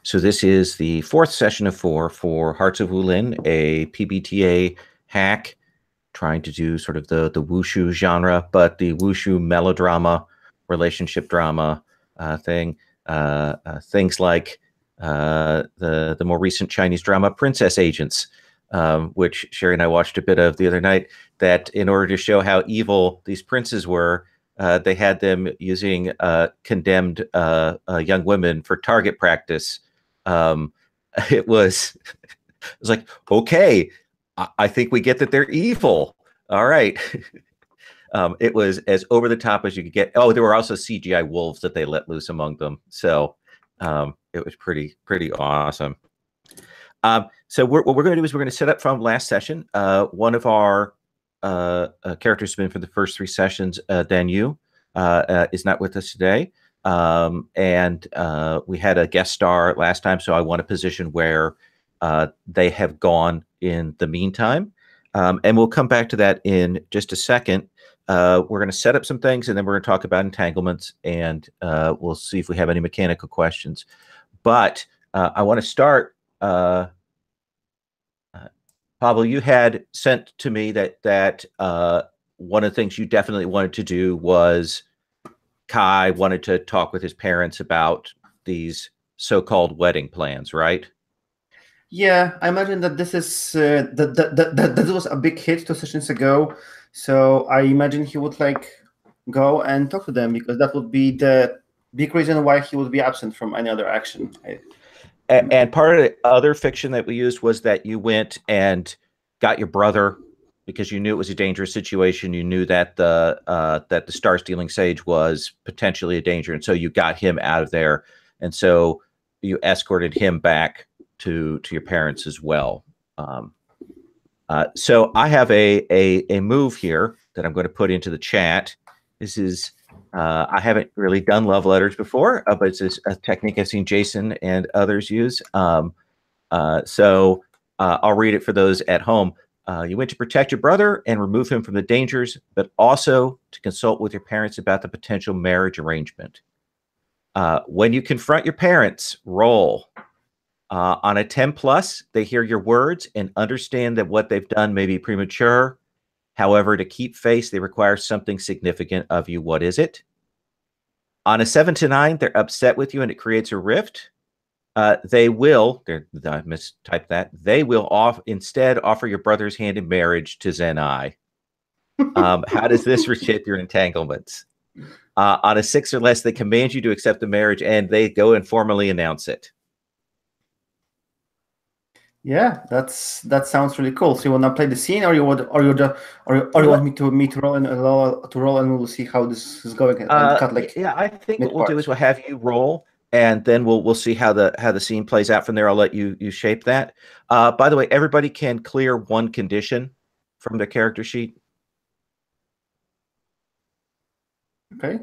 So this is the fourth session of 4 for Hearts of Wulin, a PBTA hack, trying to do sort of the wushu genre, but the wushu melodrama, relationship drama thing. Things like the more recent Chinese drama Princess Agents, which Sherry and I watched a bit of the other night, that in order to show how evil these princes were, they had them using condemned young women for target practice. It was like, okay, I think we get that they're evil. All right. It was as over the top as you could get. Oh, there were also CGI wolves that they let loose among them. So it was pretty awesome. So what we're going to do is we're going to set up from last session. One of our characters has been for the first 3 sessions. Dan Yu is not with us today. And we had a guest star last time, so I want a position where they have gone in the meantime. And we'll come back to that in just a second. We're going to set up some things, and then we're going to talk about entanglements, and we'll see if we have any mechanical questions. But I want to start. Pablo, you had sent to me that one of the things you definitely wanted to do was Kai wanted to talk with his parents about these so-called wedding plans, right? Yeah, I imagine that this is that was a big hit 2 sessions ago. So I imagine he would go and talk to them, because that would be the big reason why he would be absent from any other action. And part of the other fiction that we used was that you went and got your brother because you knew it was a dangerous situation. You knew that the star-stealing sage was potentially a danger, and so you got him out of there. And so you escorted him back to your parents as well. So I have a move here that I'm going to put into the chat. This is I haven't really done love letters before, but it's a technique I've seen Jason and others use. So I'll read it for those at home. You went to protect your brother and remove him from the dangers, but also to consult with your parents about the potential marriage arrangement. When you confront your parents, roll. On a 10+, they hear your words and understand that what they've done may be premature. However, to keep faith, they require something significant of you. What is it? On a 7 to 9, they're upset with you and it creates a rift. They will, I mistyped that, they will instead offer your brother's hand in marriage to Zenai. How does this reshape your entanglements? On a 6 or less, they command you to accept the marriage and they go and formally announce it. Yeah, that sounds really cool. So you want to play the scene, or you want me to roll and we'll see how this is going? Yeah, I think what we'll do is we'll have you roll, and then we'll see how the scene plays out from there. I'll let you shape that. By the way, everybody can clear 1 condition from their character sheet. Okay.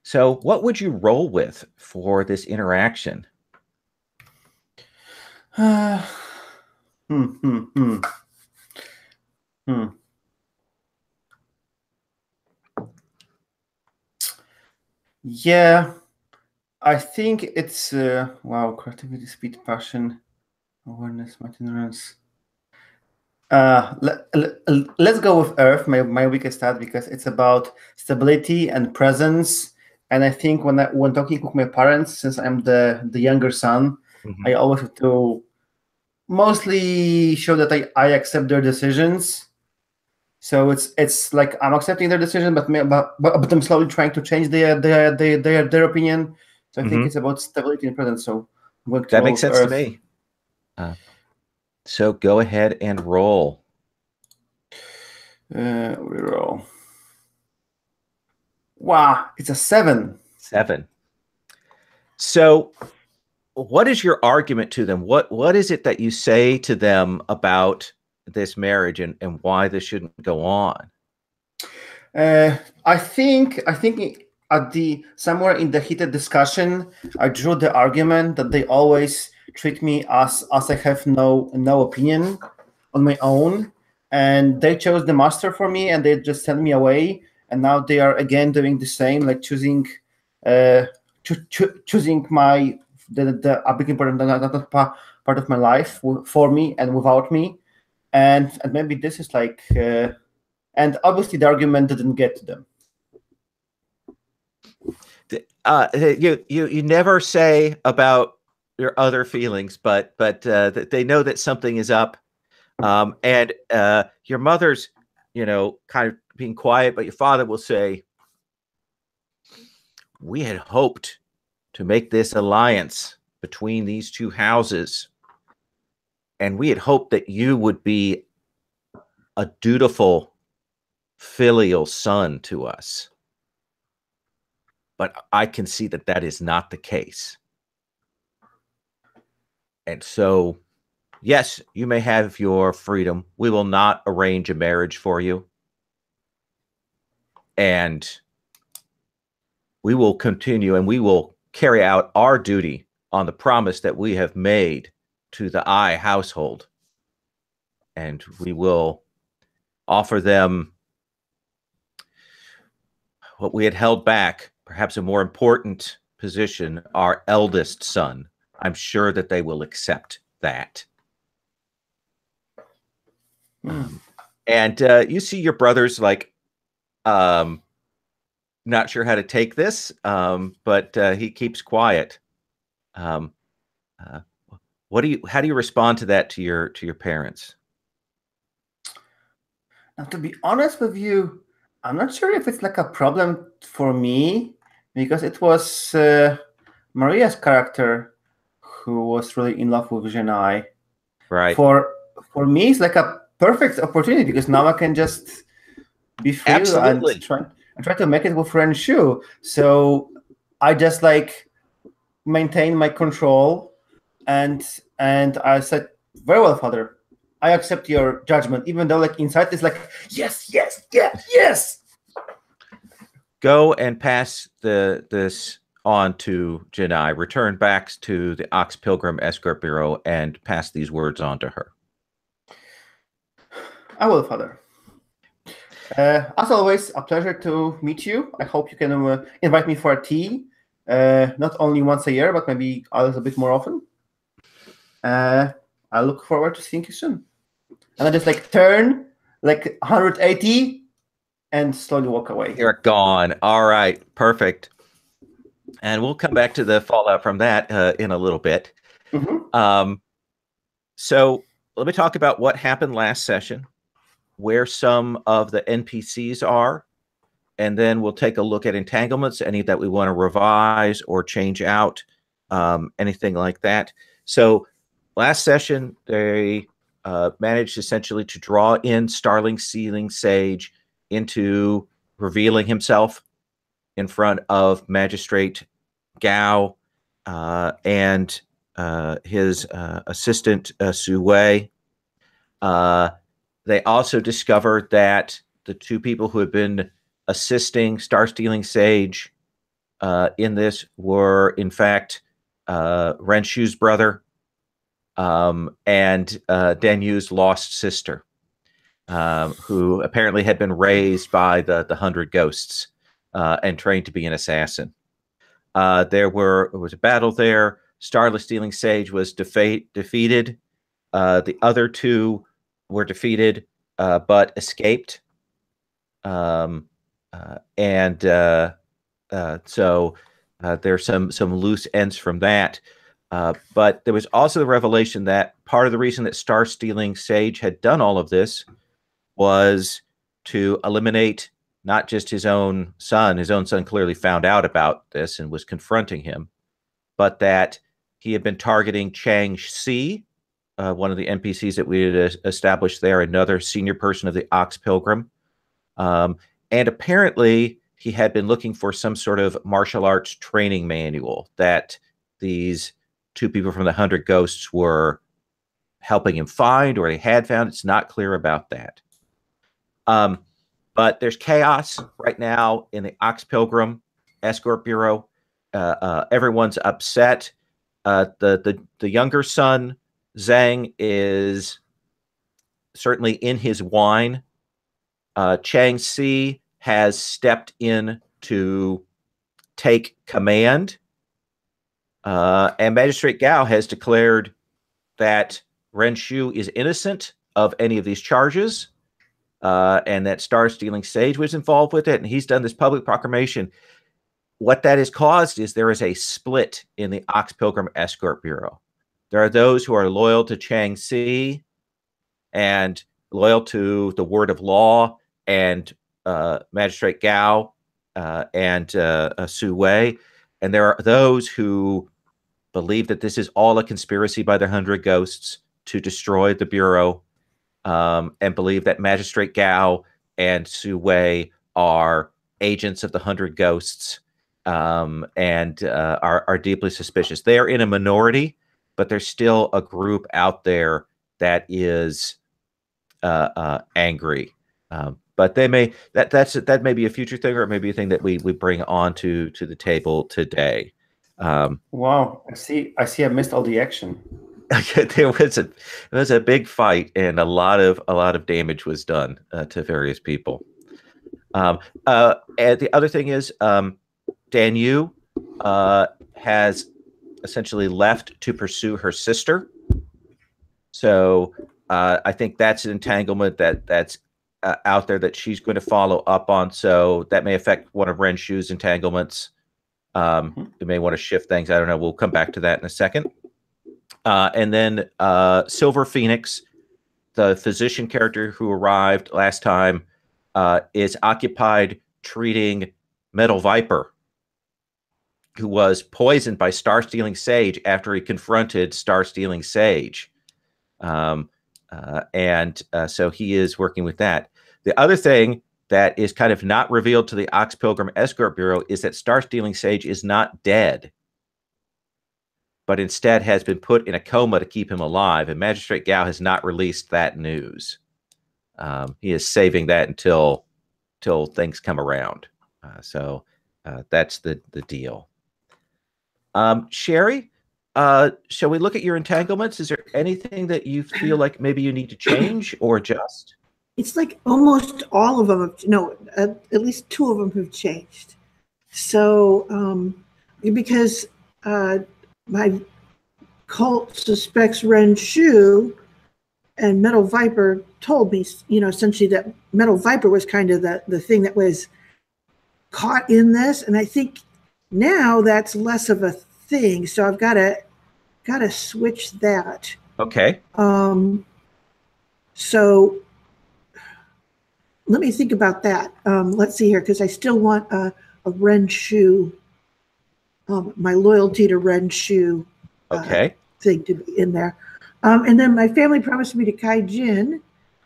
So what would you roll with for this interaction? Yeah, I think it's wow, creativity, speed, passion, awareness, maintenance. Let's go with Earth, my weakest stat, because it's about stability and presence. And I think when talking with my parents, since I'm the younger son, I always have to mostly show that I accept their decisions. So it's like I'm accepting their decision, but I'm slowly trying to change their opinion. So I think it's about stability and presence. So that makes sense to me. So go ahead and roll. We roll. Wow, it's a 7. 7. So what is your argument to them? What is it that you say to them about this marriage and why this shouldn't go on? I think somewhere in the heated discussion, I drew the argument that they always treat me as I have no opinion on my own, and they chose the master for me and they just sent me away, and now they are again doing the same, like choosing my a big important not part of my life for me and without me, and maybe this is like, and obviously the argument didn't get to them. You never say about your other feelings, but they know that something is up, and your mother's, kind of being quiet, but your father will say, "We had hoped to make this alliance between these two houses, and we had hoped that you would be a dutiful, filial son to us. But I can see that that is not the case. And so, yes, you may have your freedom. We will not arrange a marriage for you. And we will continue and we will carry out our duty on the promise that we have made to the I household. And we will offer them what we had held back, perhaps a more important position, our eldest son. I'm sure that they will accept that." And you see your brother's like, not sure how to take this, but he keeps quiet. How do you respond to that to your parents? Now, to be honest with you, I'm not sure if it's like a problem for me, because it was Maria's character who was really in love with Genai. Right. For me, it's like a perfect opportunity, because now I can just be free. Absolutely. and try to make it with Ren Shu. So I just like maintain my control, and I said, "Very well, father. I accept your judgment," even though like inside it's like, yes. Go and pass this on to Genai. Return back to the Ox Pilgrim Escort Bureau and pass these words on to her. I will, father. As always, a pleasure to meet you. I hope you can invite me for a tea, not only once a year, but maybe a little bit more often. I look forward to seeing you soon. And I just like turn like 180 and slowly walk away. You're gone. All right, perfect. And we'll come back to the fallout from that in a little bit. Mm-hmm. So let me talk about what happened last session, where some of the NPCs are, and then we'll take a look at entanglements, any that we want to revise or change out, anything like that. So last session, they managed essentially to draw in Starling Sealing Sage into revealing himself in front of Magistrate Gao and his assistant Su Wei. They also discovered that the two people who had been assisting Star Stealing Sage in this were, in fact, Ren Shu's brother and Dan Yu's lost sister, who apparently had been raised by the 100 Ghosts and trained to be an assassin. There was a battle there. Starless Stealing Sage was defeated. The other two were defeated, but escaped. So there's some loose ends from that. But there was also the revelation that part of the reason that Star Stealing Sage had done all of this was to eliminate not just his own son. His own son clearly found out about this and was confronting him, but that he had been targeting Chang Xi, one of the NPCs that we had established there, another senior person of the Ox Pilgrim. And apparently he had been looking for some sort of martial arts training manual that these two people from the 100 Ghosts were helping him find, or he had found. It's not clear about that. But there's chaos right now in the Ox Pilgrim Escort Bureau. Everyone's upset. The younger son, Zhang, is certainly in his wine. Chang Xi has stepped in to take command. And Magistrate Gao has declared that Ren Shu is innocent of any of these charges, and that Star Stealing Sage was involved with it, and he's done this public proclamation. What that has caused is there is a split in the Ox Pilgrim Escort Bureau. There are those who are loyal to Chang Si and loyal to the word of law and Magistrate Gao and Su Wei. And there are those who believe that this is all a conspiracy by the 100 Ghosts to destroy the Bureau, and believe that Magistrate Gao and Su Wei are agents of the 100 Ghosts, and are deeply suspicious. They are in a minority, but there's still a group out there that is angry. But they may that may be a future thing, or maybe a thing that we bring onto the table today. Wow, I see. I missed all the action. There was a big fight, and a lot of damage was done to various people. And the other thing is, Dan Yu has essentially left to pursue her sister. So I think that's an entanglement that's out there that she's going to follow up on. So that may affect one of Ren Shu's entanglements. We may want to shift things. I don't know. We'll come back to that in a second. And then Silver Phoenix, the physician character who arrived last time, is occupied treating Metal Viper, who was poisoned by Star Stealing Sage after he confronted Star Stealing Sage. So he is working with that. The other thing that is kind of not revealed to the Ox Pilgrim Escort Bureau is that Star Stealing Sage is not dead, but instead has been put in a coma to keep him alive. And Magistrate Gao has not released that news. He is saving that until things come around. So that's the deal. Sherry, shall we look at your entanglements? Is there anything that you feel like maybe you need to change or adjust? It's like almost all of them at least two of them have changed. So because my cult suspects Ren Shu, and Metal Viper told me, essentially that Metal Viper was kind of the thing that was caught in this. And I think now that's less of a thing. So I've got to switch that. Okay. So let me think about that. Let's see here, because I still want a Ren Shu, my loyalty to Ren Shu thing to be in there. And then my family promised me to Kai Jin,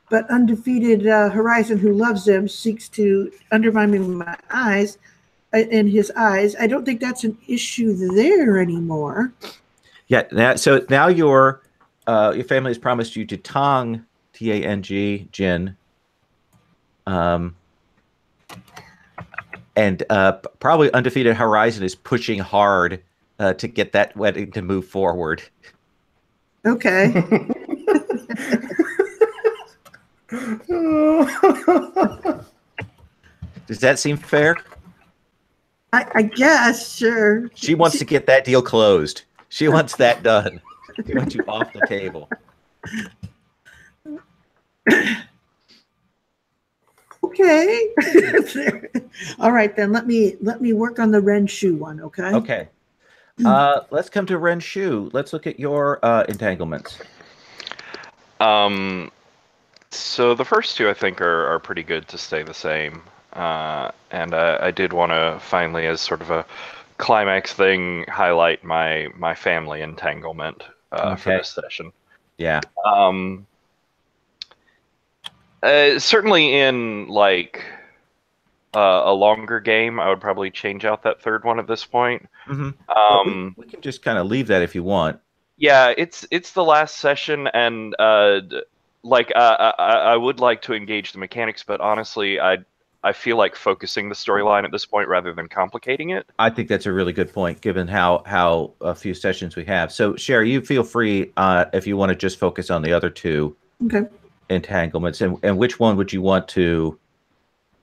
but undefeated Horizon, who loves them, seeks to undermine me with my eyes, in his eyes. I don't think that's an issue there anymore. Yeah. So now your family has promised you to Tang, T-A-N-G, Jin, and probably undefeated Horizon is pushing hard to get that wedding to move forward. Okay. Does that seem fair? I guess, sure. She wants to get that deal closed. She wants that done. She wants you off the table. Okay. All right, then let me work on the Ren Shu one, okay? Okay. Let's come to Ren Shu. Let's look at your entanglements. So the first two I think are pretty good to stay the same. And I did want to finally, as sort of a climax thing, highlight my family entanglement for this session. Yeah. Certainly in like a longer game, I would probably change out that third one at this point. Mm-hmm. We can just kind of leave that if you want. Yeah, it's the last session, and I would like to engage the mechanics, but honestly, I feel like focusing the storyline at this point rather than complicating it. I think that's a really good point, given how a few sessions we have. So, Sherry, you feel free if you want to just focus on the other two entanglements, and which one would you want to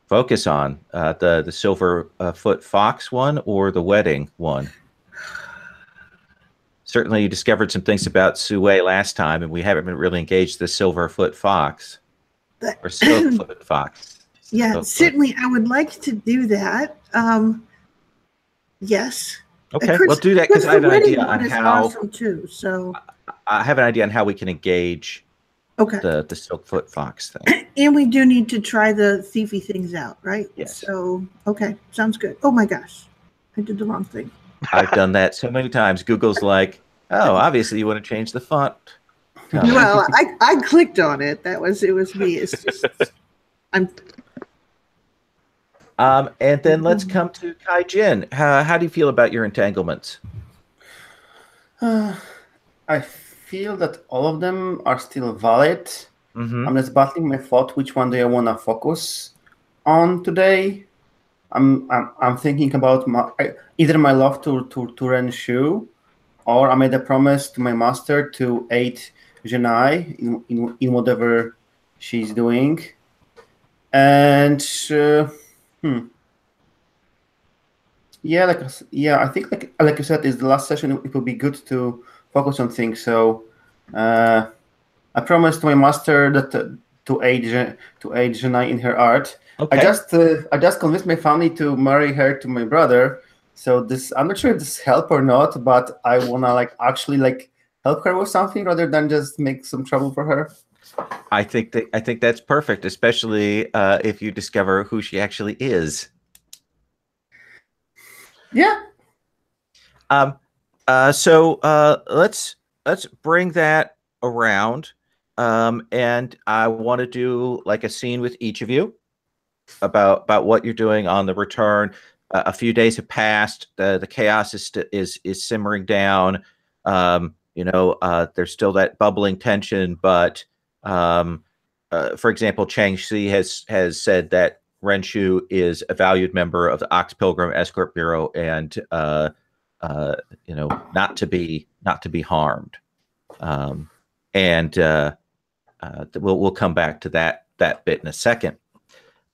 focus on? The Silver Foot Fox one or the wedding one? certainly you discovered some things about Sue last time, and we haven't been really engaged the Silverfoot Fox or Silkfoot Fox. Yeah, Silkfoot. certainly I would like to do that. Yes. Okay, we'll do that because I have an idea on how. Awesome too. So I have an idea on how we can engage. Okay. The Silkfoot Fox thing. And we do need to try the thiefy things out, right? Yes. So okay, sounds good. Oh my gosh, I did the wrong thing. I've done that so many times. Google's like, oh, obviously you want to change the font. Well, I clicked on it. It was me. It's just I'm. And then let's come to Kai Jin. How do you feel about your entanglements? I feel that all of them are still valid. I'm just battling my thought. Which one do I want to focus on today? I'm thinking about either my love to Ren Shu, or I made a promise to my master to aid Janai in whatever she's doing. And I think like you said, is the last session. It would be good to focus on things. So I promised my master that to aid Janai in her art. Okay. I just convinced my family to marry her to my brother. So I'm not sure if this help or not, but I wanna actually help her with something rather than just make some trouble for her. I think that's perfect, especially if you discover who she actually is. Yeah. So let's bring that around, and I want to do like a scene with each of you about what you're doing on the return. A few days have passed. The chaos is simmering down. There's still that bubbling tension, but for example, Chang Xi has said that Renshu is a valued member of the Ox Pilgrim Escort Bureau, and not to be harmed. We'll come back to that bit in a second.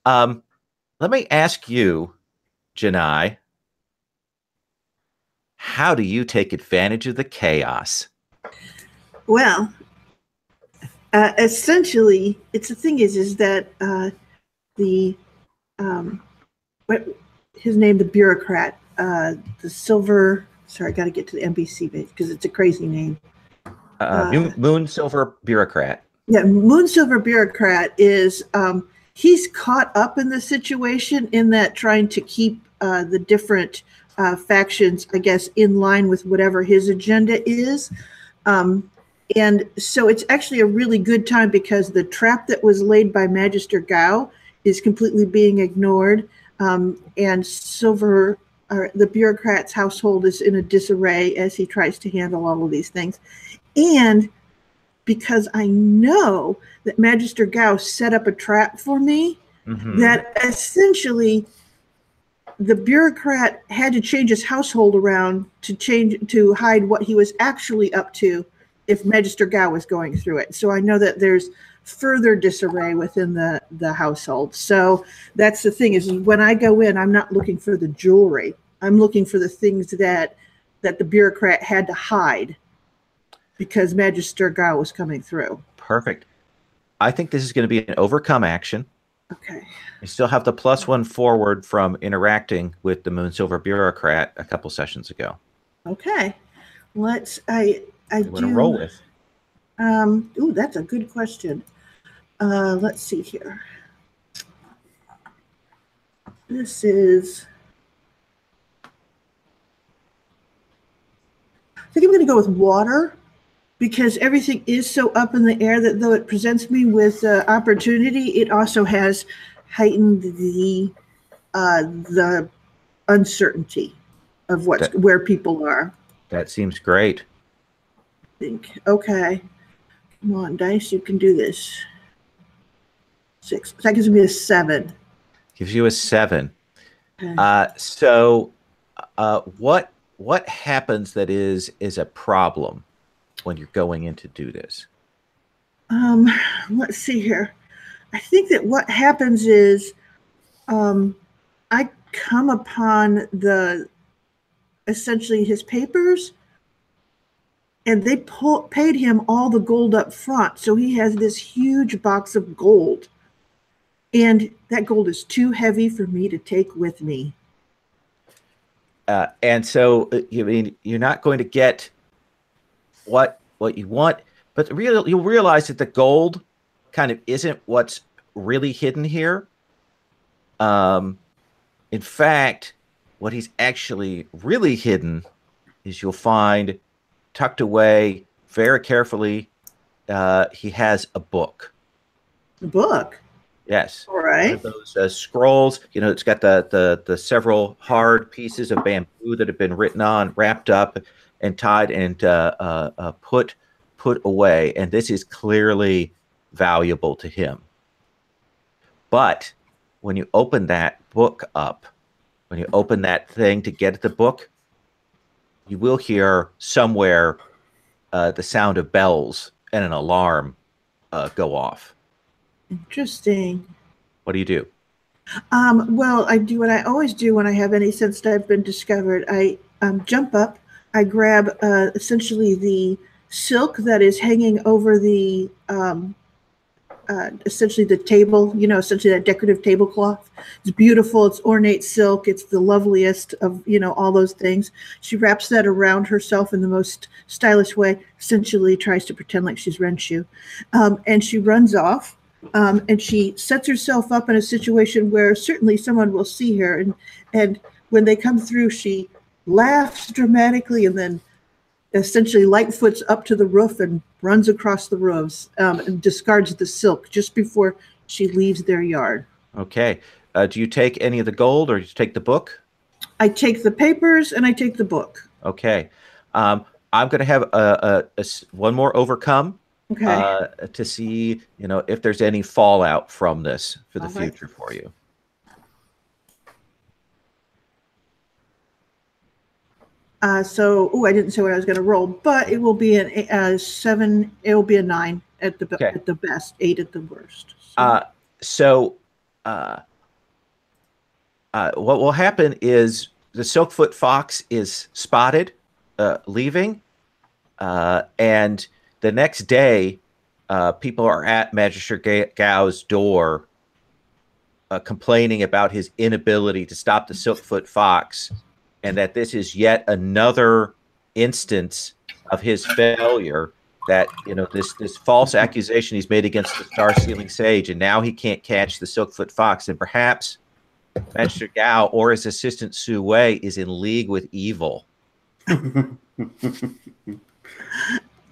Let me ask you, Janai, how do you take advantage of the chaos? Well, essentially, the thing is that his name, the bureaucrat, the silver. Sorry, I got to get to the NBC base because it's a crazy name. Moon Silver Bureaucrat. Yeah, Moon Silver Bureaucrat is he's caught up in the situation in that trying to keep the different factions, I guess, in line with whatever his agenda is. And so it's actually a really good time because the trap that was laid by Magister Gao is completely being ignored. And the bureaucrat's household is in a disarray as he tries to handle all of these things. And because I know that Magister Gao set up a trap for me, that essentially the bureaucrat had to change his household around to hide what he was actually up to if Magister Gao was going through it. So I know that there's further disarray within the household. So that's the thing, is when I go in, I'm not looking for the jewelry. I'm looking for the things that the bureaucrat had to hide because Magister Gao was coming through. Perfect. I think this is going to be an overcome action. Okay. You still have the +1 forward from interacting with the Moon Silver Bureaucrat a couple sessions ago. Okay. I want to roll with. Ooh, that's a good question. Let's see here. This is, I think I'm going to go with water, because everything is so up in the air that though it presents me with opportunity, it also has heightened the uncertainty of where people are. That seems great. I think. Okay. Come on, dice, you can do this. 6. That gives me a 7. Gives you a 7. Okay. What happens that is a problem when you're going in to do this? Let's see here. I think that what happens is I come upon essentially his papers, and they paid him all the gold up front. So he has this huge box of gold. And that gold is too heavy for me to take with me. And so you're not going to get what you want, but you'll realize that the gold kind of isn't what's really hidden here. In fact, what he's actually really hidden is you'll find tucked away very carefully. He has a book. A book? Yes. All right. One of those scrolls. It's got the several hard pieces of bamboo that have been written on, wrapped up, and tied and put away. And this is clearly valuable to him. But when you open that book up, when you open that thing to get at the book, you will hear somewhere the sound of bells and an alarm go off. Interesting. What do you do? Well, I do what I always do when I have any sense that I've been discovered. I jump up, I grab essentially the silk that is hanging over the essentially the table, essentially that decorative tablecloth. It's beautiful. It's ornate silk. It's the loveliest of, all those things. She wraps that around herself in the most stylish way, essentially tries to pretend like she's Renshu. And she runs off. And she sets herself up in a situation where certainly someone will see her. And when they come through, she laughs dramatically and then essentially lightfoots up to the roof and runs across the roofs and discards the silk just before she leaves their yard. Okay. Do you take any of the gold or you take the book? I take the papers and I take the book. Okay. I'm going to have one more overcome. Okay. To see, if there's any fallout from this for the future for you. I didn't say what I was going to roll, but it will be a 7. It will be a 9 at the best, 8 at the worst. So, what will happen is the Silkfoot Fox is spotted leaving, and the next day, people are at Magistrate Gao's door complaining about his inability to stop the Silkfoot Fox, and that this is yet another instance of his failure, that, this false accusation he's made against the Star-Sealing Sage, and now he can't catch the Silkfoot Fox, and perhaps Magistrate Gao or his assistant Su Wei is in league with evil.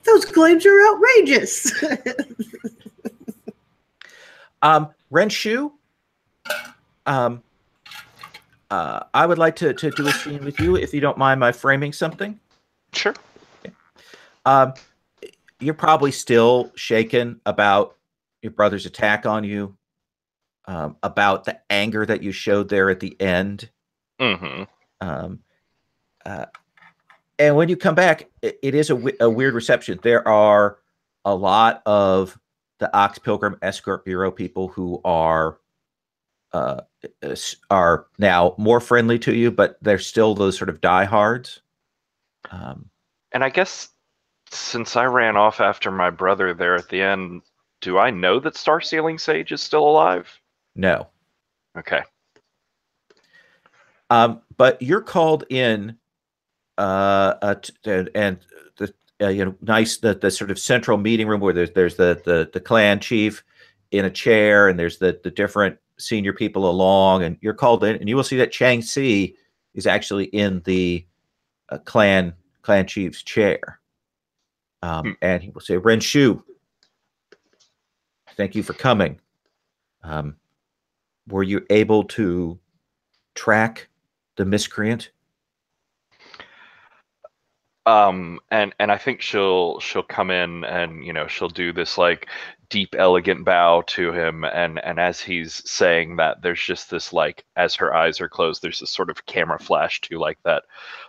Those claims are outrageous. Renshu, I would like to do a scene with you, if you don't mind my framing something. Sure. Okay. You're probably still shaken about your brother's attack on you, about the anger that you showed there at the end. Mm-hmm. And when you come back, it is a weird reception. There are a lot of the Ox Pilgrim Escort Bureau people who are now more friendly to you, but they're still those sort of diehards. And I guess since I ran off after my brother there at the end, do I know that Star-Sealing Sage is still alive? No. Okay. But you're called in. And the nice the sort of central meeting room where there's the clan chief in a chair, and there's the different senior people along, and you're called in, and you will see that Chang Si is actually in the clan chief's chair, and he will say, "Renshu, thank you for coming. Were you able to track the miscreant?" And I think she'll come in and, she'll do this like deep, elegant bow to him. And as he's saying that, there's just this, like, as her eyes are closed, there's this sort of camera flash to like that,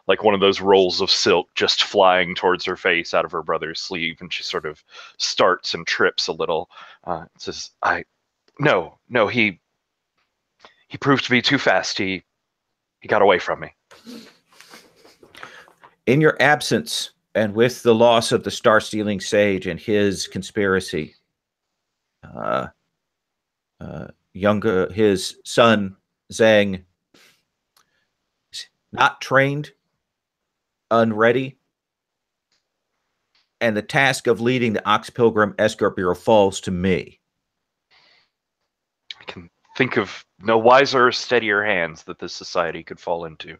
like one of those rolls of silk just flying towards her face out of her brother's sleeve. And she sort of starts and trips a little. Says, no, he proved to be too fast. He got away from me. In your absence, And with the loss of the star-stealing sage and his conspiracy, his son Zhang, not trained, unready, and the task of leading the Ox Pilgrim Escort Bureau falls to me. I can think of no wiser or steadier hands that this society could fall into.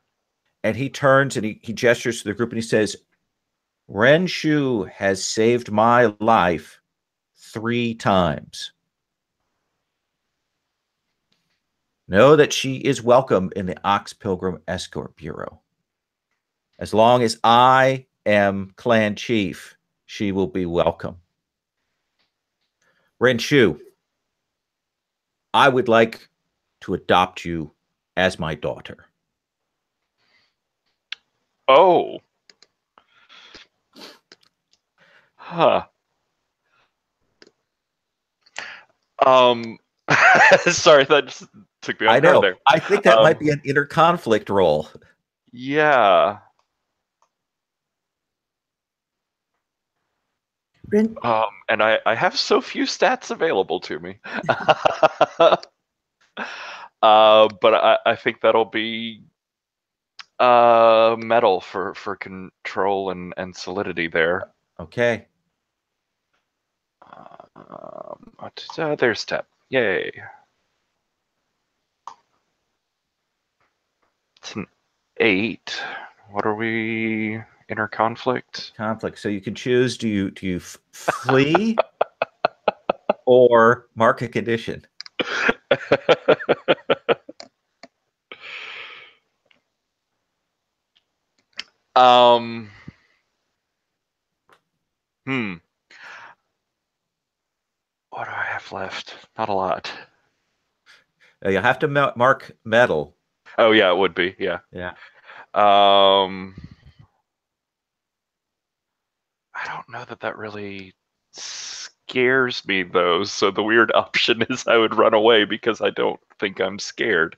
And he turns and he gestures to the group and he says, Ren Shu has saved my life 3 times. Know that she is welcome in the Ox Pilgrim Escort Bureau. As long as I am clan chief, she will be welcome. Ren Shu, I would like to adopt you as my daughter. Oh. Huh. Sorry, that just took me off guard there. I think that might be an inner conflict role. Yeah. Ren? And I have so few stats available to me. But I think that'll be metal for control and solidity there. Okay. There's step. Yay. It's an 8. What are we? Inner conflict? Conflict. So you can choose, do you flee or mark a condition? What do I have left? Not a lot. You have to mark metal. Oh yeah, it would be. Yeah. Yeah. I don't know that really scares me though. So the weird option is I would run away because I don't think I'm scared.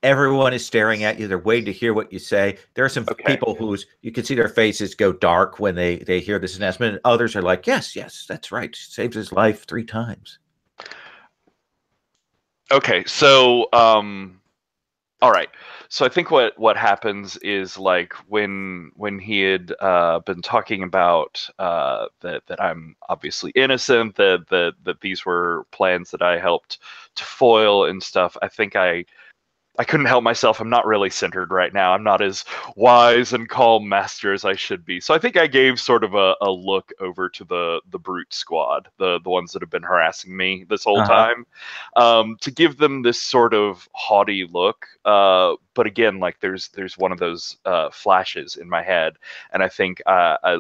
Everyone is staring at you. They're waiting to hear what you say. There are some people whose you can see their faces go dark when they hear this announcement, and others are like, yes, that's right. She saved his life 3 times. Okay, so all right. So I think what happens is like when he had been talking about that I'm obviously innocent, that these were plans that I helped to foil and stuff. I think I couldn't help myself. I'm not really centered right now. I'm not as wise and calm master as I should be. So I think I gave sort of a look over to the brute squad, the ones that have been harassing me this whole time, to give them this sort of haughty look. But again, like there's one of those flashes in my head, and I think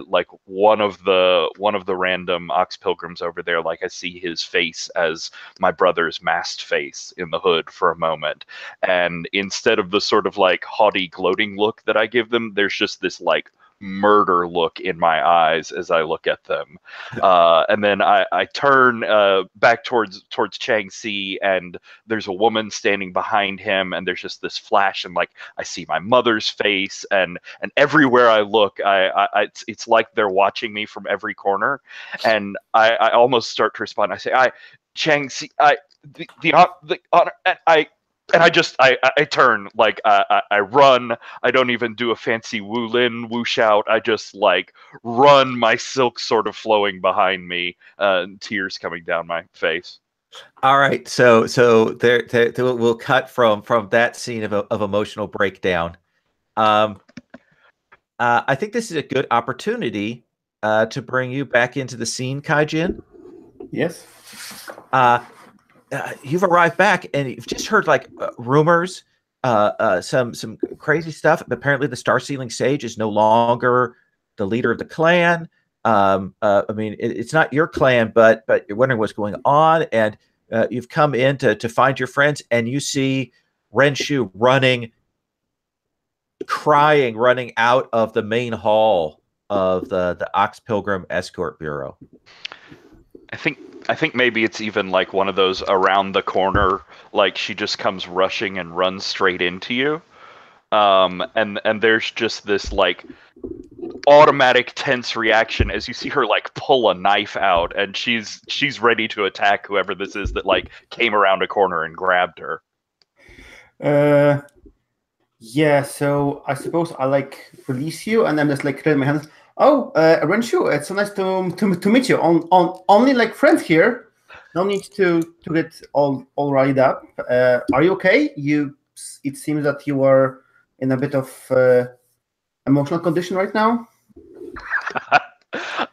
like one of the random Ox Pilgrims over there, like I see his face as my brother's masked face in the hood for a moment. And instead of the sort of like haughty gloating look that I give them, there's just this like murder look in my eyes as I look at them. And then I turn back towards Chang Si, and there's a woman standing behind him, and there's just this flash, and like I see my mother's face, and everywhere I look, it's like they're watching me from every corner, and I almost start to respond. I say, Chang Si, the honor, and I turn, like I run. I don't even do a fancy Wulin whoosh out. I just like run, my silk sort of flowing behind me, tears coming down my face. All right, so there we'll cut from that scene of emotional breakdown. I think this is a good opportunity to bring you back into the scene, Kaijin. Yes. You've arrived back and you've just heard like rumors, some crazy stuff. Apparently the Star-Stealing Sage is no longer the leader of the clan. I mean, it's not your clan, but you're wondering what's going on. And you've come in to find your friends, and you see Ren Shu crying, running out of the main hall of the Ox Pilgrim Escort Bureau. I think maybe it's even like one of those around the corner, like she just comes rushing and runs straight into you. and there's just this like automatic tense reaction as you see her like pull a knife out, and she's ready to attack whoever this is that like came around a corner and grabbed her. Yeah, so I suppose I like release you, and I'm just like raising my hands. Oh, Renshu, it's so nice to meet you. Only like friends here. No need to get all riled up. Are you okay? It seems that you are in a bit of emotional condition right now.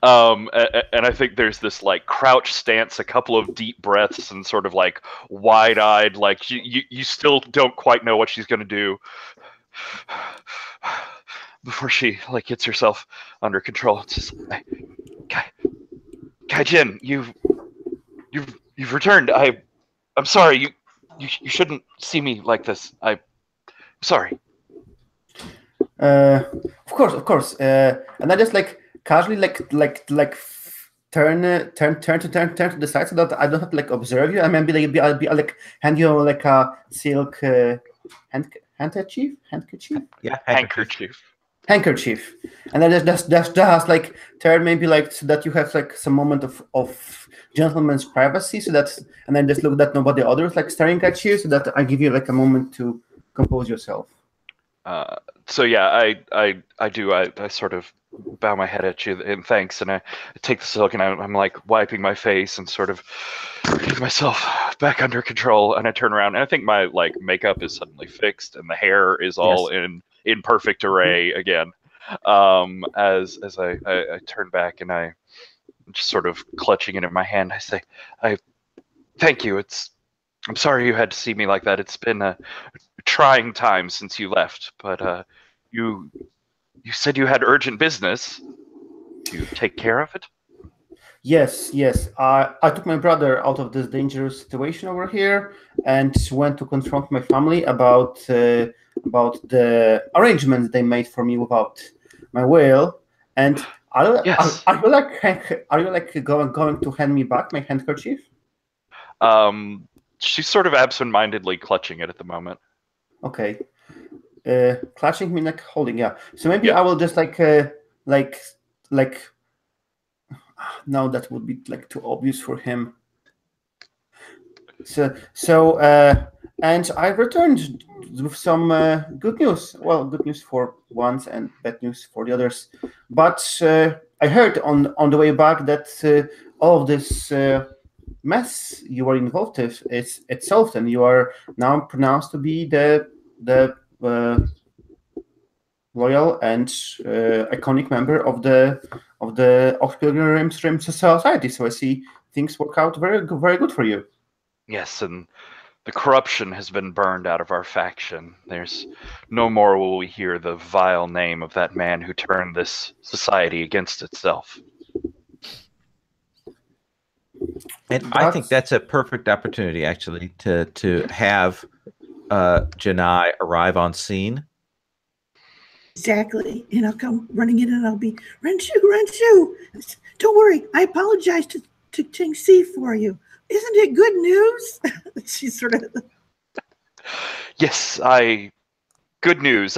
And I think there's this like crouch stance, a couple of deep breaths, and sort of like wide-eyed, like you still don't quite know what she's gonna do before she like gets herself under control. It's just, Kai-Jin, you've returned. I'm sorry. You shouldn't see me like this. I'm sorry. Of course. And I just like casually turn to the side so that I don't have to like observe you. I mean, I'll like hand you like a silk handkerchief. Yeah, handkerchief. And then just like turn maybe like so that you have like some moment of gentleman's privacy, so that, and then just look that nobody others like staring at you, so that I give you like a moment to compose yourself. So yeah, I do. I sort of bow my head at you in thanks, and I take the silk, and I'm like wiping my face and sort of get myself back under control, and I turn around, and I think my like makeup is suddenly fixed, and the hair is all in perfect array again. As I turn back, and I just sort of clutching it in my hand, I say, I thank you. I'm sorry you had to see me like that. It's been a trying time since you left, but you said you had urgent business. Do you take care of it? Yes. I took my brother out of this dangerous situation over here and went to confront my family about the arrangements they made for me without my will. And are you going to hand me back my handkerchief? She's sort of absent-mindedly clutching it at the moment. Okay. Clutching mean like holding, yeah. So maybe I will just like no, that would be like too obvious for him. So and I returned with some good news. Well, good news for once and bad news for the others. But I heard on the way back that all of this mess you were involved with is solved, and you are now pronounced to be the loyal and iconic member of the Pilgrim Society. So I see things work out very good for you. Yes, and the corruption has been burned out of our faction. There's no more will we hear the vile name of that man who turned this society against itself. And I think that's a perfect opportunity, actually, to have Janai arrive on scene. Exactly. And I'll come running in, and I'll be, Renshu, don't worry. I apologize to Chengxi for you. Isn't it good news? She's sort of... Yes, good news.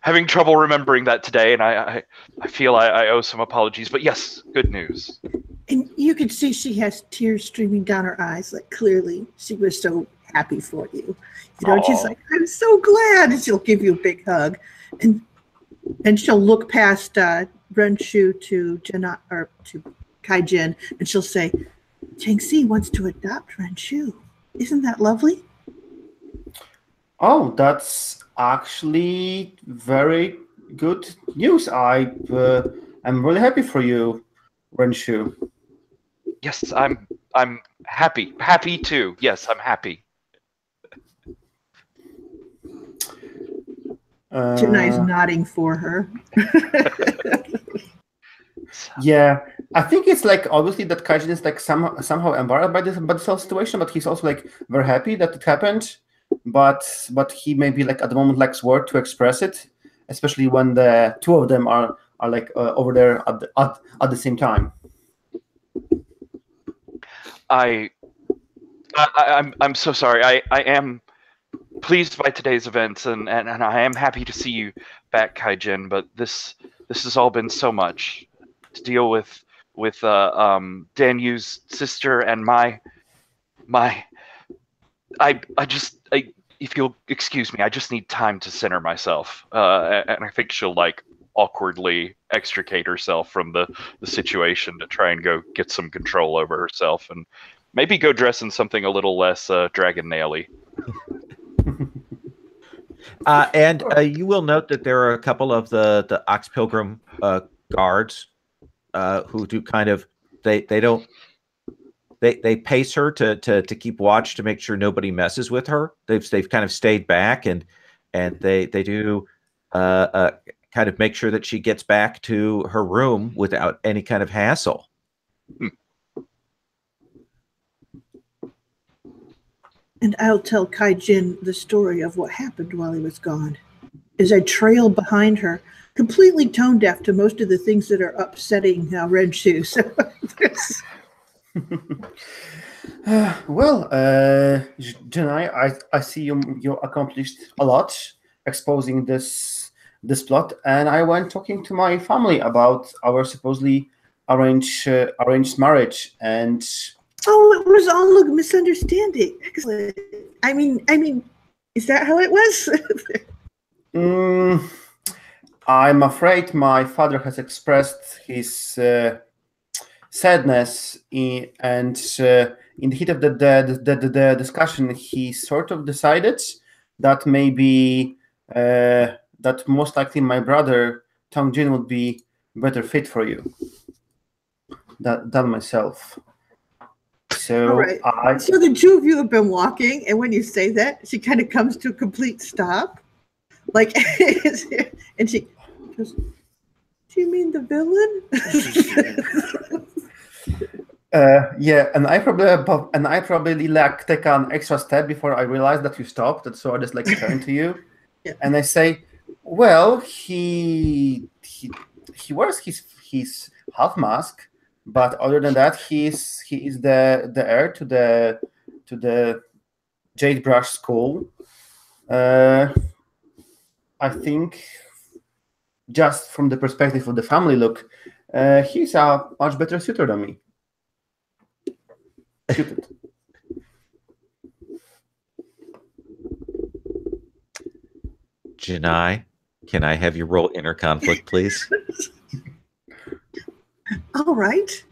Having trouble remembering that today, and I feel I owe some apologies, but yes, good news. And you can see she has tears streaming down her eyes, like clearly she was so happy for you. You know, she's like, I'm so glad. And she'll give you a big hug. And she'll look past Renshu to Jana, or to Kai-Jin, and she'll say, Chengxi wants to adopt Renshu. Isn't that lovely? Oh, that's actually very good news. I'm really happy for you, Renshu. Yes, I'm happy. Happy too. Yes, I'm happy. Janai's nodding for her. Yeah, I think it's like obviously that Kai-Jin is like somehow embarrassed by this whole situation, but he's also like very happy that it happened. But he maybe like at the moment lacks word to express it, especially when the two of them are like over there at the same time. I'm so sorry. pleased by today's events, and I am happy to see you back, Kaijin. But this has all been so much to deal with Dan Yu's sister and my if you'll excuse me, I just need time to center myself. And I think she'll like awkwardly extricate herself from the situation to try and go get some control over herself, and maybe go dress in something a little less dragon naily. And you will note that there are a couple of the Ox Pilgrim guards who do kind of they pace her to keep watch to make sure nobody messes with her. They've kind of stayed back and they do kind of make sure that she gets back to her room without any kind of hassle. And I'll tell Kaijin the story of what happened while he was gone. As I trail behind her, completely tone deaf to most of the things that are upsetting Renshu. So well, Janai, I see you accomplished a lot exposing this plot, and I went talking to my family about our supposedly arranged marriage, and it was all a misunderstanding. Excellent. I mean, is that how it was? I'm afraid my father has expressed his sadness, and in the heat of the discussion, he sort of decided that maybe that most likely my brother Tong Jin would be better fit for you than myself. So, right. So the two of you have been walking, and when you say that, she kind of comes to a complete stop, like, and she goes, "Do you mean the villain?" Yeah, and I probably like take an extra step before I realize that you stopped, and so I just like turn to you, yeah. And I say, "Well, he wears his half mask. But other than that, he is the heir to the Jade Brush School. I think, just from the perspective of the family look, he's a much better suitor than me." Stupid. Janai, can I have you roll inner conflict, please? All right.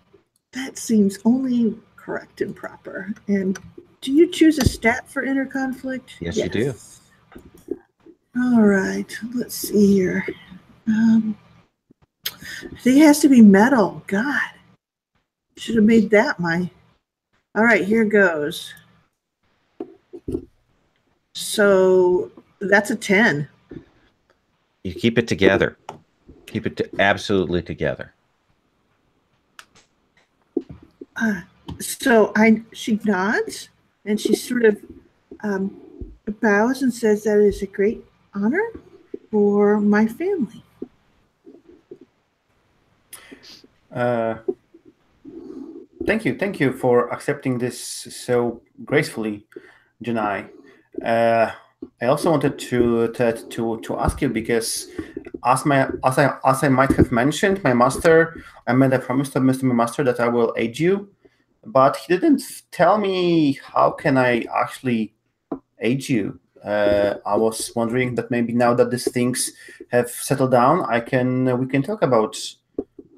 That seems only correct and proper. And do you choose a stat for inner conflict? Yes, you do. All right. Let's see here. I think it has to be metal. God. Should have made that my... All right, here goes. So that's a 10. You keep it together. Keep it absolutely together. So she nods and she sort of bows and says that is a great honor for my family. Thank you for accepting this so gracefully, Janai. I also wanted to ask you, because as I might have mentioned, I made a promise to my master that I will aid you, but he didn't tell me how can I actually aid you. I was wondering that maybe now that these things have settled down, we can talk about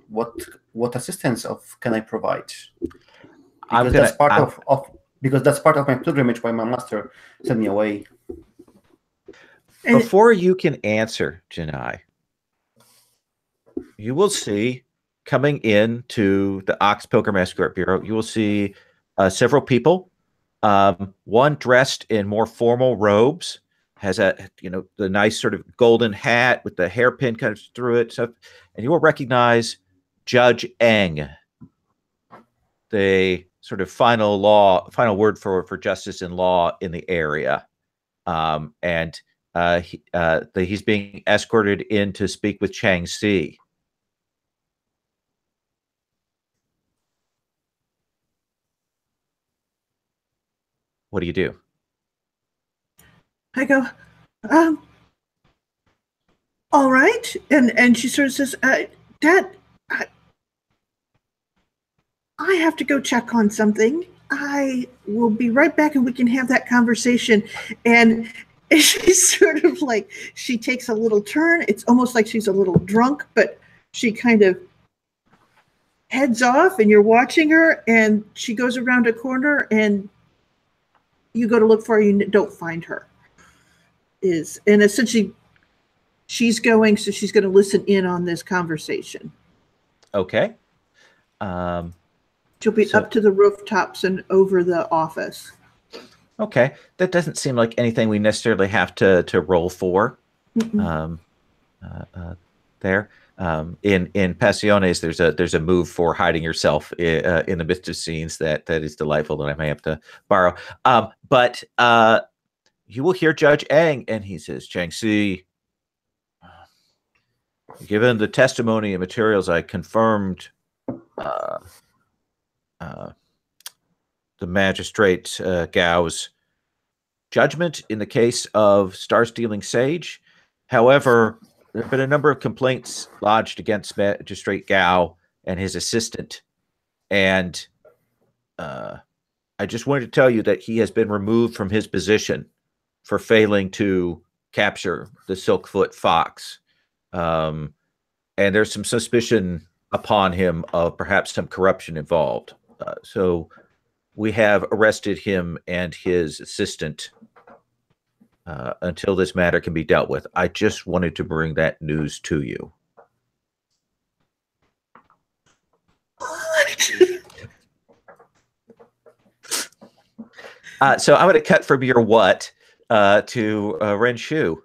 what assistance can I provide. Because that's part of my pilgrimage why my master sent me away. Before you can answer, Janai, you will see coming into the Ox Pilgrim Escort Bureau, you will see several people. One dressed in more formal robes, has the nice sort of golden hat with the hairpin kind of through it, stuff, and you will recognize Judge Eng, the sort of final word for justice and law in the area, and he's being escorted in to speak with Chang Si. What do you do? I go, all right. And she sort of says, Dad, I have to go check on something. I will be right back and we can have that conversation. And she's sort of like, she takes a little turn. It's almost like she's a little drunk, but she kind of heads off and you're watching her and she goes around a corner and you go to look for her, you don't find her. And essentially she's going, so she's going to listen in on this conversation. Okay. She'll be up to the rooftops and over the office. Okay. That doesn't seem like anything we necessarily have to roll for. There. In Passiones, there's a move for hiding yourself in the midst of scenes that is delightful that I may have to borrow. But you will hear Judge Ang, and he says, Chang-Si, given the testimony and materials I confirmed, the magistrate Gao's judgment in the case of star-stealing Sage. However, there have been a number of complaints lodged against Magistrate Gao and his assistant. And I just wanted to tell you that he has been removed from his position for failing to capture the Silkfoot Fox. And there's some suspicion upon him of perhaps some corruption involved. So we have arrested him and his assistant until this matter can be dealt with. I just wanted to bring that news to you. So I'm going to cut from your what to Ren Shu.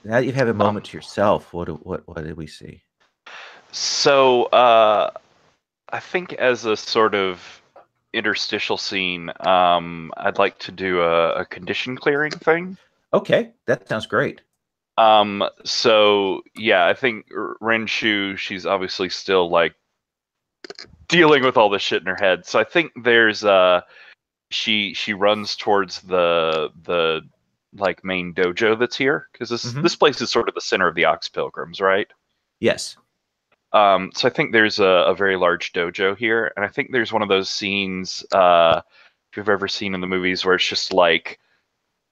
Now that you've had a moment to yourself, what did we see? So I think as a sort of interstitial scene, I'd like to do a condition clearing thing. Okay, that sounds great. So yeah, I think Ren Shu, she's obviously still like dealing with all this shit in her head. So I think there's she runs towards the like main dojo that's here, because this place is sort of the center of the Ox Pilgrims, right? Yes. So I think there's a very large dojo here, and I think there's one of those scenes if you've ever seen in the movies where it's just like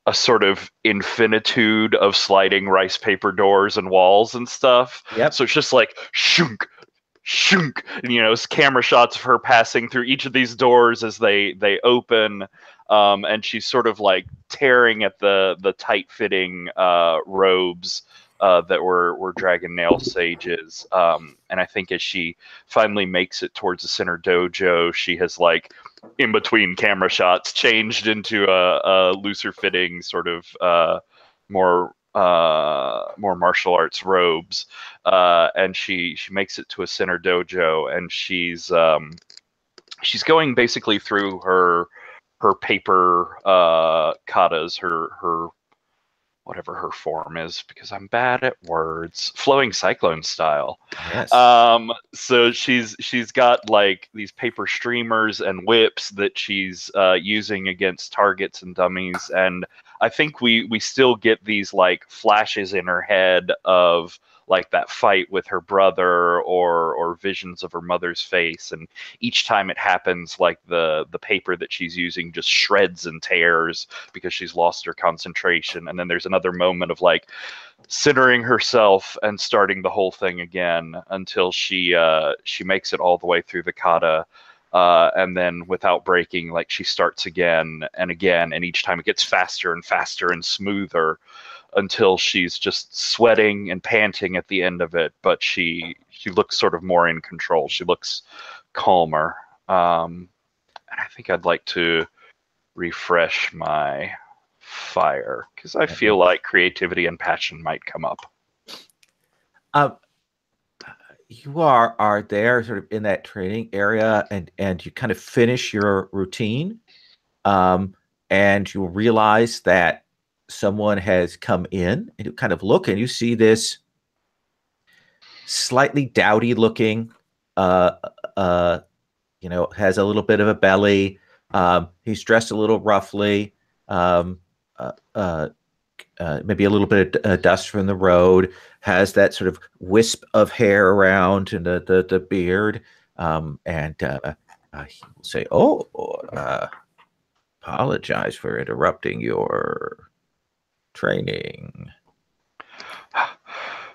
a sort of infinitude of sliding rice paper doors and walls and stuff. Yep. So it's just like shunk, shunk, and it's camera shots of her passing through each of these doors as they open, and she's sort of like tearing at the tight-fitting robes that were Dragon Nail Sages. And I think as she finally makes it towards the center dojo, she has like, in between camera shots, changed into a looser fitting sort of more martial arts robes. And she makes it to a center dojo, and she's going basically through her paper katas, her whatever her form is, because I'm bad at words. Flowing cyclone style. Yes. So she's got like these paper streamers and whips that she's using against targets and dummies, and I think we still get these like flashes in her head of like that fight with her brother or visions of her mother's face, and each time it happens, like the paper that she's using just shreds and tears because she's lost her concentration. And then there's another moment of like centering herself and starting the whole thing again until she makes it all the way through the kata, and then without breaking, like she starts again and again, and each time it gets faster and faster and smoother until she's just sweating and panting at the end of it, but she looks sort of more in control. She looks calmer. And I think I'd like to refresh my fire, because I feel like creativity and passion might come up. You are there sort of in that training area, and you kind of finish your routine, and you realize that someone has come in, and you kind of look and you see this slightly dowdy looking, has a little bit of a belly. He's dressed a little roughly. um, maybe a little bit of dust from the road, has that sort of wisp of hair around and the beard, and he will say, "Oh, apologize for interrupting your training."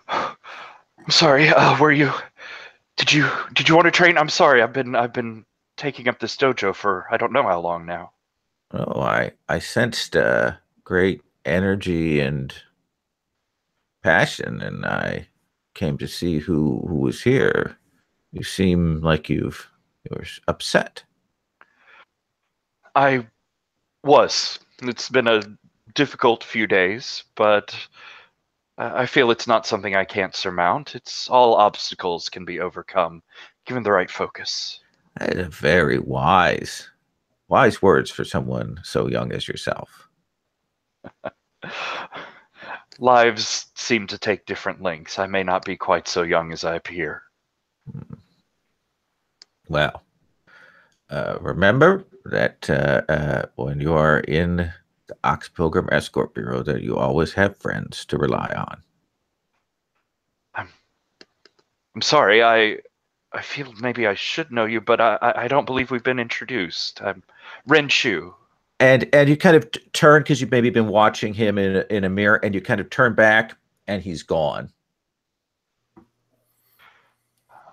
I'm sorry. Were you? Did you want to train? I'm sorry. I've been taking up this dojo for I don't know how long now. Oh, I sensed great energy and passion, and I came to see who was here. You seem like you were upset. I was. It's been a difficult few days, but I feel it's not something I can't surmount. It's all obstacles can be overcome, given the right focus. That is very wise words for someone so young as yourself. Lives seem to take different lengths. I may not be quite so young as I appear. Well, remember that when you are in the Ox Pilgrim Escort Bureau, that you always have friends to rely on. I'm sorry. I feel maybe I should know you, but I don't believe we've been introduced. I'm Ren Shu. And you kind of turn because you've maybe been watching him in a mirror, and you kind of turn back, and he's gone.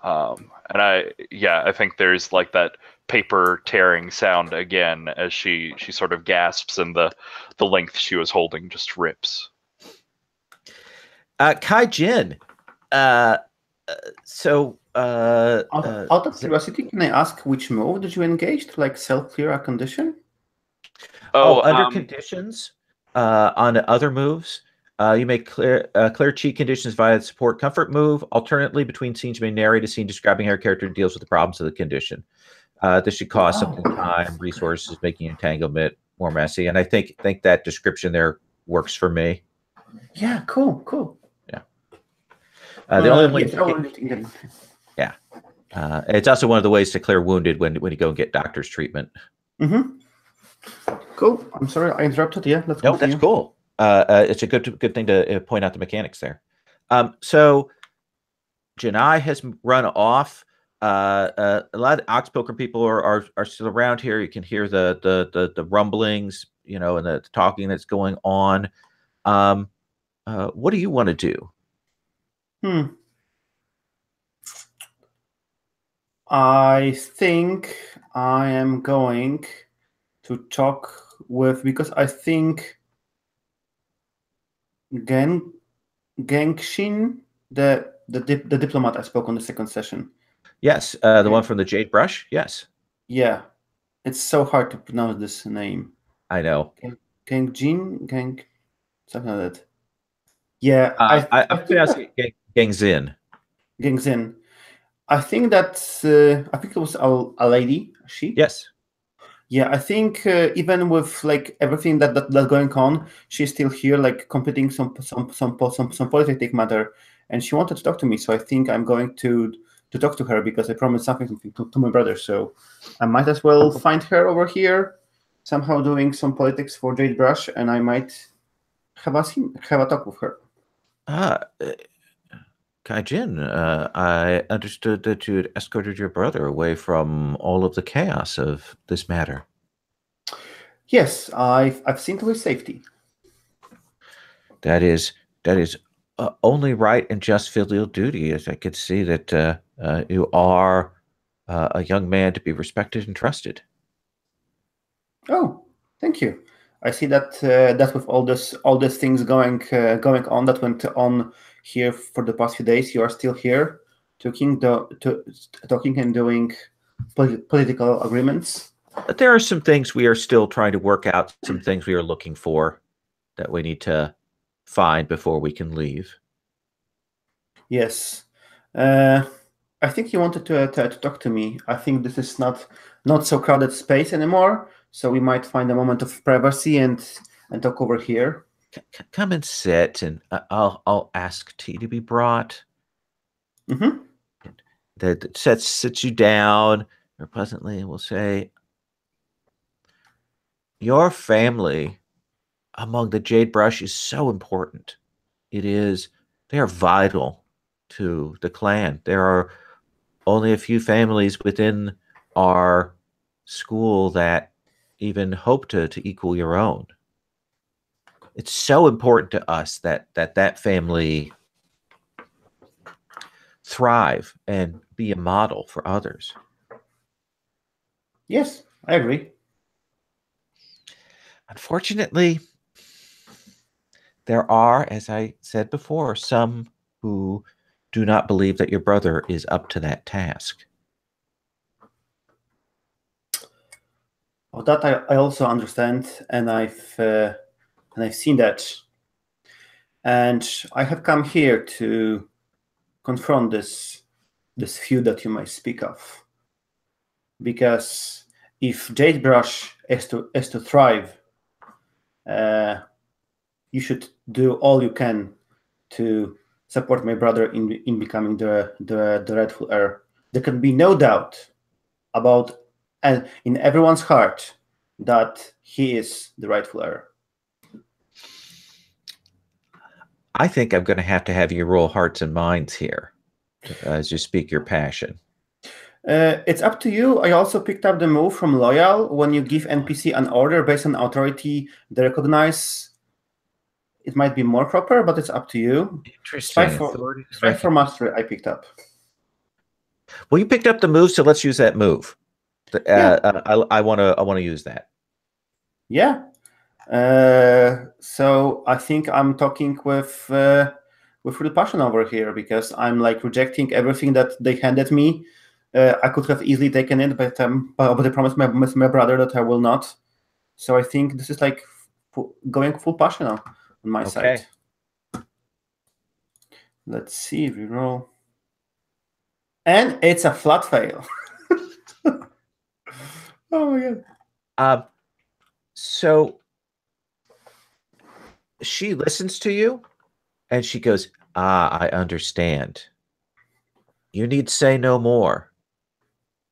And I think there's like that paper tearing sound again as she sort of gasps, and the length she was holding just rips. Kai Jin. So out of curiosity, can I ask which move did you engage to like self-clear a condition? Under conditions, on other moves, you may clear cheat conditions via the support comfort move. Alternately, between scenes, you may narrate a scene describing how your character deals with the problems of the condition. This should cost something time, resources, making entanglement more messy. And I think that description there works for me. Yeah, cool. Yeah. The only yeah. It's also one of the ways to clear wounded when you go and get doctor's treatment. Mm-hmm. Cool. I'm sorry I interrupted. Yeah, let's go. No, that's cool. It's a good thing to point out the mechanics there. So Janai has run off. A lot of Ox Pilgrim people are still around here. You can hear the rumblings, and the talking that's going on. What do you want to do? I think I am going to talk with, because I think Gengshin, the diplomat I spoke on the second session. Yes, the one from the Jade Brush. Yes. Yeah, it's so hard to pronounce this name. I know. Something like that. Yeah, I pronounce it Gengzin. Gengzin. I think that I think it was a lady. She. Yes. Yeah, I think even with like everything that's going on, she's still here, like completing some polytechnic matter, and she wanted to talk to me. So I think I'm going to talk to her because I promised something to my brother. So I might as well find her over here, somehow doing some politics for Jade Brush, and I might have a talk with her. Kaijin, I understood that you had escorted your brother away from all of the chaos of this matter. Yes, I've seen to his safety. That is only right and just filial duty, as I could see that you are a young man to be respected and trusted. Oh, thank you. I see that with all these things going on that went on here for the past few days, you are still here talking and doing political agreements. But there are some things we are still trying to work out, some things we are looking for that we need to find before we can leave. Yes. I think you wanted to talk to me. I think this is not so crowded space anymore, so we might find a moment of privacy and talk over here. Come and sit, and I'll ask tea to be brought. Mm-hmm. That sits you down or pleasantly, and will say, "Your family among the Jade Brush is so important. They are vital to the clan. There are only a few families within our school that even hope to equal your own. It's so important to us that family thrive and be a model for others. Yes, I agree. Unfortunately, there are, as I said before, some who do not believe that your brother is up to that task. Well, that I also understand, and I've seen that, and I have come here to confront this feud that you might speak of, because if Jade Brush is to thrive, you should do all you can to support my brother in becoming the rightful heir. There can be no doubt about, and in everyone's heart, that he is the rightful heir. I think I'm going to have you roll hearts and minds here as you speak your passion. It's up to you. I also picked up the move from Loyal. When you give NPC an order based on authority they recognize, it might be more proper, but it's up to you. Interesting. Strive for Mastery I picked up. Well, you picked up the move, so let's use that move. I want to use that. Yeah. So I think I'm talking with real passion over here, because I'm like rejecting everything that they handed me. I could have easily taken it, but I promised my brother that I will not. So I think this is like going full passion on my side. Let's see if we roll. And it's a flat fail. Oh my god. So she listens to you and she goes, I understand. You need say no more.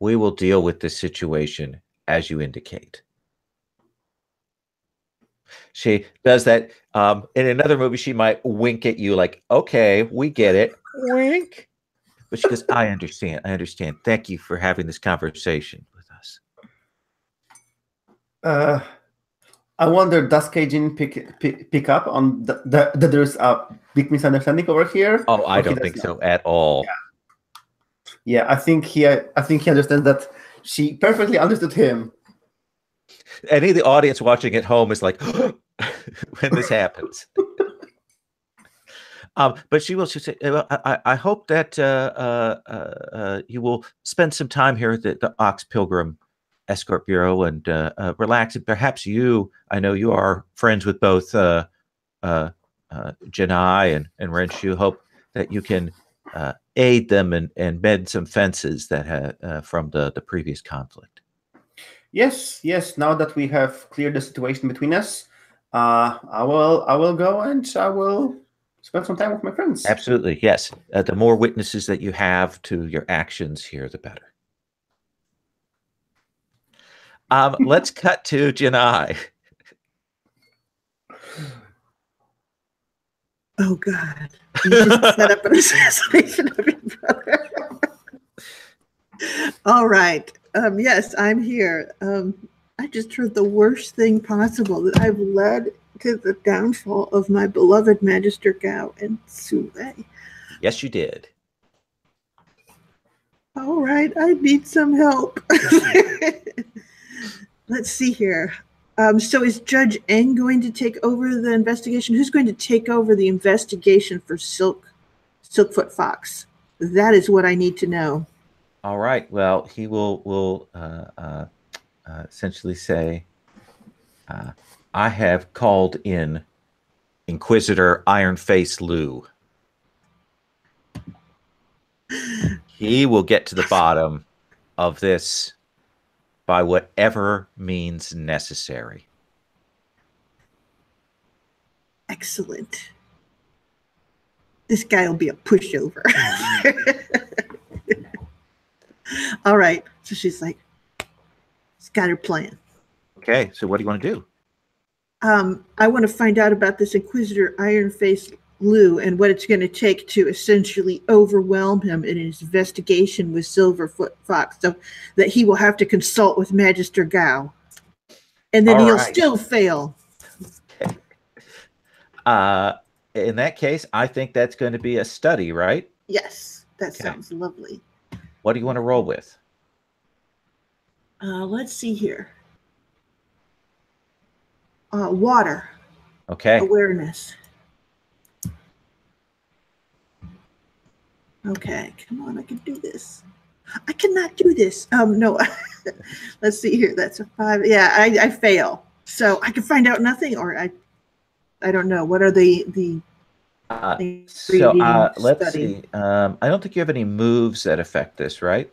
We will deal with this situation as you indicate. She does that. In another movie, she might wink at you like, okay, we get it. Wink. But she goes, I understand. I understand. Thank you for having this conversation with us. I wonder, does Cajun pick up on that there's a big misunderstanding over here? Oh, I don't think so at all. Yeah, I think he understands that she perfectly understood him. Any of the audience watching at home is like, when this happens. But she will say, I hope that you will spend some time here at the Ox Pilgrim Escort Bureau and relax. And perhaps I know you are friends with both Janai and Renshu. Hope that you can aid them and mend some fences that from the previous conflict. Yes. Now that we have cleared the situation between us, I will go and I will spend some time with my friends. Absolutely, yes. The more witnesses that you have to your actions here, the better. Let's cut to Janai. Oh God! You just set up an assassination of your brother. All right. Yes, I'm here. I just heard the worst thing possible, that I've led to the downfall of my beloved Magister Gao and Sue. Yes, you did. All right, I need some help. Let's see here. So is Judge Eng going to take over the investigation? Who's going to take over the investigation for Silkfoot Fox? That is what I need to know. All right. Well, he will essentially say, I have called in Inquisitor Ironface Lou. He will get to the bottom of this by whatever means necessary. Excellent. This guy will be a pushover. All right. So she's like, she's got her plan. Okay. So what do you want to do? I want to find out about this Inquisitor Ironface Lou and what it's going to take to essentially overwhelm him in his investigation with Silverfoot Fox, so that he will have to consult with Magister Gao. And then he'll still fail. In that case, I think that's going to be a study, right? Yes, that sounds lovely. What do you want to roll with? Let's see here. Water. Okay. Awareness. Okay, come on, I can do this. I cannot do this. No. Let's see here. That's a 5. Yeah, I fail. So I can find out nothing, or I don't know. What are the let's see. I don't think you have any moves that affect this, right?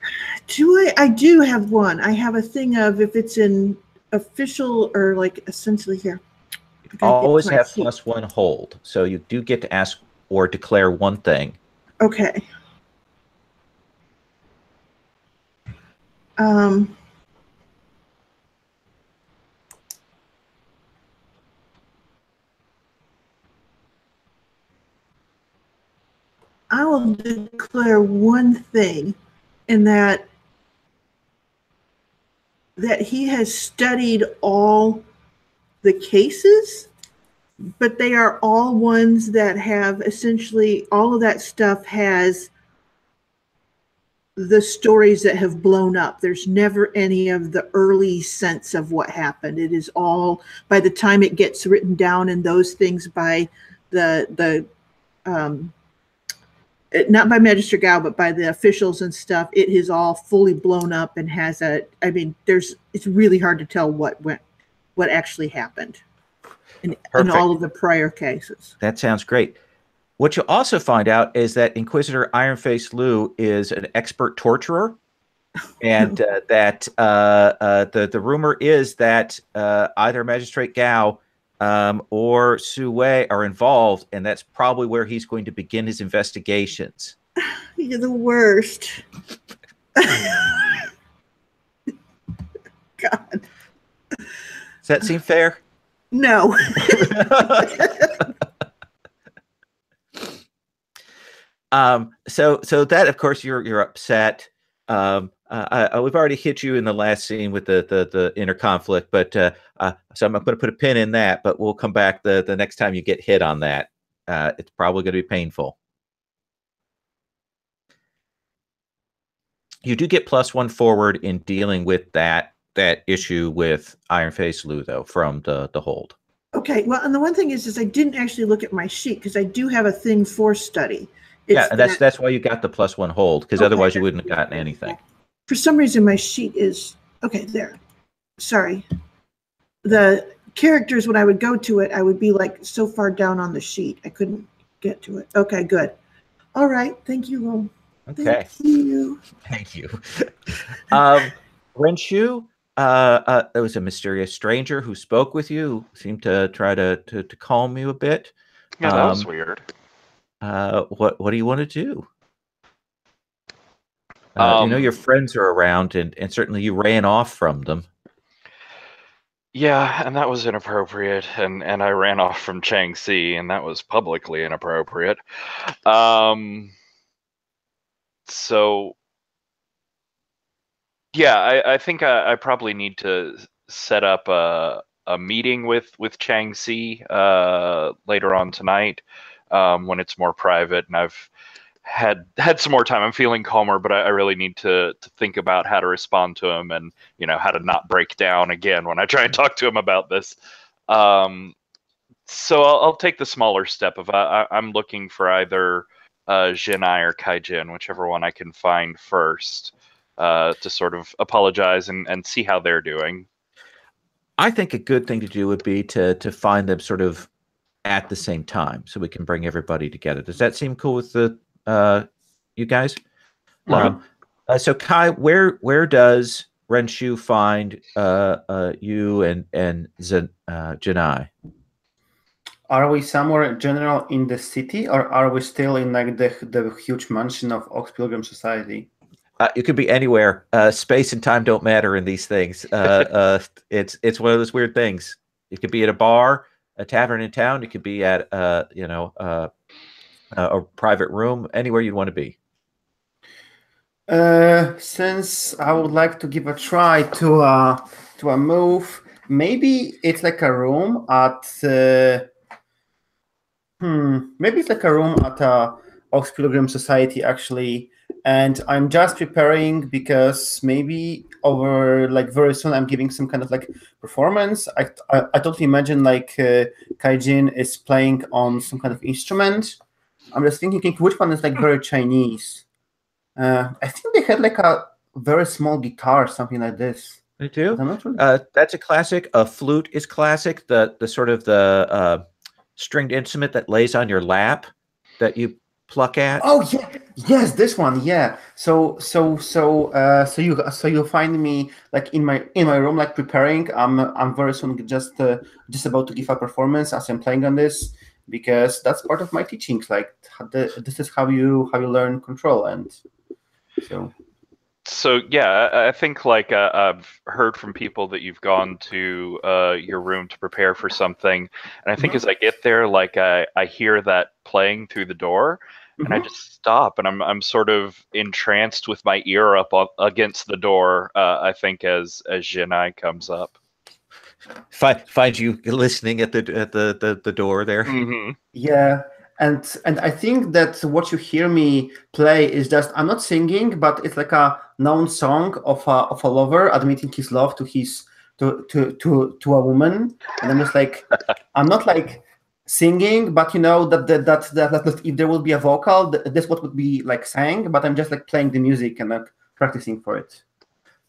I do have one. I have a thing of if it's in official or like essentially here. Always have +1 hold. So you do get to ask or declare one thing. Okay. I will declare one thing, in that he has studied all the cases, but they are all ones that have essentially all of that stuff has the stories that have blown up. There's never any of the early sense of what happened. It is all, by the time it gets written down in those things by not by Magister Gao, but by the officials and stuff, it is all fully blown up and has it's really hard to tell what actually happened in all of the prior cases. That sounds great. What you'll also find out is that Inquisitor Ironface Lou is an expert torturer, and that the rumor is that either Magistrate Gao or Su Wei are involved, and that's probably where he's going to begin his investigations. You're the worst. God. Does that seem fair? No. So that, of course, you're upset. We've already hit you in the last scene with the inner conflict, but so I'm going to put a pin in that. But we'll come back the next time you get hit on that. It's probably going to be painful. You do get +1 forward in dealing with that issue with Ironface Lou, though, from the hold. Okay. Well, and the one thing is I didn't actually look at my sheet because I do have a thing for study. And that's why you got the +1 hold, because otherwise you wouldn't have gotten anything. For some reason, my sheet is there. Sorry. The characters, when I would go to it, I would be like so far down on the sheet, I couldn't get to it. Okay, good. All right. Thank you, Ron. Okay. Thank you. Renshu, there was a mysterious stranger who spoke with you, seemed to try to calm you a bit. Yeah, that was weird. What do you want to do? Your friends are around, and certainly you ran off from them. Yeah, and that was inappropriate, and I ran off from Changxi, and that was publicly inappropriate. So yeah, I think I probably need to set up a meeting with Changxi later on tonight, when it's more private and I've had some more time. I'm feeling calmer, but I really need to think about how to respond to him, and how to not break down again when I try and talk to him about this. So I'll take the smaller step of I'm looking for either Jinai or Kaijin, whichever one I can find first, to sort of apologize and see how they're doing. I think a good thing to do would be to find them sort of at the same time, so we can bring everybody together. Does that seem cool with you guys? Mm-hmm. So Kai, where does Renshu find you and Jinai? Are we somewhere general in the city, or are we still in like the huge mansion of Ox Pilgrim Society? You could be anywhere. Space and time don't matter in these things. It's one of those weird things. It could be at a bar, a tavern in town. It could be at a private room, anywhere you'd want to be. Since I would like to give a try to a move, maybe it's like a room at maybe it's like a room at Ox Pilgrim Society actually, and I'm just preparing because maybe over like very soon I'm giving some kind of like performance. I totally imagine like Kaijin is playing on some kind of instrument. I'm just thinking which one is like very Chinese. I think they had like a very small guitar, something like this. They do. I'm not sure. That's a classic. A flute is classic. The sort of the stringed instrument that lays on your lap that you pluck at. Oh yeah, yes, this one. Yeah. So you'll find me like in my room, like preparing. I'm very soon just about to give a performance as I'm playing on this, because that's part of my teachings. Like this is how you learn control, and So yeah, I think like I've heard from people that you've gone to your room to prepare for something, and I think as I get there, like I hear that playing through the door, and I just stop, and I'm sort of entranced with my ear up against the door. I think as Jinai comes up, Find you listening at the door there. Mm-hmm. Yeah. And I think that what you hear me play is just, I'm not singing, but it's like a known song of a lover admitting his love to a woman, and I'm just like, I'm not like singing, but you know that if there will be a vocal, this what would be like sang, but I'm just like playing the music and like practicing for it.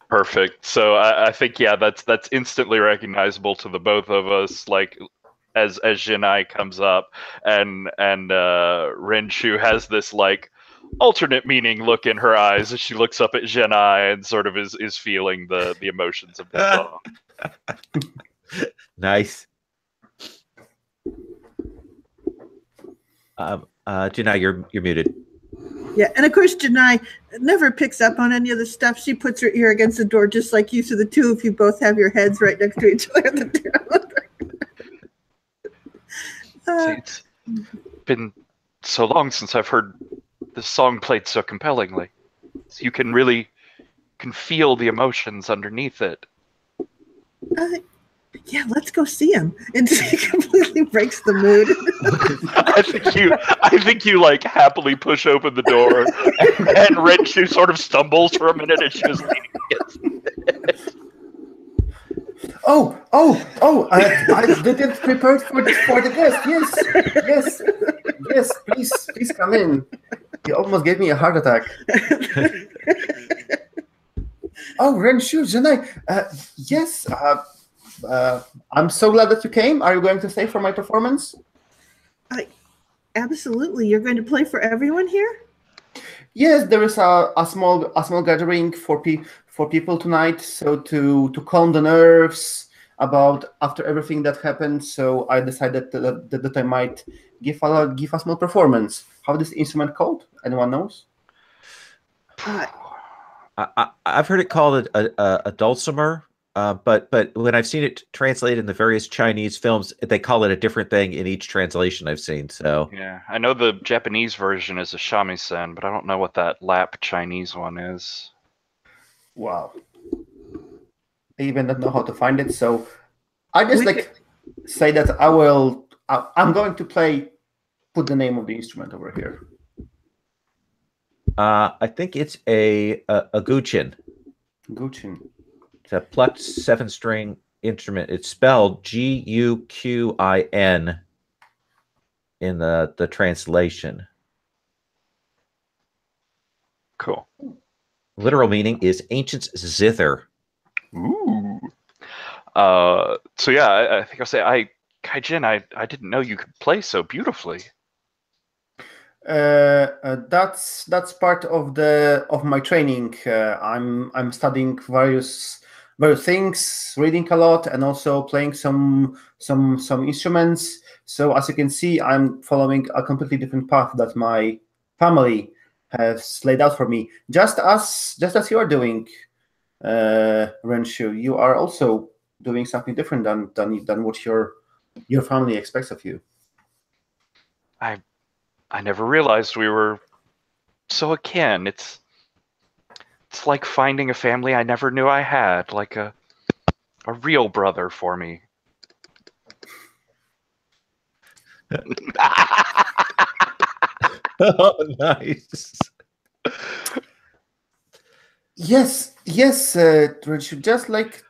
Perfect. So I think that's instantly recognizable to the both of us. Like as Jinai comes up, and Renshu has this like alternate meaning look in her eyes as she looks up at Jinai and sort of is feeling the emotions of the song. Nice. Jinai, you're muted. Yeah, and of course Janai never picks up on any of the stuff. She puts her ear against the door just like you, so the two of you both have your heads right next to each other. It's been so long since I've heard this song played so compellingly. So you can feel the emotions underneath it. Yeah, let's go see him. And it completely breaks the mood. I think you like happily push open the door, and Renshu sort of stumbles for a minute, and she was leaning against it. I didn't prepare for the guest. Yes. Please come in. You almost gave me a heart attack. Renshu, Janai. Yes. I'm so glad that you came. Are you going to stay for my performance? Absolutely. You're going to play for everyone here? Yes, there is a small gathering for people tonight. So to calm the nerves about after everything that happened. So I decided that I might give a small performance. How is this instrument called? Anyone knows? I've heard it called a dulcimer. But when I've seen it translated in the various Chinese films, they call it a different thing in each translation I've seen. So yeah, I know the Japanese version is a shamisen, but I don't know what that lap Chinese one is. Wow, I even don't know how to find it. So I just say that I'm going to put the name of the instrument over here. I think it's a guqin. Guqin. It's a plucked 7-string instrument. It's spelled Guqin in the translation. Cool. Literal meaning is ancient's zither. Ooh. So yeah, I think I'll say Kaijin, I didn't know you could play so beautifully. That's part of my training. I'm studying various things, reading a lot, and also playing some instruments. So as you can see, I'm following a completely different path that my family has laid out for me. Just as you are doing, Renshu, you are also doing something different than what your family expects of you. I never realized we were so akin. It's like finding a family I never knew I had, like a real brother for me. Oh, nice. Yes, Richard, just like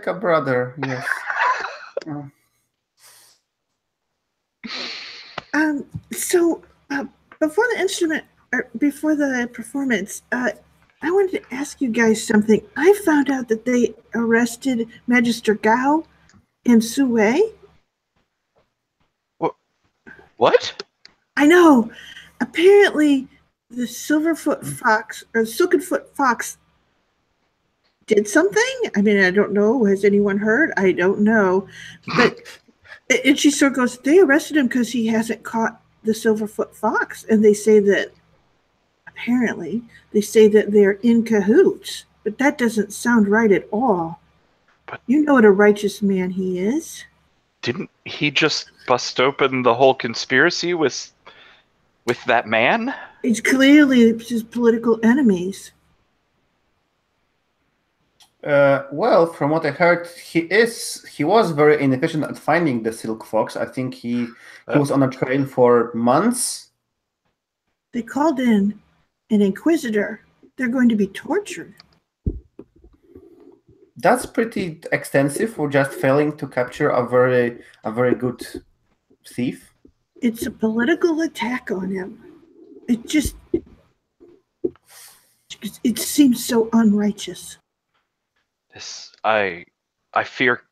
a brother. Yes. So before the performance, I wanted to ask you guys something. I found out that they arrested Magister Gao and Su Wei. What? I know. Apparently, the Silverfoot Fox or Silkenfoot Fox did something. I mean, I don't know. Has anyone heard? I don't know. But and she sort of goes, they arrested him because he hasn't caught the Silverfoot Fox, and they say that they're in cahoots. But that doesn't sound right at all. But you know what a righteous man he is. Didn't he just bust open the whole conspiracy with that man? It's clearly his political enemies. Well, from what I heard, he was very inefficient at finding the Silk Fox. I think he was on a trail for months. They called in an inquisitor. They're going to be tortured. That's pretty extensive for just failing to capture a very good thief. It's a political attack on him. It seems so unrighteous. I fear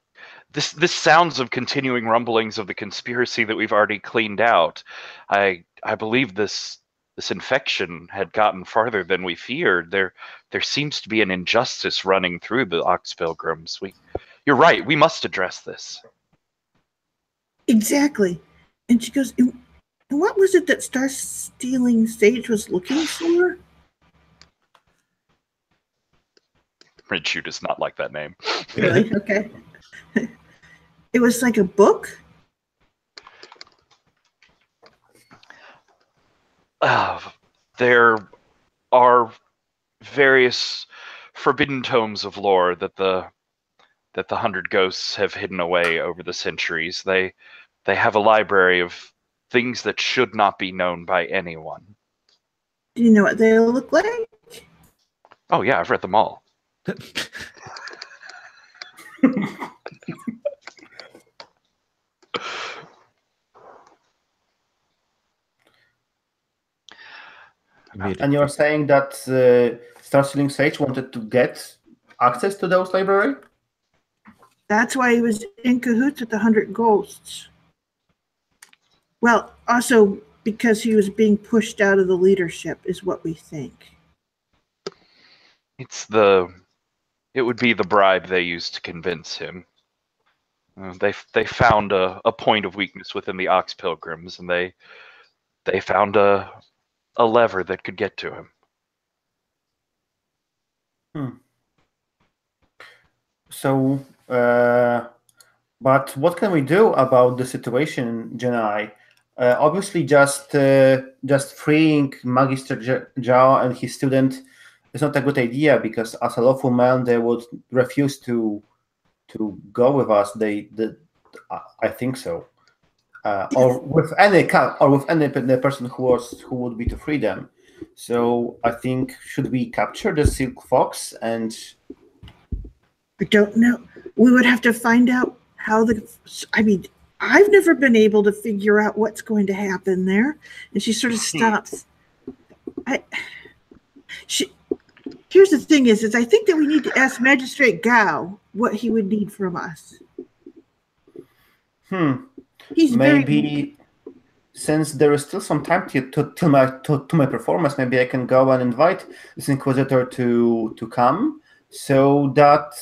this sounds of continuing rumblings of the conspiracy that we've already cleaned out. I believe this infection had gotten farther than we feared. There seems to be an injustice running through the Ox Pilgrims. You're right, we must address this. Exactly. And she goes, and what was it that Star Stealing Sage was looking for? Ridshu does not like that name. Really? Okay. It was like a book? There are various forbidden tomes of lore that the 100 Ghosts have hidden away over the centuries. They have a library of things that should not be known by anyone. Do you know what they look like? Oh yeah, I've read them all. And you're saying that Star Stealing Sage wanted to get access to those library? That's why he was in cahoots with the 100 Ghosts. Well, also because he was being pushed out of the leadership is what we think. It would be the bribe they used to convince him. They found a point of weakness within the Ox Pilgrims, and they found a lever that could get to him. So, but what can we do about the situation, Janai? Obviously, just freeing Magister Zhao and his student is not a good idea, because as a lawful man, they would refuse to go with us. I think so. Or with any person who would be to free them. So I think, should we capture the Silk Fox? And I don't know. We would have to find out how I've never been able to figure out what's going to happen there. And she sort of stops. Here's the thing is I think that we need to ask Magistrate Gao what he would need from us. He's maybe since there is still some time to my performance, maybe I can go and invite this Inquisitor to come, so that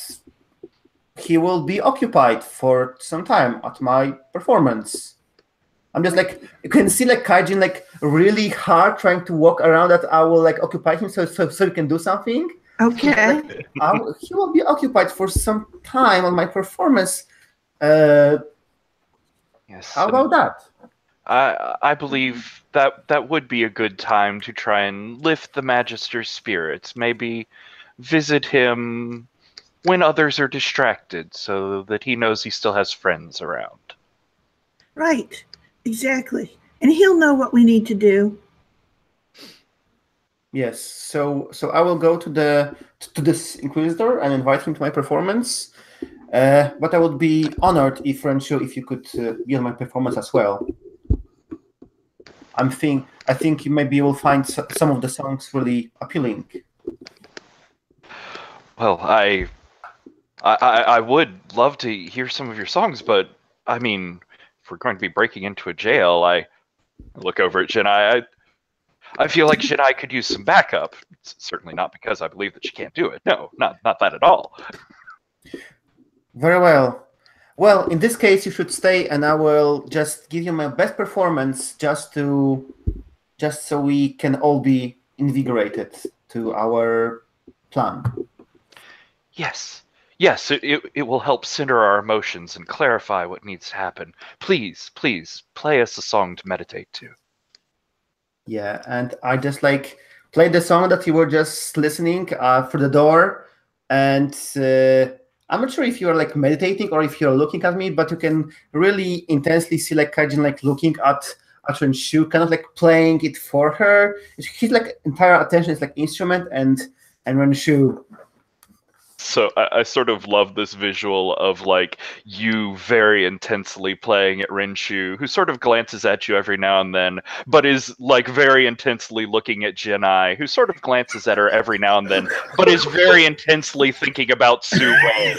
he will be occupied for some time at my performance. I'm just like, you can see like Kaijin like really hard trying to walk around, that I will like occupy him so he can do something. Okay. He will be occupied for some time on my performance. Yes. How about that? I believe that would be a good time to try and lift the Magister's spirits. Maybe visit him when others are distracted, so that he knows he still has friends around. Right. Exactly. And he'll know what we need to do. Yes. So I will go to this Inquisitor and invite him to my performance. But I would be honored if Rencho, if you could be on my performance as well. I think maybe you will find some of the songs really appealing. Well, I would love to hear some of your songs, but I mean, if we're going to be breaking into a jail, I look over at Jinai. I feel like Jinai could use some backup. It's certainly not because I believe that she can't do it. No, not that at all. Very well. Well, in this case, you should stay, and I will just give you my best performance, just so we can all be invigorated to our plan. Yes, it will help center our emotions and clarify what needs to happen. Please, play us a song to meditate to. Yeah, and I just play the song that you were just listening for the door, and I'm not sure if you are meditating or if you're looking at me, but you can really intensely see Kaijin looking at Renshu, kind of playing it for her. His entire attention is instrument and Renshu. So I sort of love this visual of you very intensely playing at Renshu, who sort of glances at you every now and then, but is very intensely looking at Jinai, who sort of glances at her every now and then, but is very intensely thinking about Sue Wei.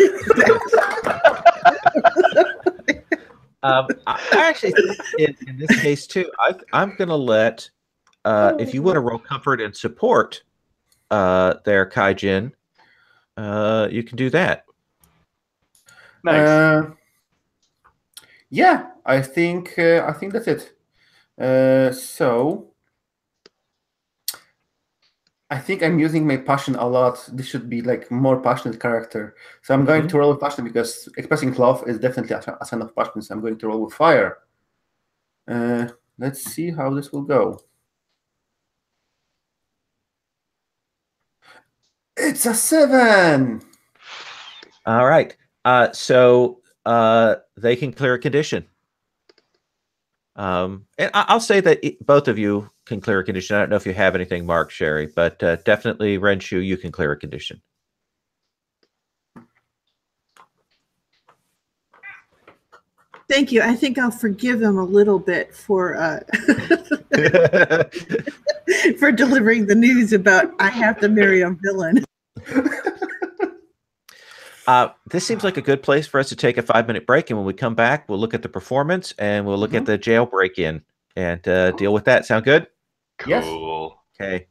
I actually think in this case too, I'm going to let, if you want to roll comfort and support there, Kaijin, you can do that. Nice. Yeah, I think that's it. So I think I'm using my passion a lot. This should be more passionate character. So I'm going to roll with passion because expressing love is definitely a sign of passion. So I'm going to roll with fire. Let's see how this will go. It's a 7. All right. So they can clear a condition. And I'll say that both of you can clear a condition. I don't know if you have anything marked, Sherry, but definitely Renshu, you can clear a condition. Thank you. I think I'll forgive them a little bit for for delivering the news about I have to marry a villain. This seems like a good place for us to take a 5-minute break, and when we come back, we'll look at the performance and we'll look at the jail break-in and deal with that. Sound good? Cool. Yes. Okay.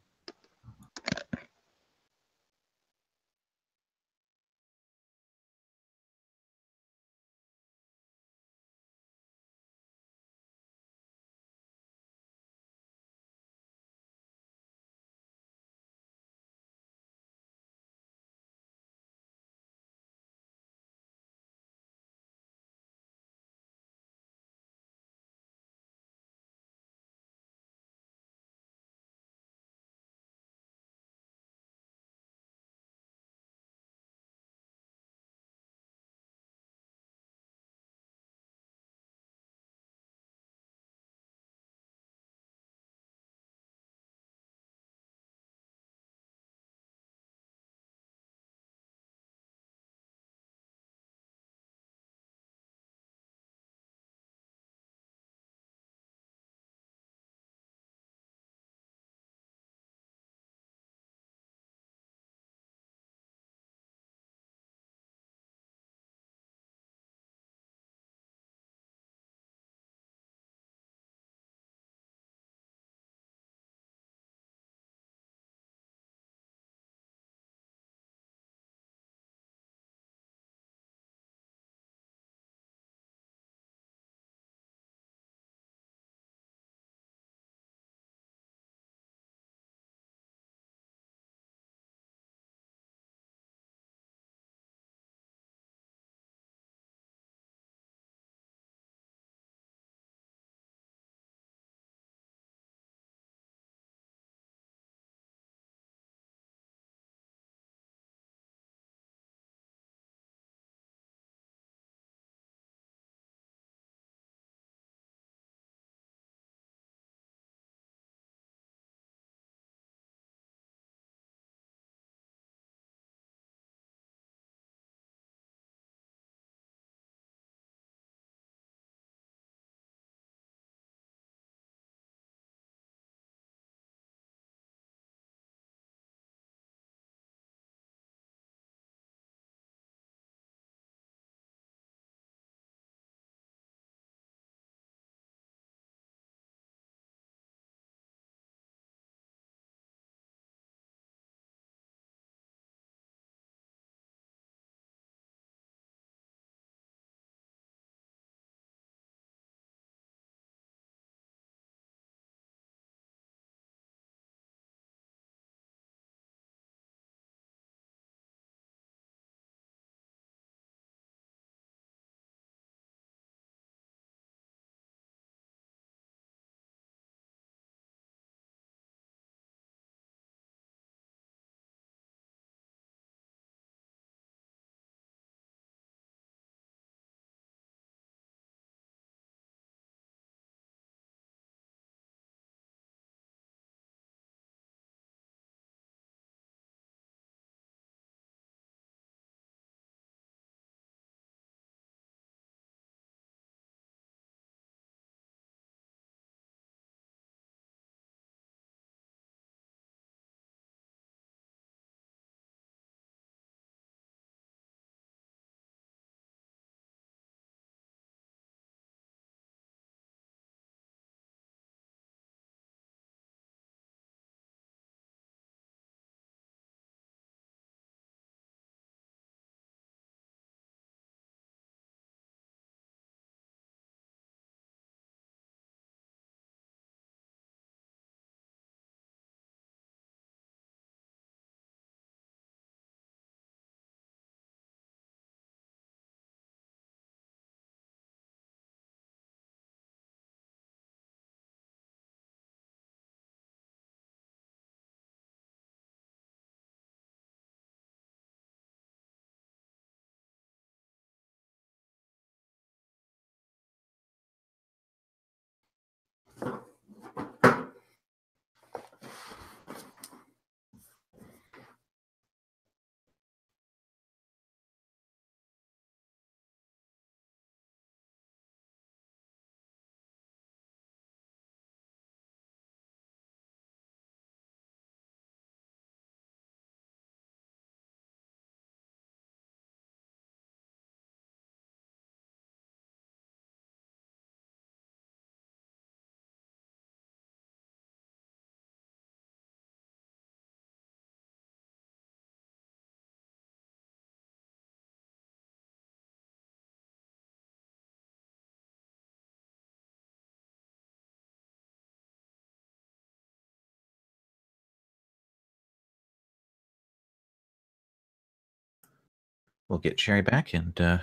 we'll get Sherry back and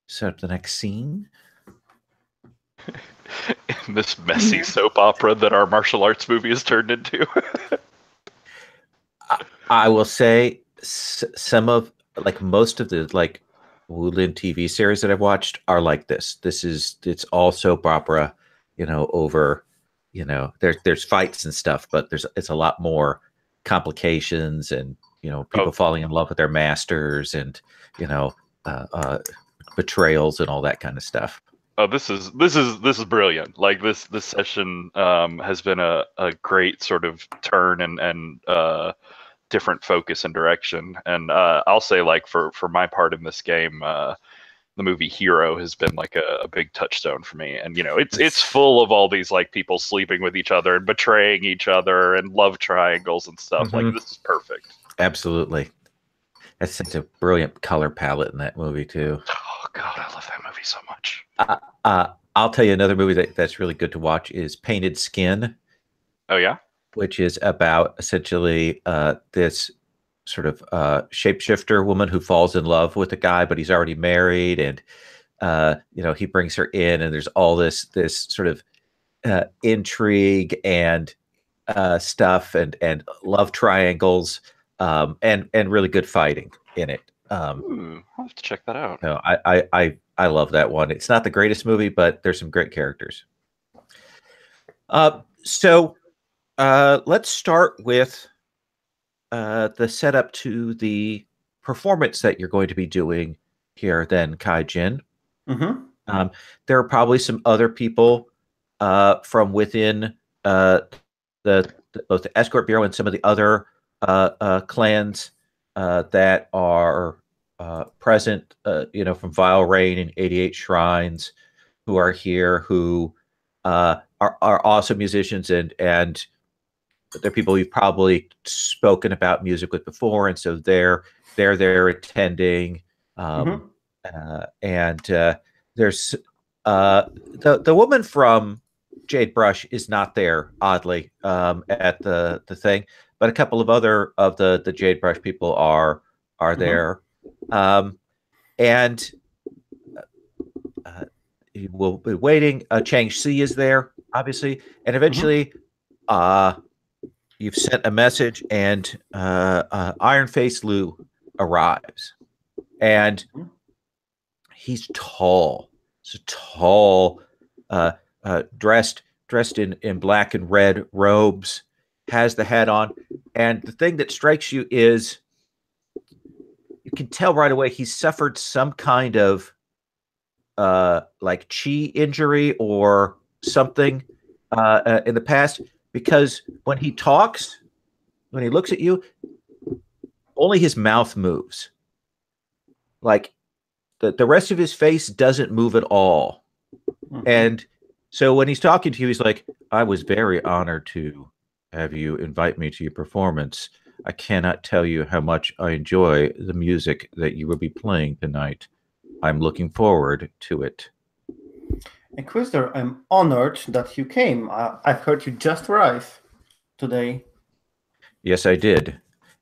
set up the next scene. In this messy soap opera that our martial arts movie has turned into. I will say some of most of the Wulin TV series that I've watched are like this. It's all soap opera, over, there's fights and stuff, but it's a lot more complications and, people falling in love with their masters and, betrayals and all that kind of stuff. Oh, this is brilliant. Like this session has been a great sort of turn and different focus and direction. And I'll say, for my part in this game, the movie Hero has been like a big touchstone for me. And it's full of all these people sleeping with each other and betraying each other and love triangles and stuff. Mm-hmm. This is perfect. Absolutely. That's such a brilliant color palette in that movie too. Oh God, I love that movie so much. I'll tell you another movie that's really good to watch is Painted Skin. Oh yeah? Which is about essentially this sort of shapeshifter woman who falls in love with a guy, but he's already married, and he brings her in, and there's all this sort of intrigue and stuff and love triangles and really good fighting in it. I'll have to check that out. No, I love that one. It's not the greatest movie, but there's some great characters. So let's start with the setup to the performance that you're going to be doing here, then, Kai-Jin. Mm-hmm. There are probably some other people from within both the Escort Bureau and some of the other clans that are present, from Vile Rain and 88 Shrines, who are here, who are awesome musicians, and they're people you've probably spoken about music with before, and so they're there attending. And there's the woman from Jade Brush is not there, oddly, at the thing, but a couple of other of the Jade Brush people are there. And we'll be waiting. Chang Xi is there, obviously, and eventually you've sent a message, and Iron Face Lou arrives, and he's tall. He's tall, dressed in black and red robes, has the hat on, and the thing that strikes you is you can tell right away he's suffered some kind of chi injury or something in the past, because when he talks, when he looks at you, only his mouth moves. The rest of his face doesn't move at all. And so when he's talking to you, he's like, I was very honored to have you invite me to your performance. I cannot tell you how much I enjoy the music that you will be playing tonight. I'm looking forward to it. Inquisitor, I'm honored that you came. I've heard you just arrived today. Yes, I did.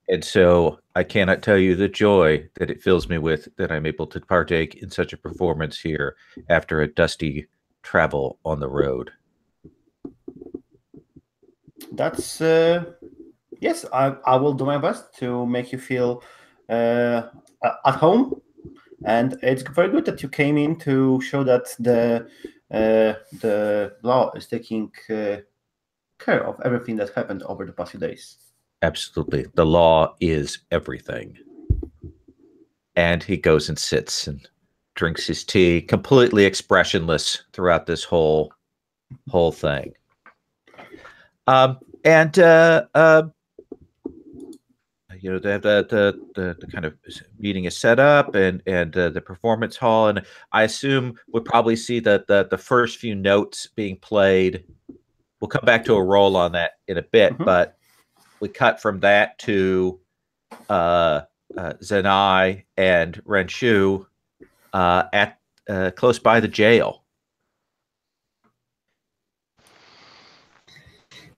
And so I cannot tell you the joy that it fills me with that I'm able to partake in such a performance here after a dusty travel on the road. That's, yes, I will do my best to make you feel at home. And it's very good that you came in to show that the law is taking care of everything that happened over the past few days. Absolutely. The law is everything. And he goes and sits and drinks his tea, completely expressionless throughout this whole thing. The kind of meeting is set up, and the performance hall, and I assume we'll probably see that the first few notes being played. We'll come back to a roll on that in a bit, but we cut from that to Zenai and Renshu at close by the jail.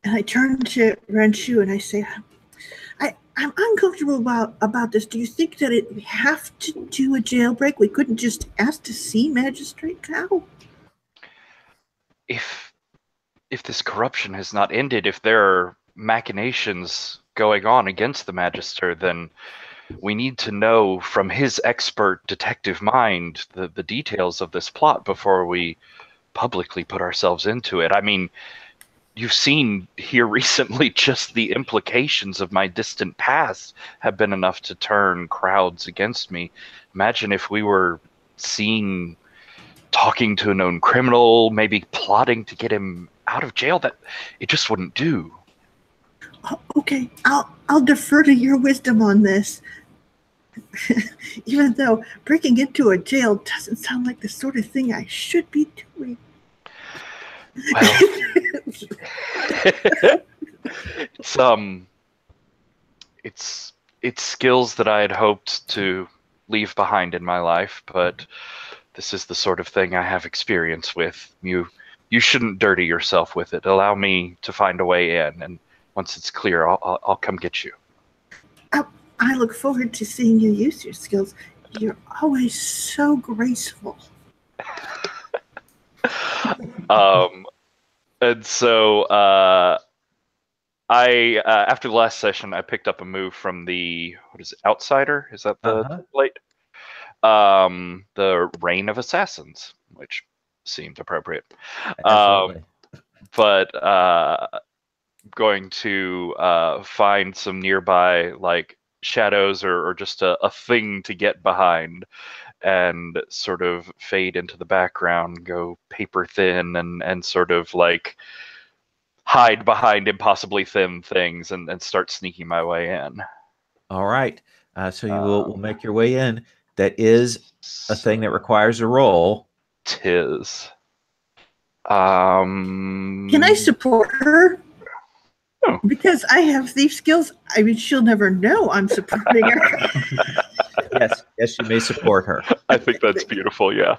And I turn to Renshu and I say, I'm uncomfortable about this. Do you think that we have to do a jailbreak? We couldn't just ask to see Magistrate Cow? If this corruption has not ended, if there are machinations going on against the Magister, then we need to know from his expert detective mind the details of this plot before we publicly put ourselves into it. I mean, you've seen here recently just the implications of my distant past have been enough to turn crowds against me. Imagine if we were seen talking to a known criminal, maybe plotting to get him out of jail. That it just wouldn't do. Okay, I'll defer to your wisdom on this. Even though breaking into a jail doesn't sound like the sort of thing I should be doing. Well, it's skills that I had hoped to leave behind in my life, but this is the sort of thing I have experience with. You shouldn't dirty yourself with it. Allow me to find a way in, and once it's clear, I'll come get you. I look forward to seeing you use your skills. You're always so graceful. And so I after the last session, I picked up a move from the Outsider? Is that the template? The Reign of Assassins, which seemed appropriate. Absolutely. But going to find some nearby like shadows or just a thing to get behind and sort of fade into the background, go paper thin and sort of like hide behind impossibly thin things and start sneaking my way in. All right. So you will make your way in. That is a thing that requires a roll. Tis. Can I support her? Oh. Because I have thief skills. I mean, she'll never know I'm supporting her. Yes, you may support her. I think that's beautiful, yeah.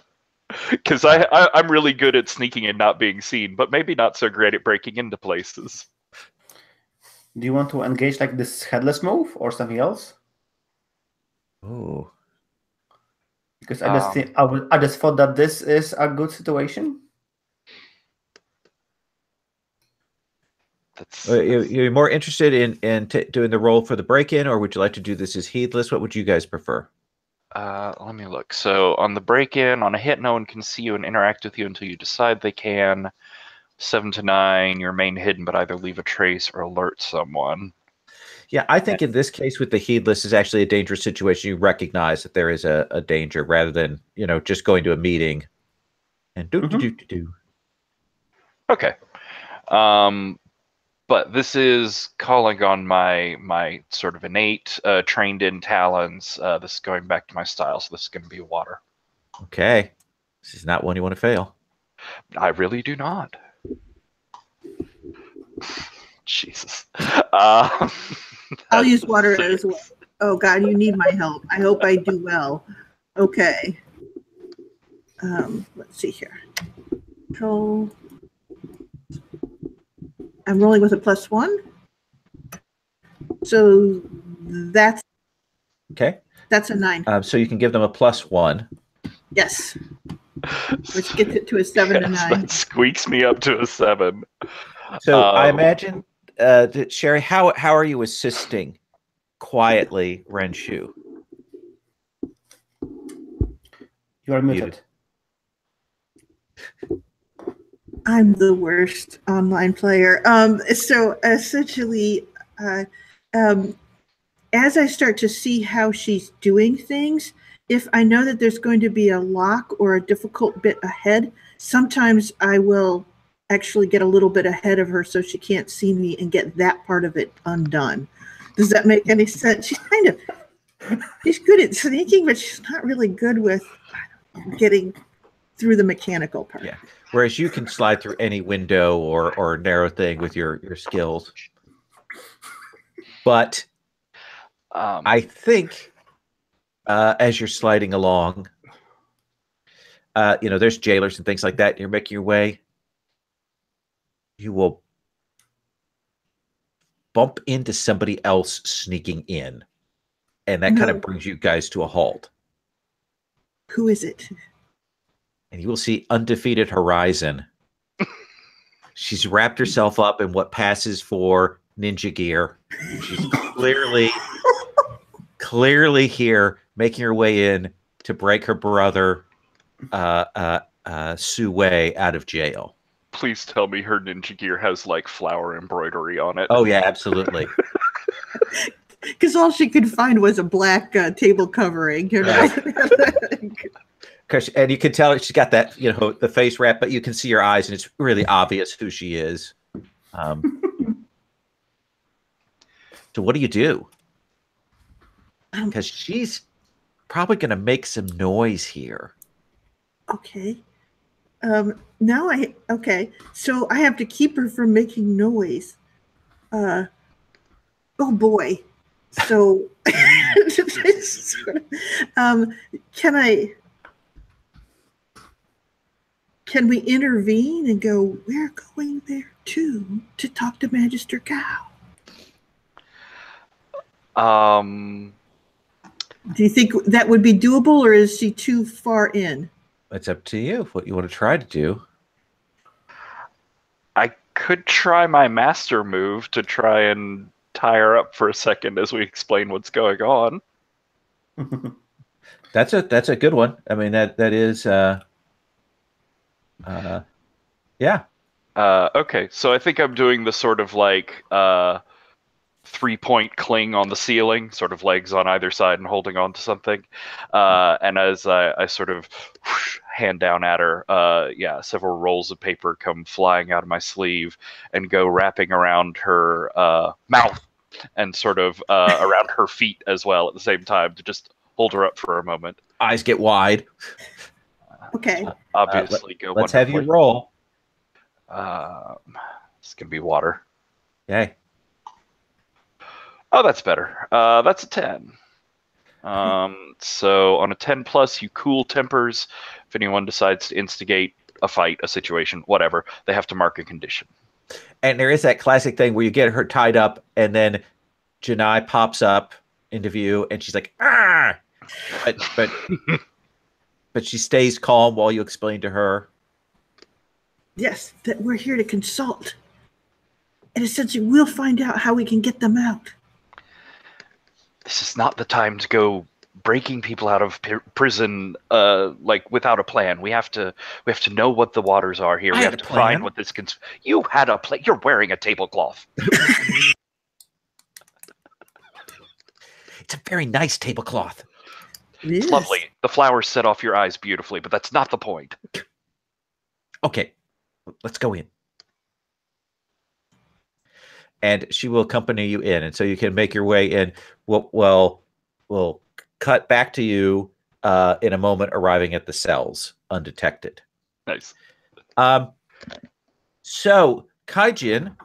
Because I'm really good at sneaking and not being seen, but maybe not so great at breaking into places. Do you want to engage like this headless move or something else? Oh. Because I just thought that this is a good situation. You're more interested in doing the roll for the break-in, or would you like to do this as heedless? What would you guys prefer? Let me look. So on the break-in, on a hit, no one can see you and interact with you until you decide they can. 7 to 9, you remain hidden, but either leave a trace or alert someone. Yeah, I think in this case with the heedless is actually a dangerous situation. You recognize that there is a danger rather than, just going to a meeting and do. Okay. But this is calling on my sort of innate, trained-in talents. This is going back to my style, so this is going to be water. Okay. This is not one you want to fail. I really do not. Jesus. I'll use water as well. Oh, God, you need my help. I hope I do well. Okay. Let's see here. Control. I'm rolling with a +1. So that's okay. That's a 9. So you can give them a +1. Yes. Which gets it to a 7 and 9. That squeaks me up to a 7. So I imagine, Sherry, how are you assisting quietly Renshu? You are muted. I'm the worst online player. So essentially, as I start to see how she's doing things, if I know that there's going to be a lock or a difficult bit ahead, sometimes I will actually get a little bit ahead of her so she can't see me and get that part of it undone. Does that make any sense? She's good at sneaking, but she's not really good with getting through the mechanical part. Yeah. Whereas you can slide through any window or narrow thing with your skills. But I think as you're sliding along, there's jailers and things like that. You're making your way. You will bump into somebody else sneaking in, and that kind of brings you guys to a halt. Who is it? And you will see Undefeated Horizon. She's wrapped herself up in what passes for ninja gear. She's clearly here, making her way in to break her brother, Su Wei, out of jail. Please tell me her ninja gear has like flower embroidery on it. Oh yeah, absolutely. Because all she could find was a black table covering. You know? And you can tell she's got that, the face wrap, but you can see her eyes, and it's really obvious who she is. So what do you do? Because she's probably going to make some noise here. Okay. So I have to keep her from making noise. Oh boy. So can we intervene and go, we're going there too to talk to Magister Cow? Do you think that would be doable, or is she too far in? It's up to you what you want to try to do. I could try my master move to try and tie her up for a second as we explain what's going on. That's a good one. I mean, that is yeah. Okay, so I think I'm doing the sort of like 3-point cling on the ceiling, sort of legs on either side and holding on to something. And as I sort of hand down at her, several rolls of paper come flying out of my sleeve and go wrapping around her mouth and sort of around her feet as well at the same time to just hold her up for a moment. Eyes get wide. Okay. Obviously, let's have you roll. This can be water. Okay. Oh, that's better. That's a 10. So on a 10 plus, you cool tempers. If anyone decides to instigate a fight, a situation, whatever, they have to mark a condition. And there is that classic thing where you get her tied up, and then Janai pops up into view, and she's like, "Ah!" But she stays calm while you explain to her. Yes, that we're here to consult. And essentially, we'll find out how we can get them out. This is not the time to go breaking people out of prison like without a plan. We have to know what the waters are here. We have to find what this can. You had a plan. You're wearing a tablecloth. It's a very nice tablecloth. It's lovely. The flowers set off your eyes beautifully, but that's not the point. Okay, let's go in. And she will accompany you in, and so you can make your way in. We'll cut back to you in a moment, arriving at the cells undetected. Nice. So, Kaijin,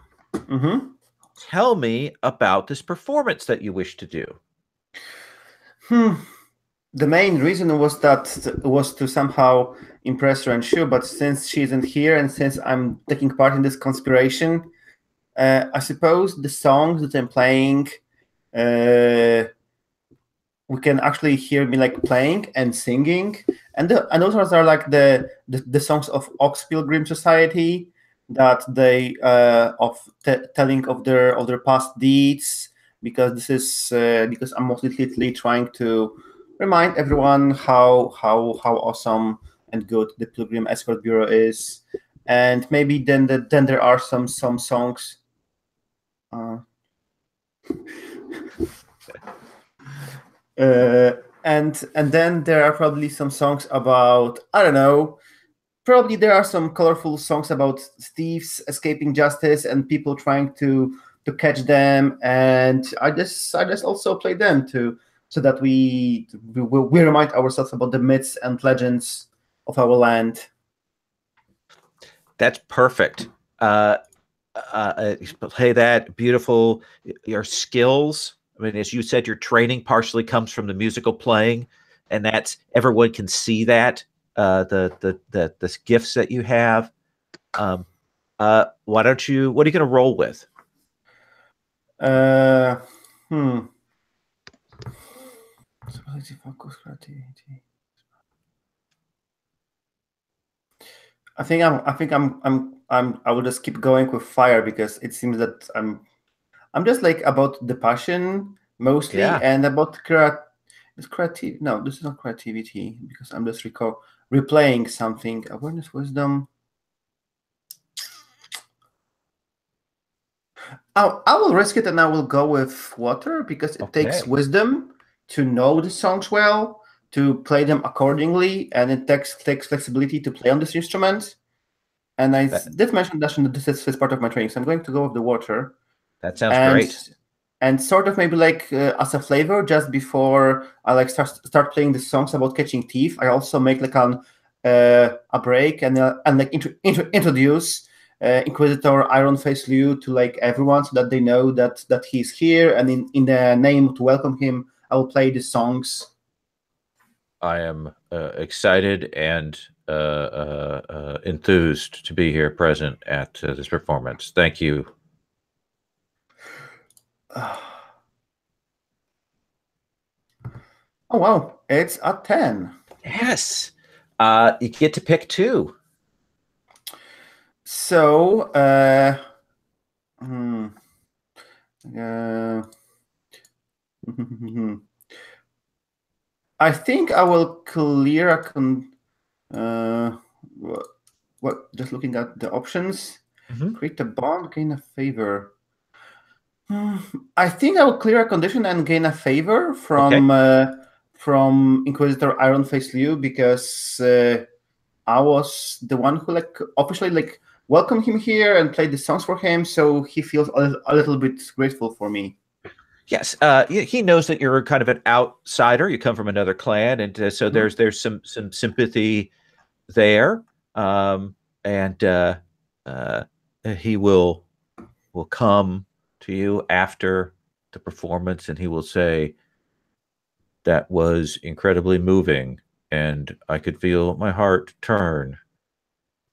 tell me about this performance that you wish to do. The main reason was to somehow impress Renshu, but since she isn't here and since I'm taking part in this conspiration, I suppose the songs that I'm playing, we can actually hear me like playing and singing, and those are like the songs of Ox Pilgrim Society, that they telling of their past deeds, because this is because I'm mostly trying to remind everyone how awesome and good the Pilgrim Escort Bureau is, and maybe then there are some songs. And then there are probably some songs about, I don't know, probably there are some colorful songs about thieves escaping justice and people trying to catch them, and I just also play them too, so that we remind ourselves about the myths and legends of our land. That's perfect. Play that beautiful. Your skills. I mean, as you said, your training partially comes from the musical playing, and that's everyone can see that the gifts that you have. Why don't you? What are you going to roll with? Stability, focus, creativity. I will just keep going with fire because it seems that I'm just like about the passion mostly and about creative. No, this is not creativity because I'm just replaying something. Awareness, wisdom. I will risk it and I will go with water because it takes wisdom to know the songs well, to play them accordingly, and it takes flexibility to play on this instrument. And I did mention that this is part of my training, so I'm going to go with the water. That sounds great. And sort of maybe like as a flavor, just before I like start playing the songs about catching thief, I also make like a break and like introduce Inquisitor Iron Face Liu to like everyone so that they know that he's here, and in the name to welcome him, I will play the songs. I am excited and enthused to be here present at this performance. Thank you. Oh wow, it's a 10. Yes. You get to pick 2. So I think I will clear just looking at the options. Create a bond, gain a favor. I think I will clear a condition and gain a favor from Inquisitor Iron Face Liu because I was the one who like officially like welcomed him here and played the songs for him, so he feels a little bit grateful for me. Yes, he knows that you're kind of an outsider. You come from another clan, and so there's some sympathy there, and he will come to you after the performance, and he will say, "That was incredibly moving, and I could feel my heart turn.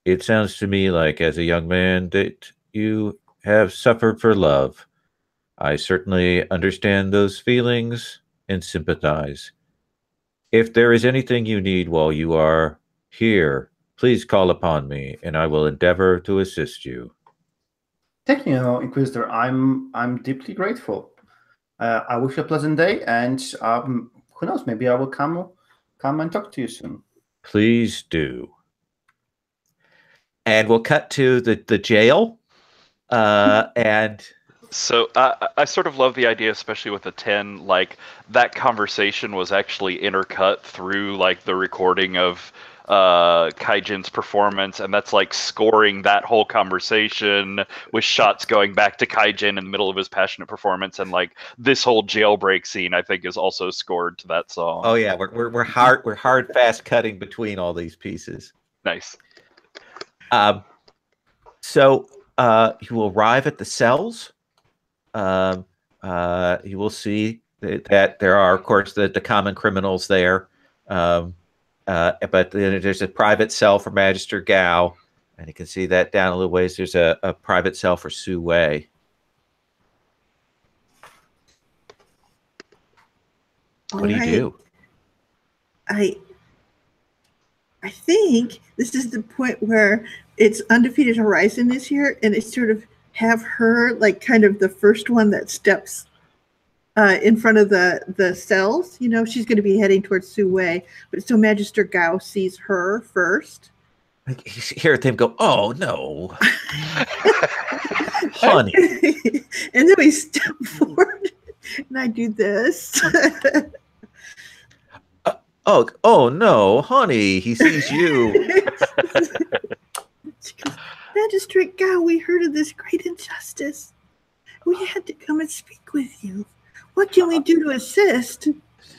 It sounds to me like, as a young man, that you have suffered for love. I certainly understand those feelings and sympathize. If there is anything you need while you are here, please call upon me, and I will endeavor to assist you." Thank you, Inquisitor. I'm deeply grateful. I wish you a pleasant day, and who knows, maybe I will come and talk to you soon. Please do. And we'll cut to the jail, and so I sort of love the idea, especially with the 10, like that conversation was actually intercut through like the recording of Kaijin's performance, and that's like scoring that whole conversation with shots going back to Kaijin in the middle of his passionate performance, and like this whole jailbreak scene I think is also scored to that song. Oh yeah, we're hard fast cutting between all these pieces. Nice. So you will arrive at the cells. You will see that there are, of course, the common criminals there. But there's a private cell for Magister Gao, and you can see that down a little ways. There's a private cell for Su Wei. What do you do? I think this is the point where it's Undefeated Horizon is here, and it's sort of have her like kind of the first one that steps in front of the cells. You know, she's going to be heading towards Su Wei, but so Magister Gao sees her first. Like, you hear them go, "Oh no, honey!" And then we step forward, and I do this. Oh no, honey! He sees you. She goes, "Magistrate Gao, we heard of this great injustice. We had to come and speak with you. What can we do to assist?"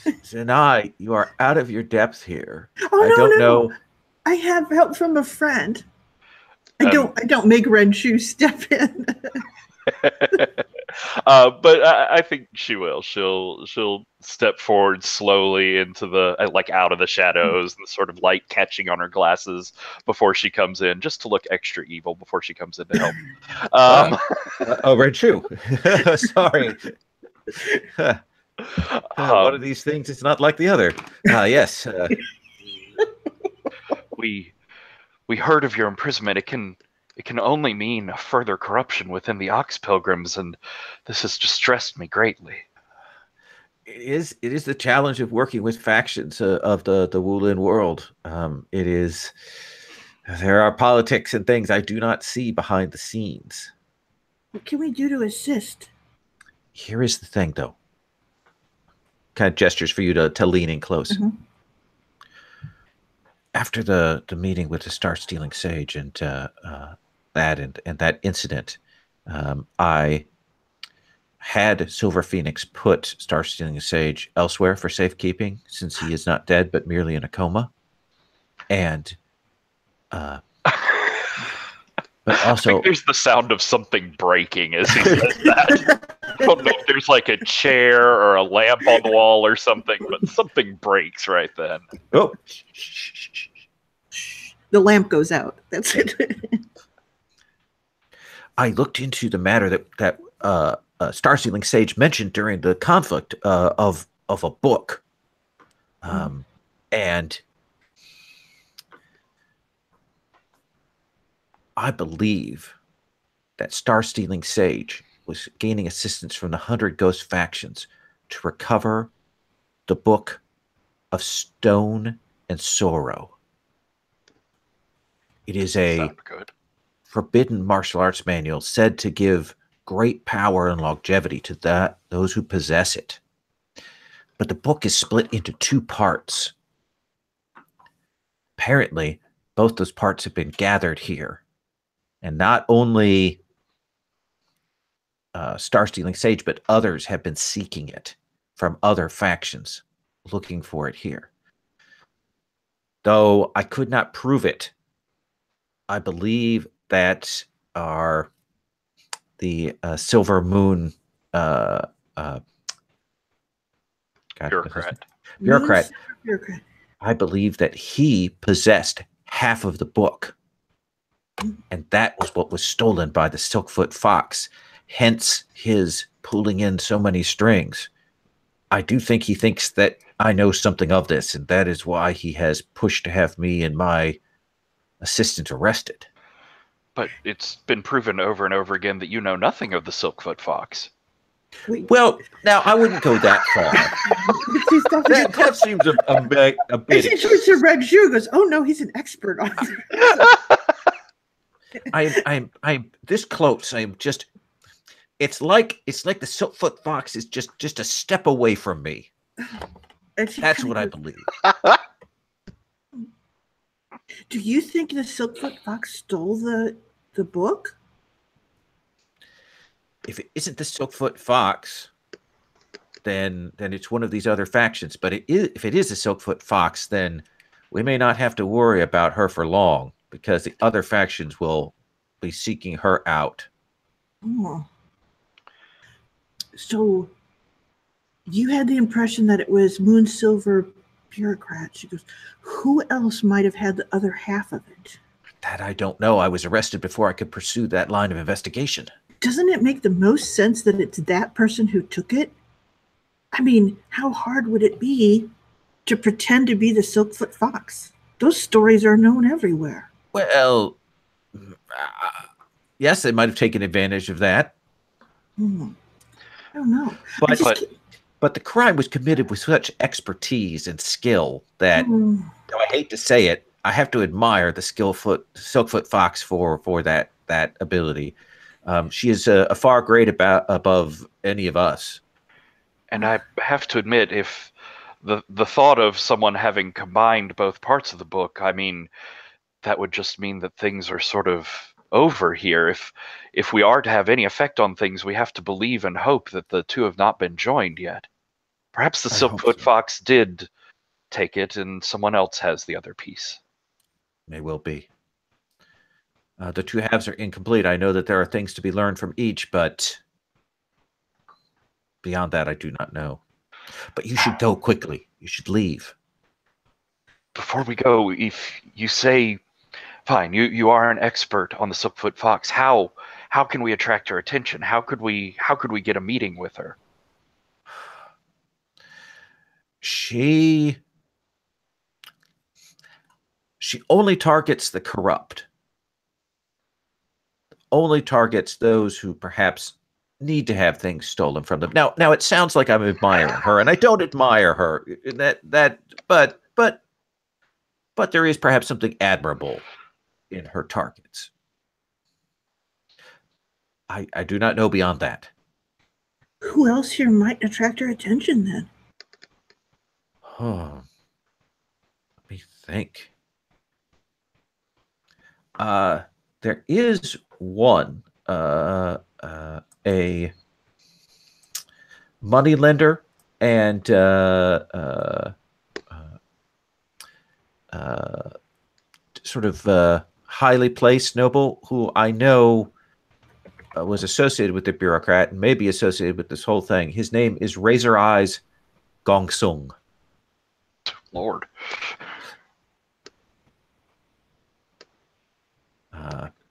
Zanai, you are out of your depth here. Oh, I don't know. I have help from a friend. I don't make Renshu step in. But I think she will. She'll step forward slowly into the like out of the shadows and the sort of light catching on her glasses before she comes in, just to look extra evil before she comes in to help. Oh, red shoe. Sorry. One of these things is not like the other. Yes. We heard of your imprisonment. It can only mean further corruption within the Ox Pilgrims, and this has distressed me greatly. It is the challenge of working with factions of the Wulin world. There are politics and things I do not see behind the scenes. What can we do to assist? Here is the thing, though. Kind of gestures for you to lean in close. Mm-hmm. After the meeting with the Star-Stealing Sage and that incident, I had Silver Phoenix put Star-Stealing Sage elsewhere for safekeeping, since he is not dead but merely in a coma. And but also, I think there's the sound of something breaking as he says that. I don't know if there's like a chair or a lamp on the wall or something, but something breaks right then. Oh, the lamp goes out. That's it. I looked into the matter that Star-Stealing Sage mentioned during the conflict of a book, and I believe that Star-Stealing Sage was gaining assistance from the 100 Ghost factions to recover the Book of Stone and Sorrow. It is a forbidden martial arts manual said to give great power and longevity to those who possess it. But the book is split into 2 parts. Apparently, both those parts have been gathered here. And not only Star-Stealing Sage, but others have been seeking it from other factions, looking for it here. Though I could not prove it, I believe that the Silver Moon bureaucrat. I believe that he possessed half of the book. And that was what was stolen by the Silkfoot Fox, hence his pulling in so many strings. I do think he thinks that I know something of this, and that is why he has pushed to have me and my assistant arrested. But it's been proven over and over again that you know nothing of the Silkfoot Fox. Well, now I wouldn't go that far. that seems a bit. She turns to Red Shoe, goes, "Oh no, he's an expert on it." I'm this close. I'm just. It's like the Silkfoot Fox is just a step away from me. That's what I believe. Do you think the Silkfoot Fox stole the book? If it isn't the Silkfoot Fox, then it's one of these other factions. But if it is the Silkfoot Fox, then we may not have to worry about her for long, because the other factions will be seeking her out. Oh. So you had the impression that it was Moonsilver bureaucrat. She goes, who else might have had the other half of it? That I don't know. I was arrested before I could pursue that line of investigation. Doesn't it make the most sense that it's that person who took it? I mean, how hard would it be to pretend to be the Silkfoot Fox? Those stories are known everywhere. Well, yes, they might have taken advantage of that. I don't know. But the crime was committed with such expertise and skill that, though I hate to say it, I have to admire the Silkfoot Fox for that ability. She is a far great above any of us. And I have to admit, if the thought of someone having combined both parts of the book, I mean, that would just mean that things are sort of over here. If we are to have any effect on things, we have to believe and hope that the two have not been joined yet. Perhaps the Silkfoot Fox did take it and someone else has the other piece. May well be. The two halves are incomplete. I know that there are things to be learned from each, but Beyond that, I do not know. But you should go quickly. You should leave. Before we go, if you say, fine, you are an expert on the Silkfoot Fox, how can we attract her attention? How could we get a meeting with her? She only targets the corrupt. Only targets those who perhaps need to have things stolen from them. Now it sounds like I'm admiring her, and I don't admire her. But there is perhaps something admirable in her targets. I do not know beyond that. Who else here might attract her attention then? Oh, let me think. There is one, a money lender and sort of highly placed noble who I know was associated with the bureaucrat and may be associated with this whole thing. His name is Razor Eyes Gong Sung. Lord.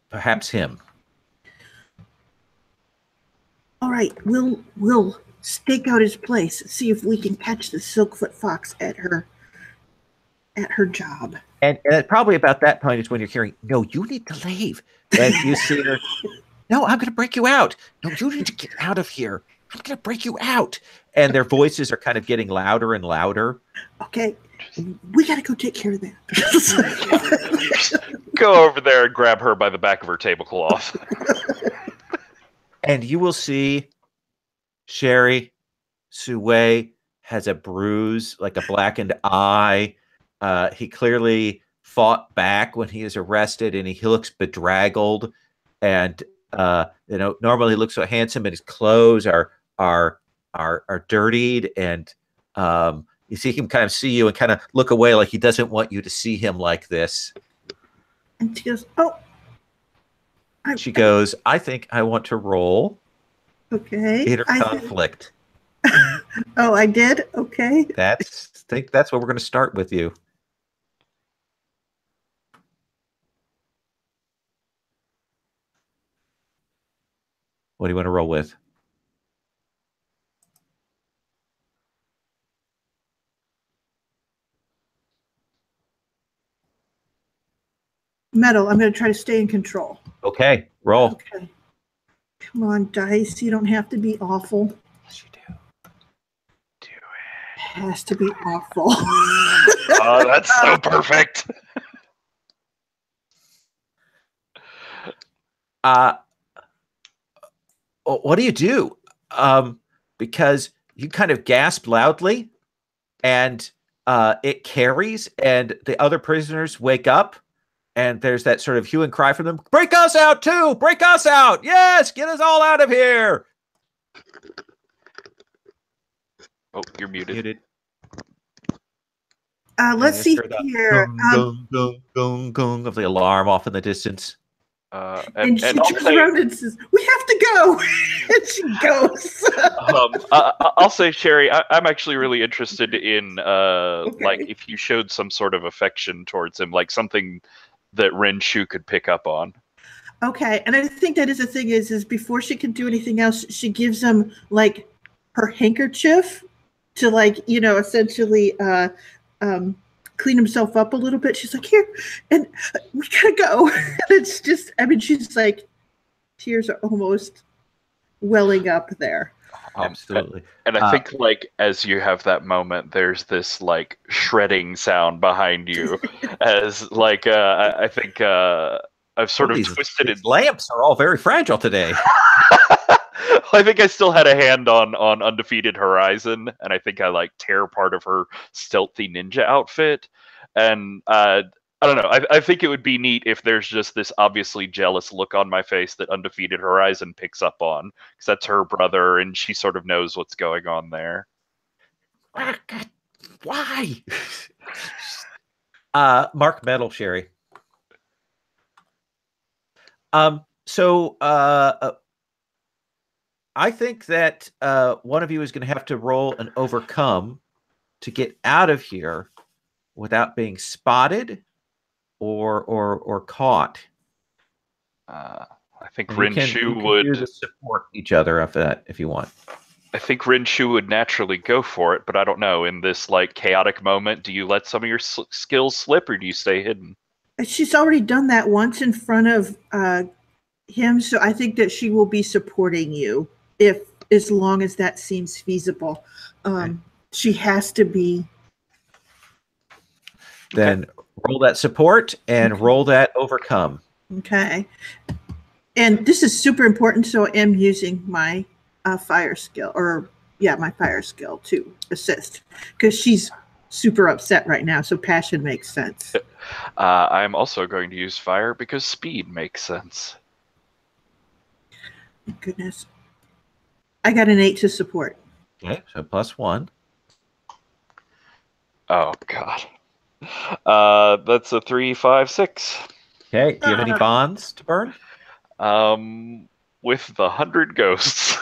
Perhaps him. All right, we'll stake out his place, see if we can catch the Silkfoot Fox at her job. And probably about that point is when you're hearing, no, you need to leave. And you see her, no, I'm going to break you out. No, you need to get out of here. I'm going to break you out. And their voices are kind of getting louder and louder. Okay, we got to go take care of that. Go over there and grab her by the back of her tablecloth. And you will see Sherry Sue has a bruise, like a blackened eye. He clearly fought back when he is arrested, and he looks bedraggled. And normally he looks so handsome, and his clothes are dirtied. And you see him kind of see you and kind of look away, like he doesn't want you to see him like this. And she goes, "Oh." She goes, "I think I want to roll." Okay. Inner conflict. Oh, I did? Okay. I think that's what we're going to start with you. What do you want to roll with? Metal, I'm going to try to stay in control. Okay, roll. Okay. Come on, dice. You don't have to be awful. Yes, you do. Do It has to be awful. it. Oh, that's so perfect. What do you do? Because you kind of gasp loudly, and it carries, and the other prisoners wake up, and there's that sort of hue and cry from them. Break us out too! Break us out! Yes, get us all out of here! Oh, you're muted. Let's see here. Gong, gong, gong, gong of the alarm off in the distance. And she turns around and says, "We have to go." And she goes. I'll say, Sherry, I'm actually really interested in like if you showed some sort of affection towards him, like something that Ren Shu could pick up on. Okay, and I think that is the thing is before she can do anything else, she gives him like her handkerchief to essentially clean himself up a little bit. She's like, "Here, and we gotta go." And it's just, she's like, tears are almost welling up there. Absolutely. And I think like as you have that moment, there's this like shredding sound behind you as like I think I've sort of twisted it. Lamps are all very fragile today. I think I still had a hand on Undefeated Horizon, and I think I like tear part of her stealthy ninja outfit. And I don't know. I think it would be neat if there's just this obviously jealous look on my face that Undefeated Horizon picks up on, because that's her brother, and she sort of knows what's going on there. Why? Mark Metal, Sherry. So I think that one of you is going to have to roll an overcome to get out of here without being spotted or caught. I think And you Rinshu can would do the support each other of that if you want. I think Rinshu would naturally go for it, but I don't know. In this like chaotic moment, do you let some of your skills slip, or do you stay hidden? She's already done that once in front of him, so I think that she will be supporting you as long as that seems feasible. She has to be. Then roll that support and roll that overcome. Okay. And this is super important, so I am using my fire skill, my fire skill to assist, because she's super upset right now, so passion makes sense. I'm also going to use fire because speed makes sense. Goodness. I got an 8 to support. Okay, so +1. Oh, God. That's a 3, 5, 6. Okay, do you have any bonds to burn? With the 100 ghosts.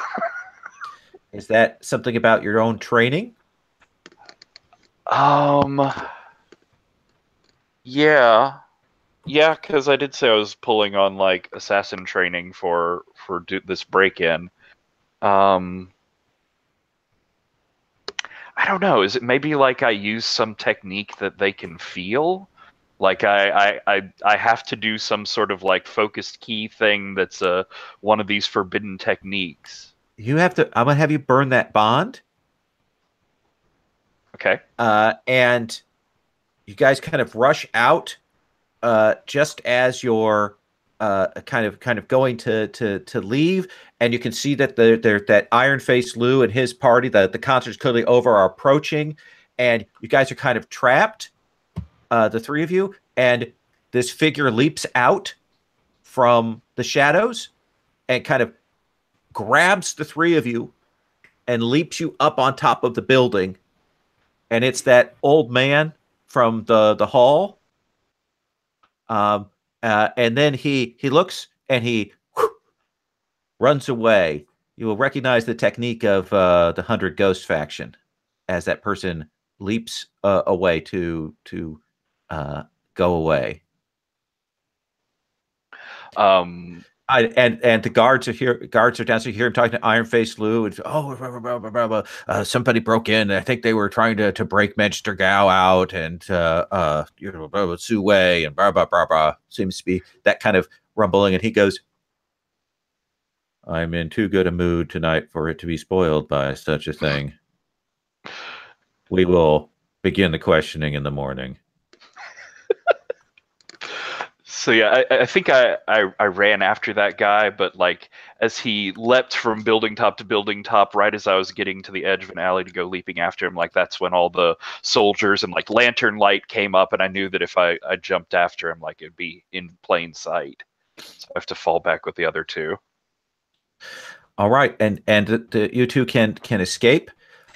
Is that something about your own training? Yeah, because I did say I was pulling on like assassin training for this break-in. I don't know. Is it maybe like I use some technique that they can feel? Like I have to do some sort of like focused key thing that's one of these forbidden techniques. You have to. I'm gonna have you burn that bond. Okay. And you guys kind of rush out just as you're kind of going to leave, and you can see that that Iron-Faced Lou and his party, the concert's clearly over, are approaching, and you guys are kind of trapped, the three of you, and this figure leaps out from the shadows and kind of grabs the three of you and leaps you up on top of the building. And it's that old man from the hall. And then he looks and he runs away. You will recognize the technique of the 100 Ghost faction as that person leaps away to go away. And the guards are here. Guards are down. So you hear him talking to Iron-Faced Lou. And somebody broke in. I think they were trying to break Magister Gao out, and Su Wei and blah blah blah blah. Seems to be that kind of rumbling. And he goes, "I'm in too good a mood tonight for it to be spoiled by such a thing. We will begin the questioning in the morning." So yeah, I think I ran after that guy, but like as he leapt from building top to building top, right as I was getting to the edge of an alley to go leaping after him, like that's when all the soldiers and like lantern light came up, and I knew that if I jumped after him, like it'd be in plain sight. So I have to fall back with the other two. All right, and you two can escape.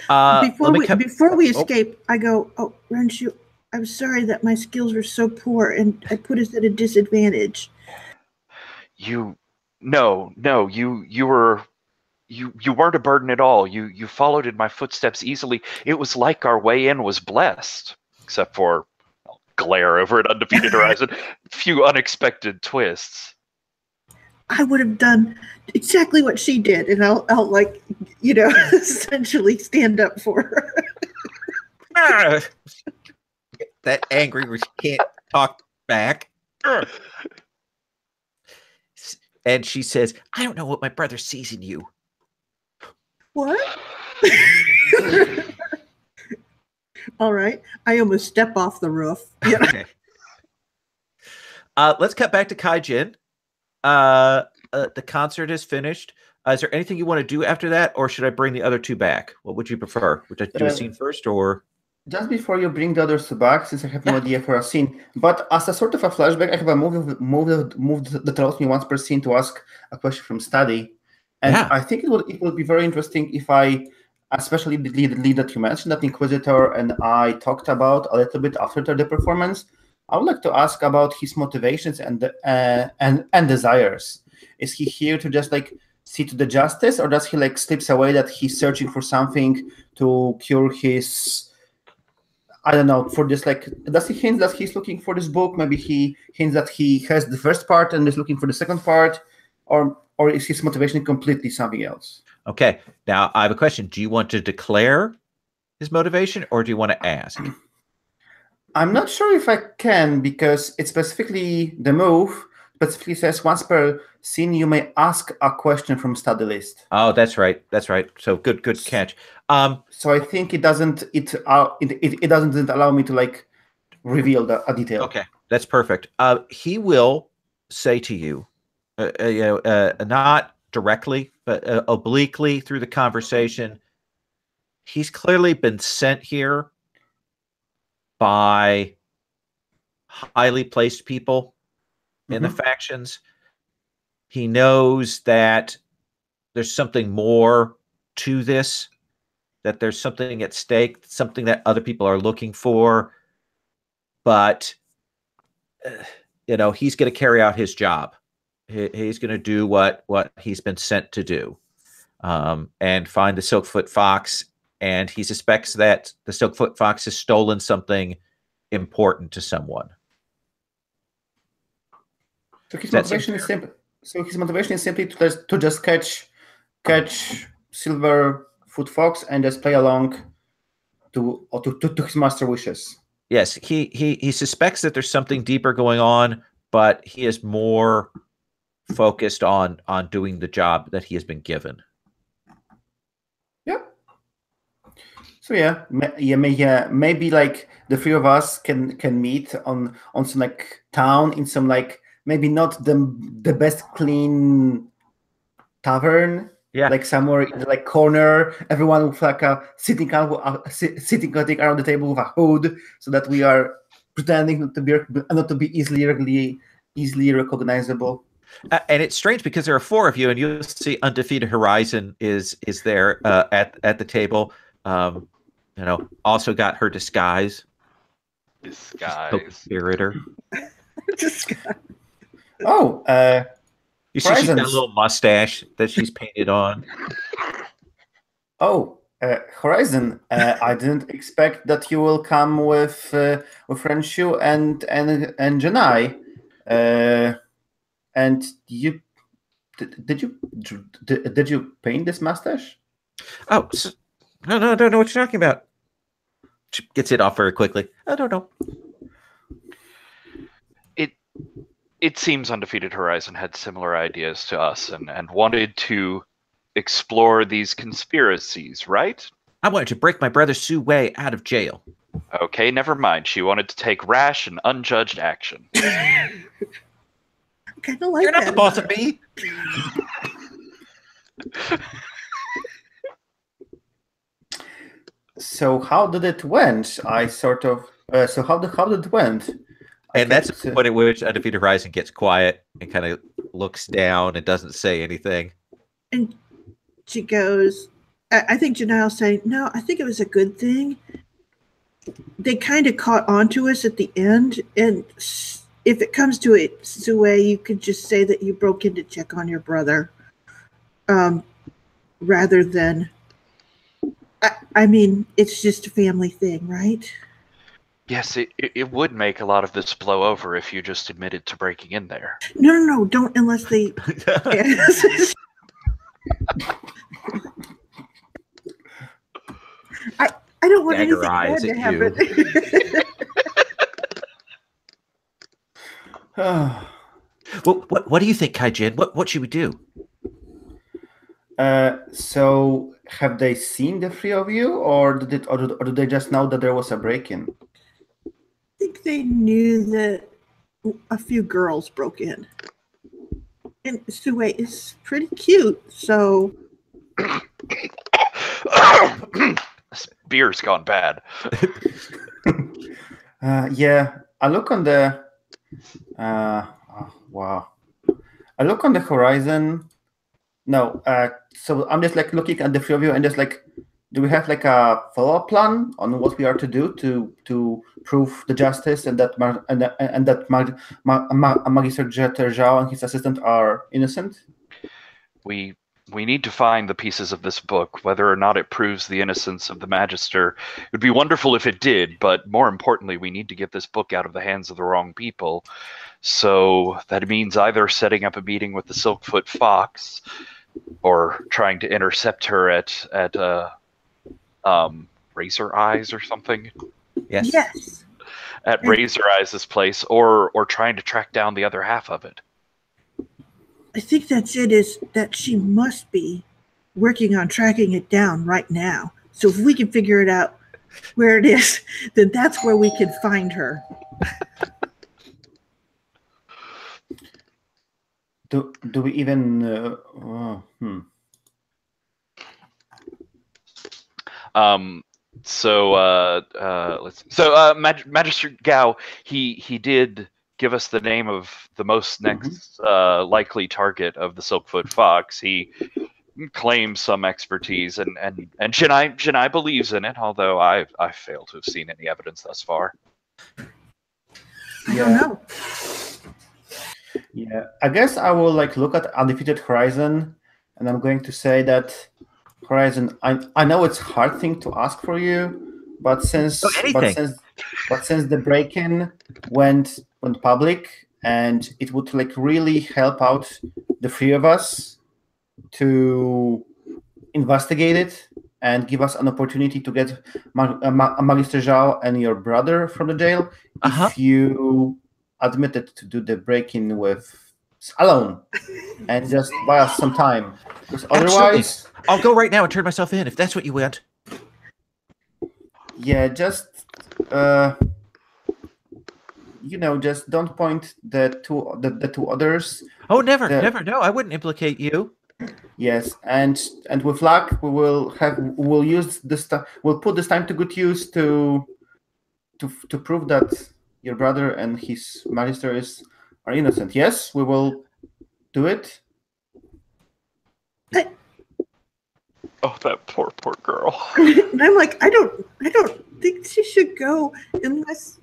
Before we escape, I go, "Oh, Renshu, I'm sorry that my skills were so poor and I put us at a disadvantage." You weren't a burden at all. You followed in my footsteps easily. It was like our way in was blessed, except for glare over an undefeated horizon, few unexpected twists. I would have done exactly what she did, and I'll like, essentially stand up for her. That angry where she can't talk back. And she says, "I don't know what my brother sees in you." What? All right. I almost step off the roof. Okay. Let's cut back to Kaijin. The concert is finished. Is there anything you want to do after that, or should I bring the other two back? What would you prefer? Would I do a scene first, or? Just before you bring the others back, since I have no idea for a scene, but as a sort of a flashback, I have a move that allows me once per scene to ask a question from study. And I think it would be very interesting if I, especially the lead that you mentioned, that Inquisitor and I talked about a little bit after the performance. I would like to ask about his motivations and desires. Is he here to just like see to the justice, or does he like slips away that he's searching for something to cure his? I don't know. For this, like, does he hint that he's looking for this book? Maybe he hints that he has the first part and is looking for the second part, or is his motivation completely something else? Okay. Now I have a question. Do you want to declare his motivation, or do you want to ask? I'm not sure if I can, because it's specifically the move specifically says once per scene you may ask a question from study list. Oh, that's right. That's right. So good catch. So I think it doesn't allow me to like reveal a detail. Okay, that's perfect. He will say to you, not directly, but obliquely through the conversation. He's clearly been sent here by highly placed people in the factions. He knows that there's something more to this, that there's something at stake, something that other people are looking for, but he's going to carry out his job. He's going to do what he's been sent to do, and find the Silkfoot Fox. And he suspects that the Silkfoot Fox has stolen something important to someone. So his motivation is simple. So his motivation is simply to just catch Silverfoot Fox and just play along to his master wishes. Yes, he suspects that there's something deeper going on, but he is more focused on doing the job that he has been given. Yeah. So maybe like the three of us can meet on some like town in some like maybe not the best clean tavern. Yeah. Like somewhere in the like corner, everyone with like a sitting around the table with a hood, so that we are pretending not to be easily recognizable. And it's strange because there are four of you, and you'll see Undefeated Horizon is there at the table. Also got her disguise. Conspirator. Oh, you see, she's got a little mustache that she's painted on. Oh, Horizon! I didn't expect that you will come with Renshu and Janai. And you did you paint this mustache? Oh, no, I don't know what you're talking about. She gets it off very quickly. I don't know. It seems Undefeated Horizon had similar ideas to us and wanted to explore these conspiracies, right? I wanted to break my brother Su Wei out of jail. Okay, never mind. She wanted to take rash and unjudged action. Kind of like You're not the boss of me. So how did it went? How did it went? And that's the point at which Undefeated Horizon gets quiet and kind of looks down and doesn't say anything. And she goes, I think Janelle's saying, no, I think it was a good thing. They kind of caught on to us at the end, and if it comes to it, Sue, you could just say that you broke in to check on your brother, rather than. I mean, it's just a family thing, right? Yes, it would make a lot of this blow over if you just admitted to breaking in there. No, don't unless they. I don't want anything bad to happen. Well, what do you think, Kaijin? What should we do? So have they seen the three of you, or did they just know that there was a break-in? I think they knew that a few girls broke in, and Sue is pretty cute, so. This beer's gone bad. Yeah, I look on the. Wow. I look on the horizon. No, so I'm just like looking at the three of you and just like, do we have like a follow-up plan on what we are to do to prove the justice and that Magister Jeter Zhao and his assistant are innocent? We we need to find the pieces of this book, whether or not it proves the innocence of the Magister. It would be wonderful if it did, but more importantly, we need to get this book out of the hands of the wrong people. So that means either setting up a meeting with the Silkfoot Fox, or trying to intercept her at Razor Eyes or something. Yes. Yes. At Razor Eyes' place, or trying to track down the other half of it. I think that's it, is that she must be working on tracking it down right now. So if we can figure it out where it is, then that's where we can find her. Do we even Let's see. So Magister Gao, he did give us the name of the most next likely target of the Silkfoot Fox. He claims some expertise, and Jinai believes in it, although I fail to have seen any evidence thus far. I don't know. Yeah, I guess I will look at Undefeated Horizon, and I'm going to say that Horizon. I know it's a hard thing to ask for you, but since the break-in went public, and it would really help out the three of us to investigate it and give us an opportunity to get Magister Zhao and your brother from the jail. If you admitted to do the break-in with alone and just buy us some time, because otherwise I'll go right now and turn myself in if that's what you want. Yeah, just just don't point the two others. Oh, never. No, I wouldn't implicate you. Yes, and with luck, we'll use this time. We'll put this time to good use to prove that your brother and his magister are innocent. Yes, we will do it. Oh, that poor girl. And I'm like, I don't think she should go unless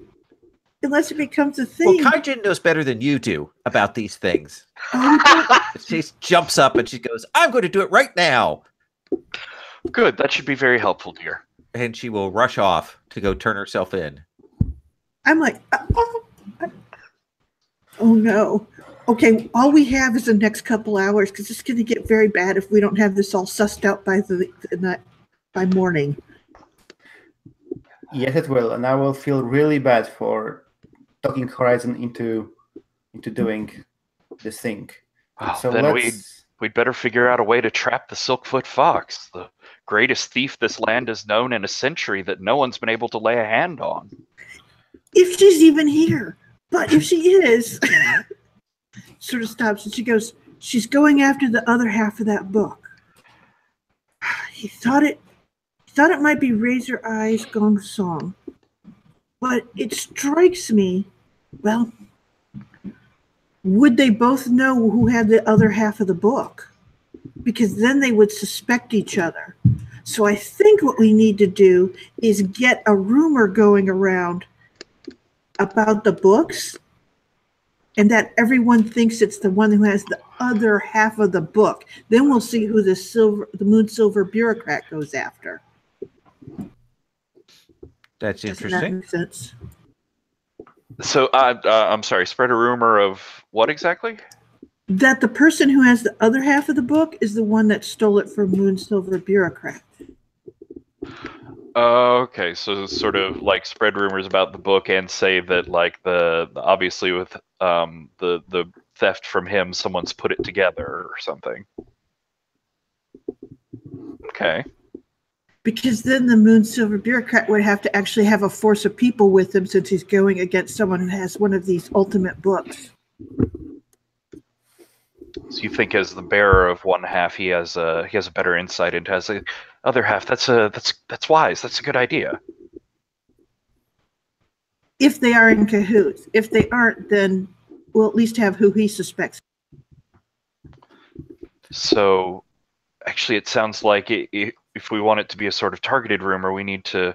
it becomes a thing. Well, Kaijin knows better than you do about these things. She jumps up and she goes, "I'm going to do it right now." Good. That should be very helpful, dear. And she will rush off to go turn herself in. I'm like, oh no. Okay, all we have is the next couple hours, because it's going to get very bad if we don't have this all sussed out by morning. Yes, it will, and I will feel really bad for talking Horizon into doing this thing. Well, so then we'd better figure out a way to trap the Silkfoot Fox, the greatest thief this land has known in a century that no one's been able to lay a hand on. If she's even here. But if she is, sort of stops and she goes, she's going after the other half of that book. He thought it might be Razor Eyes Gong Song. But it strikes me, well, would they both know who had the other half of the book? Because then they would suspect each other. So I think what we need to do is get a rumor going around about the books, and that everyone thinks it's the one who has the other half of the book. Then we'll see who the Moon Silver bureaucrat goes after. That's Doesn't interesting. that make sense? So, I'm sorry, spread a rumor of what exactly? That the person who has the other half of the book is the one that stole it from Moon Silver bureaucrat. Okay, so sort of spread rumors about the book and say that the obviously with the theft from him, someone's put it together or something. Okay. Because then the Moon Silver bureaucrat would have to actually have a force of people with him, since he's going against someone who has one of these ultimate books. So you think, as the bearer of one half, he has a better insight into the other half. That's wise. That's a good idea. If they are in cahoots. If they aren't, then we'll at least have who he suspects. So, actually, it sounds like if we want it to be a sort of targeted rumor, we need to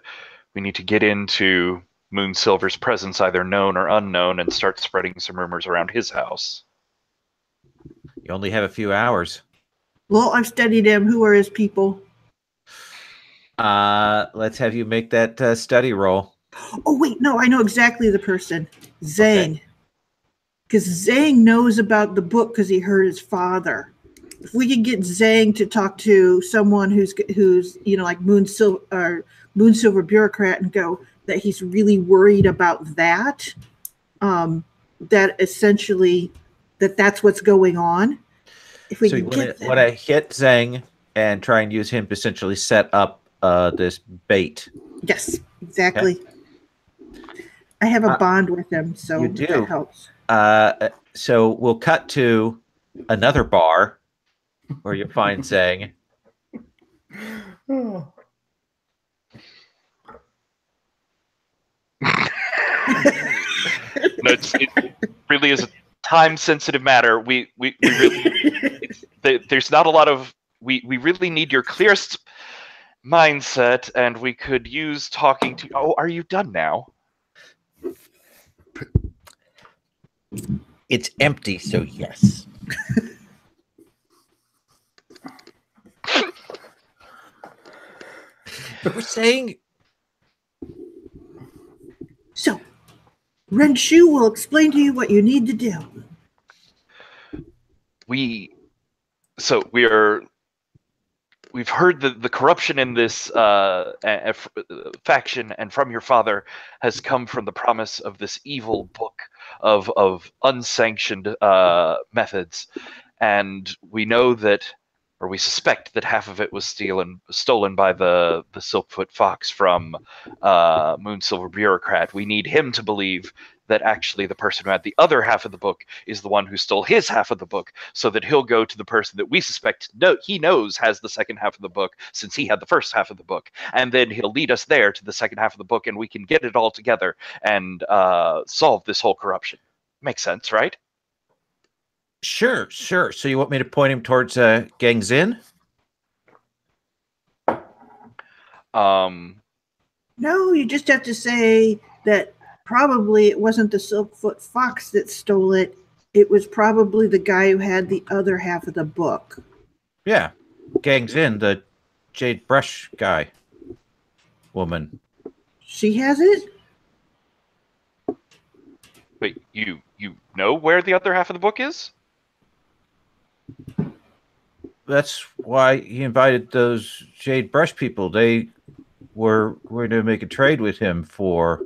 get into Moon Silver's presence, either known or unknown, and start spreading some rumors around his house. You only have a few hours. Well, I've studied him. Who are his people? Let's have you make that study roll. Oh, wait, no, I know exactly the person. Zhang. Because Zhang knows about the book because he heard his father. If we could get Zhang to talk to someone who's like Moon Silver bureaucrat and go that he's really worried about that, that essentially that's what's going on. If we can get that. Want to hit Zhang and try and use him to essentially set up this bait. Yes, exactly. Okay. I have a bond with him, so that helps. So we'll cut to another bar where you find Zhang. No, it really is a time-sensitive matter. We really there's not a lot of we really need your clearest mindset, and we could use talking to. Oh, are you done now? It's empty, so yes. But we're saying. So, Renshu will explain to you what you need to do. We've heard the corruption in this faction, and from your father has come from the promise of this evil book of unsanctioned methods, and we know that, or we suspect that half of it was stolen by the Silkfoot Fox from Moon Silver bureaucrat. We need him to believe that actually the person who had the other half of the book is the one who stole his half of the book, so that he'll go to the person that we suspect he knows has the second half of the book, since he had the first half of the book, and then he'll lead us there to the second half of the book, and we can get it all together and solve this whole corruption. Makes sense, right? Sure. So you want me to point him towards Gang Zin? No, you just have to say that probably it wasn't the Silkfoot Fox that stole it. It was probably the guy who had the other half of the book. Yeah. Gang Zin, the Jade Brush guy. Woman. She has it? Wait, you know where the other half of the book is? That's why he invited those Jade Brush people. They were going to make a trade with him for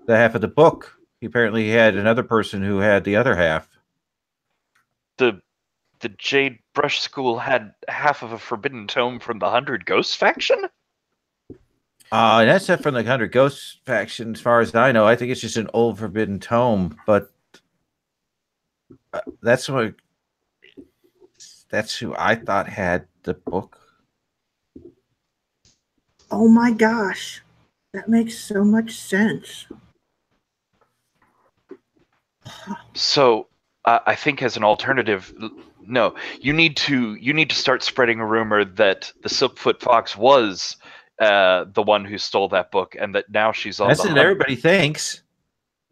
the half of the book. He apparently had another person who had the other half. The Jade Brush School had half of a forbidden tome from the 100 Ghosts faction? That's not from the 100 Ghosts faction, as far as I know. I think it's just an old forbidden tome, but that's who I thought had the book. Oh my gosh. That makes so much sense. So I think as an alternative, no, you need to start spreading a rumor that the Silkfoot Fox was the one who stole that book, and that now she's on. That's what everybody thinks.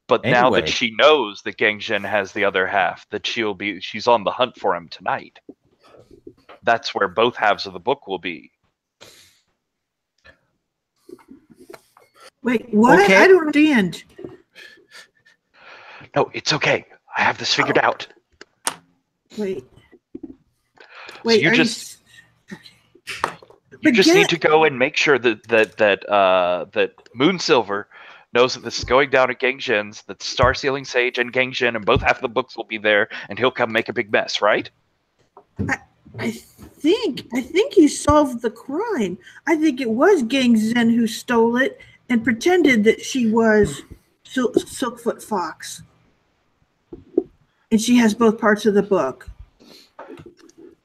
But anyway, now that she knows that Gang Zhen has the other half, that she's on the hunt for him tonight. That's where both halves of the book will be. Wait, what? Okay. I don't understand. No, it's okay. I have this figured out. Wait. So you just need to go and make sure that Moon Silver knows that this is going down at Gang Zhen's, that Star Sealing Sage and Gang Zhen and both half of the books will be there, and he'll come make a big mess, right? I think you solved the crime. I think it was Gang Zhen who stole it and pretended that she was Silkfoot Fox. And she has both parts of the book.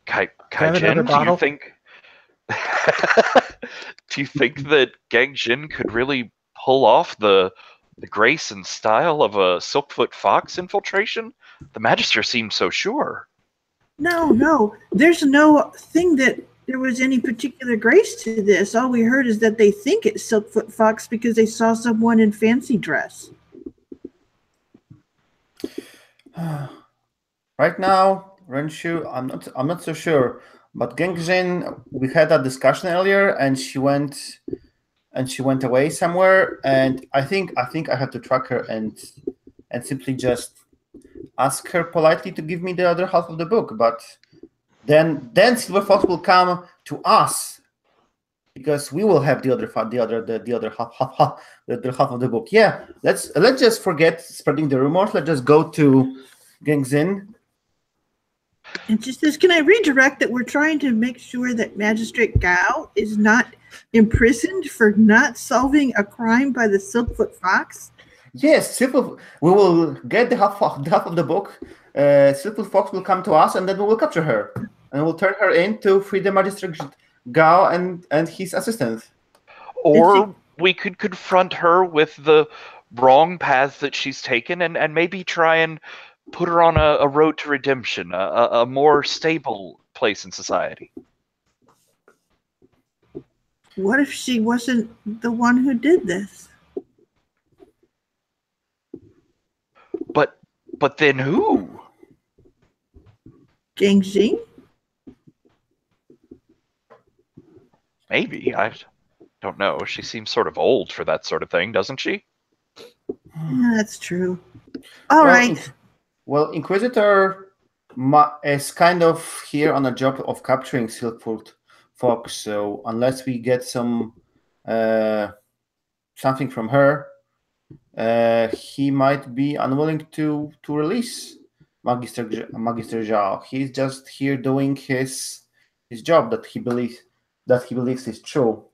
Kai Jin, do you think that Gang Zhen could really pull off the grace and style of a Silkfoot Fox infiltration? The Magister seemed so sure. No. There's no thing that there was any particular grace to this. All we heard is that they think it's Silkfoot Fox because they saw someone in fancy dress. Right now, Renshu, I'm not so sure. But Gengjin, we had a discussion earlier, and she went away somewhere. And I think I have to track her and simply just ask her politely to give me the other half of the book. But then Silver Fox will come to us because we will have the other half of the book. Yeah, let's just forget spreading the rumors. Let's just go to Gengjin. And just as, can I redirect that we're trying to make sure that Magistrate Gao is not imprisoned for not solving a crime by the Silkfoot Fox? Yes, we will get the half of the book. Silkfoot Fox will come to us, and then we will capture her, and we'll turn her in to free the Magistrate Gao and his assistant. Or we could confront her with the wrong path that she's taken, and maybe try and put her on a road to redemption, a more stable place in society. What if she wasn't the one who did this? But then who? Gengjin? Maybe. I don't know. She seems sort of old for that sort of thing, doesn't she? Yeah, that's true. All right. Well, Inquisitor is kind of here on a job of capturing Silkfoot Fox, so unless we get some something from her, he might be unwilling to release Magister Zhao. He's just here doing his job that he believes is true.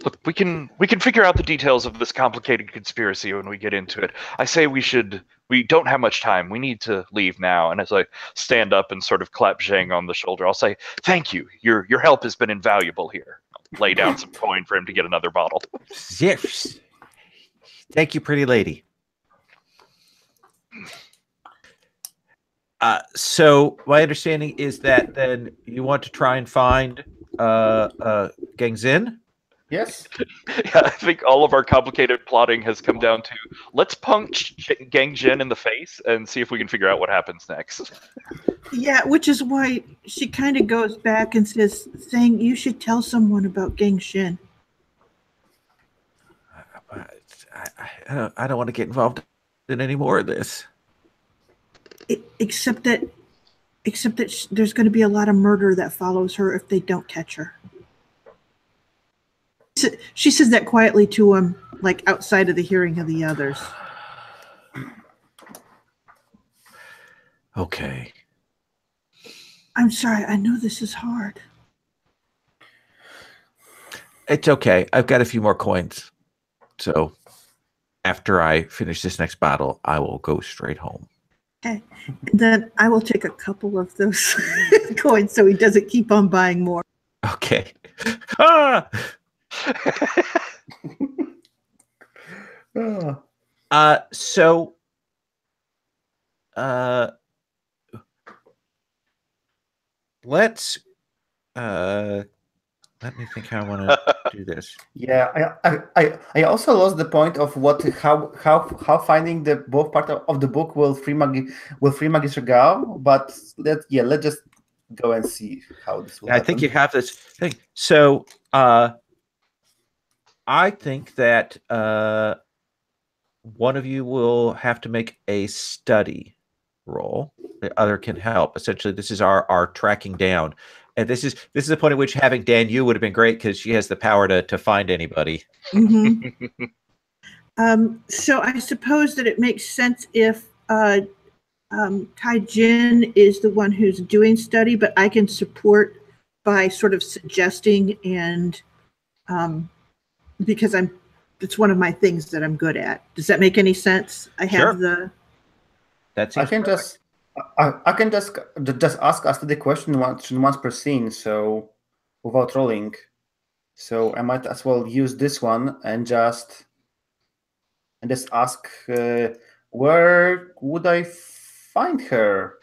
Look, we can figure out the details of this complicated conspiracy when we get into it. I say we don't have much time. We need to leave now. And as I stand up and sort of clap Zhang on the shoulder, I'll say, thank you. Your help has been invaluable here. I'll lay down some coin for him to get another bottle. Yes. Thank you, pretty lady. So my understanding is that then you want to try and find Gengjin? Yes. Yeah, I think all of our complicated plotting has come down to let's punch Gengjin in the face and see if we can figure out what happens next. Yeah, which is why she kind of goes back and says, saying you should tell someone about Gengjin. I don't want to get involved in any more of this. Except that there's going to be a lot of murder that follows her if they don't catch her. She says that quietly to him, like outside of the hearing of the others. Okay. I'm sorry. I know this is hard. It's okay. I've got a few more coins. So after I finish this next bottle, I will go straight home. Okay. And then I will take a couple of those coins so he doesn't keep on buying more. Okay. Ah! So let's let me think how I want to do this. Yeah, I also lost the point of how finding the both part of the book will free Magister Gao, but let's just go and see how this will happen. I think you have this thing. So I think that one of you will have to make a study roll. The other can help. Essentially, this is our tracking down. And this is the point at which having Dan Yu would have been great because she has the power to find anybody. Mm-hmm. So I suppose that it makes sense if Kai Jin is the one who's doing study, but I can support by sort of suggesting and because it's one of my things that I'm good at. Does that make any sense? I have I can just ask us the question once per scene, so without rolling. So I might as well use this one and just ask where would I find her?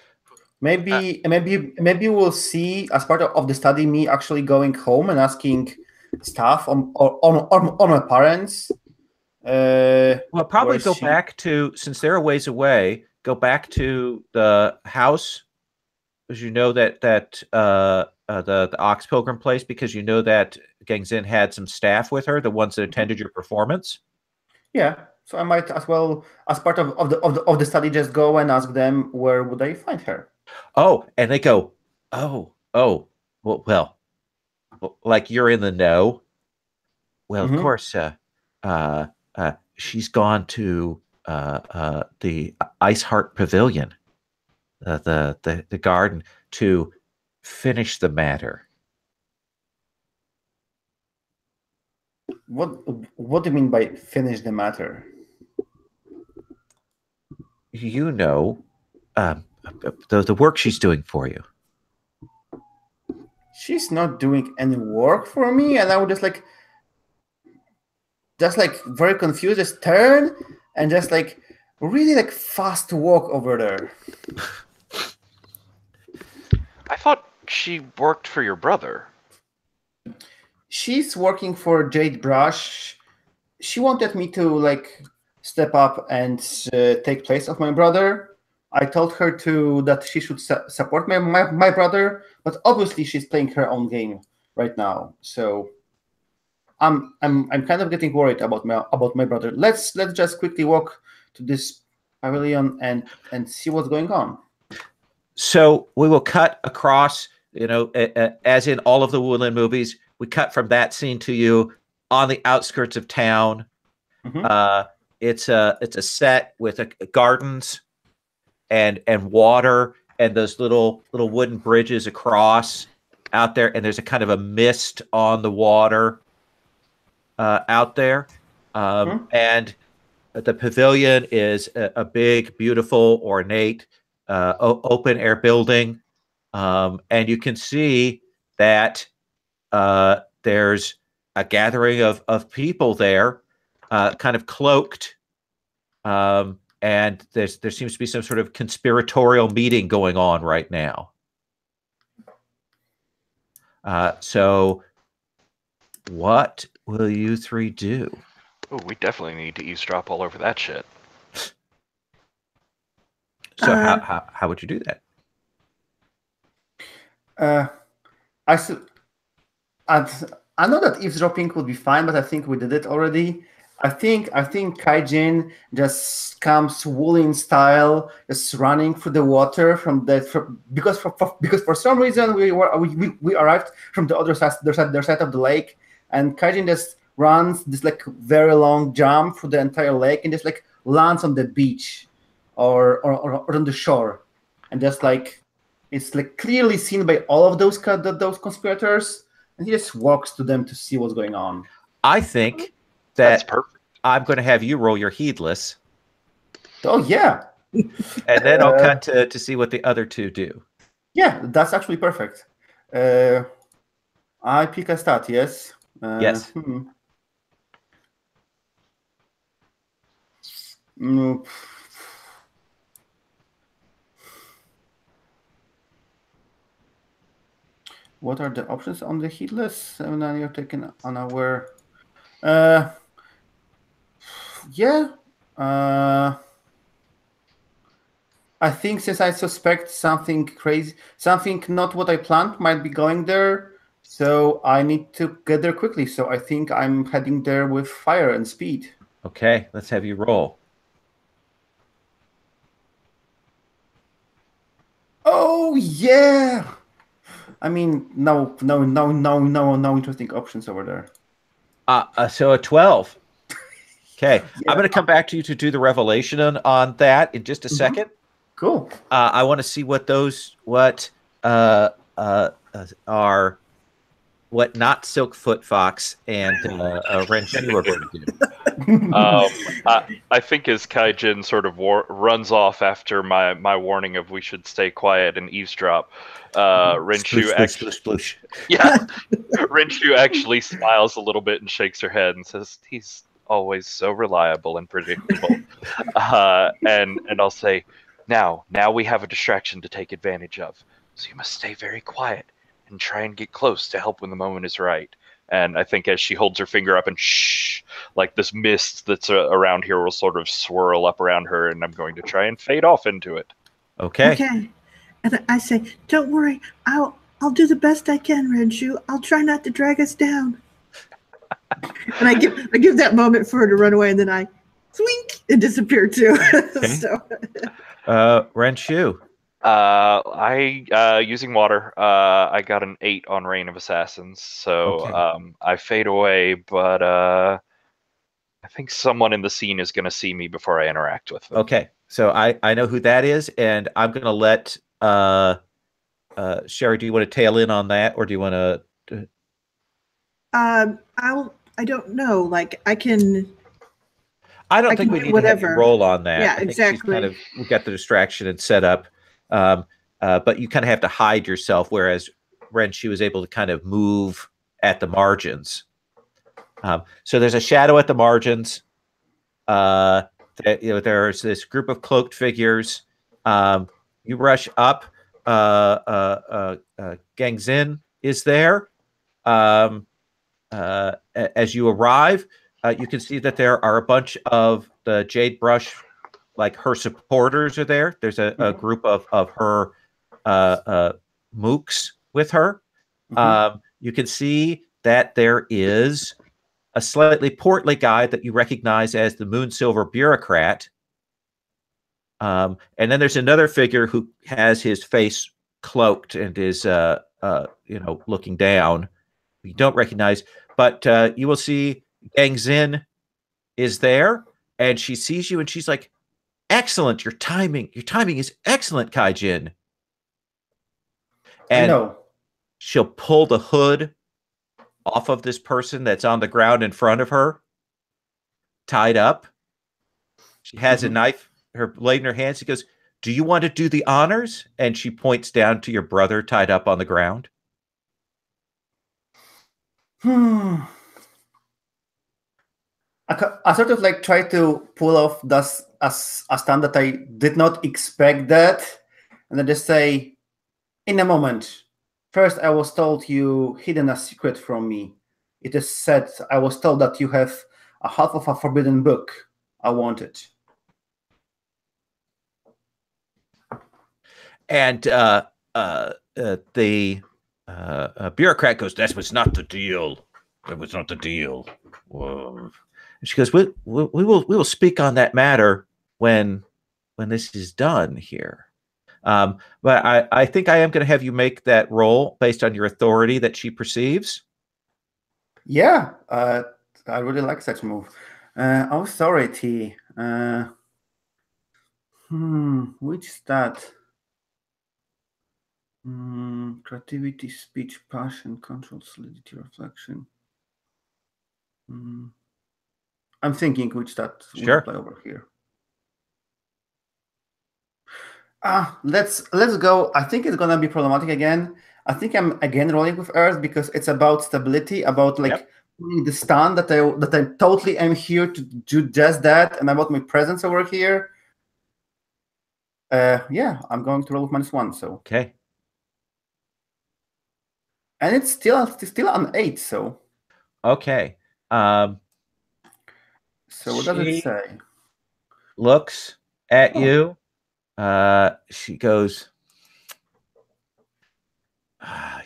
Maybe we'll see as part of the study me actually going home and asking stuff on my parents. Well, probably go back to, since they're a ways away, go back to the house you know that the Ox Pilgrim place because you know that Gangzin had some staff with her, the ones that attended your performance? Yeah. So I might as well, as part of the study, just go and ask them where would I find her. Oh, and they go, well, like you're in the know. Well, of course, she's gone to the Ice Heart Pavilion, the garden, to finish the matter. What do you mean by finish the matter? You know, the work she's doing for you. She's not doing any work for me, and I would just like very confused, just turn and just like really like fast walk over there. I thought she worked for your brother. She's working for Jade Brush. She wanted me to like step up and take place of my brother. I told her that she should support my brother, but obviously she's playing her own game right now. So I'm kind of getting worried about my brother. Let's just quickly walk to this pavilion and see what's going on. So we will cut across, as in all of the Wulin movies, we cut from that scene to you on the outskirts of town. Mm-hmm. It's a set with gardens and water and those little wooden bridges across out there, and there's a kind of a mist on the water out there. Mm-hmm. And the pavilion is a big, beautiful, ornate, open air building. And you can see that there's a gathering of people there, kind of cloaked. And there seems to be some sort of conspiratorial meeting going on right now. So what will you three do? Oh, we definitely need to eavesdrop all over that shit. So how would you do that? I know that eavesdropping would be fine, but I think we did it already. I think Kaijin just comes Wulin style, just running through the water because for some reason we arrived from the other side of the lake, and Kaijin just runs this like very long jump through the entire lake and just like lands on the beach or on the shore, and just like it's like clearly seen by all of those conspirators, and he just walks to them to see what's going on. I think that's perfect. I'm going to have you roll your heedless. Oh yeah, and then I'll cut to see what the other two do. Yeah, that's actually perfect. I pick a stat. Yes. Yes. Nope. What are the options on the heedless? And then you're taking unaware. Yeah. I think since I suspect something crazy, something not what I planned might be going there, so I need to get there quickly. So I think I'm heading there with fire and speed. Okay, let's have you roll. Oh yeah. I mean, no interesting options over there. So a 12. Okay, yeah. I'm going to come back to you to do the revelation on that in just a second. Cool. I want to see what are what not Silkfoot Fox and Renshu are going to do. I think as Kaijin sort of runs off after my warning of we should stay quiet and eavesdrop, Renshu Renshu actually smiles a little bit and shakes her head and says, "He's always so reliable and predictable." And I'll say, now we have a distraction to take advantage of, so you must stay very quiet and try and get close to help when the moment is right. And I think as she holds her finger up and shh, like this mist that's around here will sort of swirl up around her, and I'm going to try and fade off into it. Okay. And I say, "Don't worry, I'll do the best I can, Renshu. I'll try not to drag us down." And I give that moment for her to run away, and then I swink and disappear too. Okay. So, Renshu. Using water, I got an 8 on Reign of Assassins, so Okay. I fade away, but I think someone in the scene is going to see me before I interact with them. Okay, so I know who that is, and I'm going to let Sherry. Do you want to tail in on that, or do you want to? I don't know. Like I can. I don't think we need to have you roll on that. Yeah, I think exactly. We got the distraction and set up, but you kind of have to hide yourself, whereas Renshu was able to kind of move at the margins. So there's a shadow at the margins. There's this group of cloaked figures. You rush up. Gangzin is there. As you arrive, you can see that there are a bunch of the Jade Brush, like her supporters are there. There's a group of her mooks with her. You can see that there is a slightly portly guy that you recognize as the Moon Silver bureaucrat. And then there's another figure who has his face cloaked and is, looking down. You don't recognize, but you will see Gangzin is there, and she sees you, and she's like, "Excellent! Your timing is excellent, Kaijin." And I know. She'll pull the hood off of this person that's on the ground in front of her, tied up. She has a knife, her blade in her hand. She goes, "Do you want to do the honors?" And she points down to your brother tied up on the ground. I sort of like try to pull off this a stunt that I did not expect that, and I just say, "In a moment. First, I was told you hidden a secret from me. It is said I was told that you have a half of a forbidden book. I want it." And the bureaucrat goes, "That was not the deal. That was not the deal." And she goes, we will speak on that matter when this is done here. But I think I am going to have you make that roll based on your authority that she perceives. Yeah, I really like such move. Authority. Which stat? Creativity, speech, passion, control, solidity, reflection. I'm thinking which stat would apply over here. Let's go. I think it's gonna be problematic again. I think I'm again rolling with Earth because it's about stability, about like the stand that I totally am here to do just that, and about my presence over here. Yeah, I'm going to roll with -1. So okay, and it's still an 8. So okay. So what does it say? Looks at you. She goes,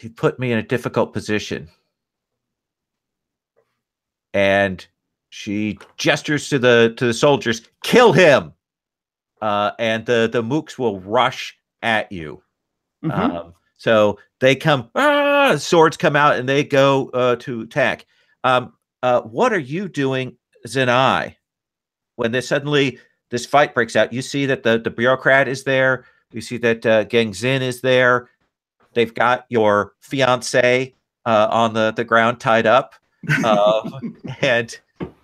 "You put me in a difficult position." And she gestures to the soldiers, "Kill him!" And the mooks will rush at you. So they come, swords come out, and they go to attack. What are you doing, Zenai, when this fight breaks out? You see that the bureaucrat is there. You see that Gangzin is there. They've got your fiance on the ground tied up. And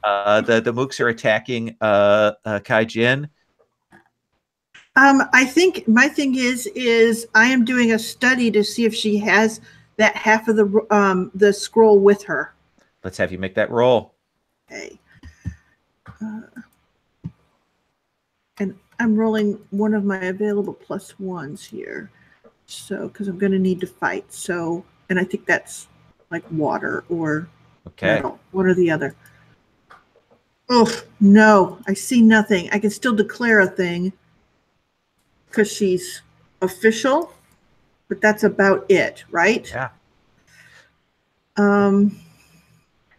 the mooks are attacking Kaijin. I think my thing is I am doing a study to see if she has that half of the scroll with her. Let's have you make that roll. Okay. And I'm rolling one of my available +1s here. So, because I'm going to need to fight. So, and I think that's like water or metal, one or the other. Oh, no, I see nothing. I can still declare a thing because she's official. but that's about it, right? Yeah.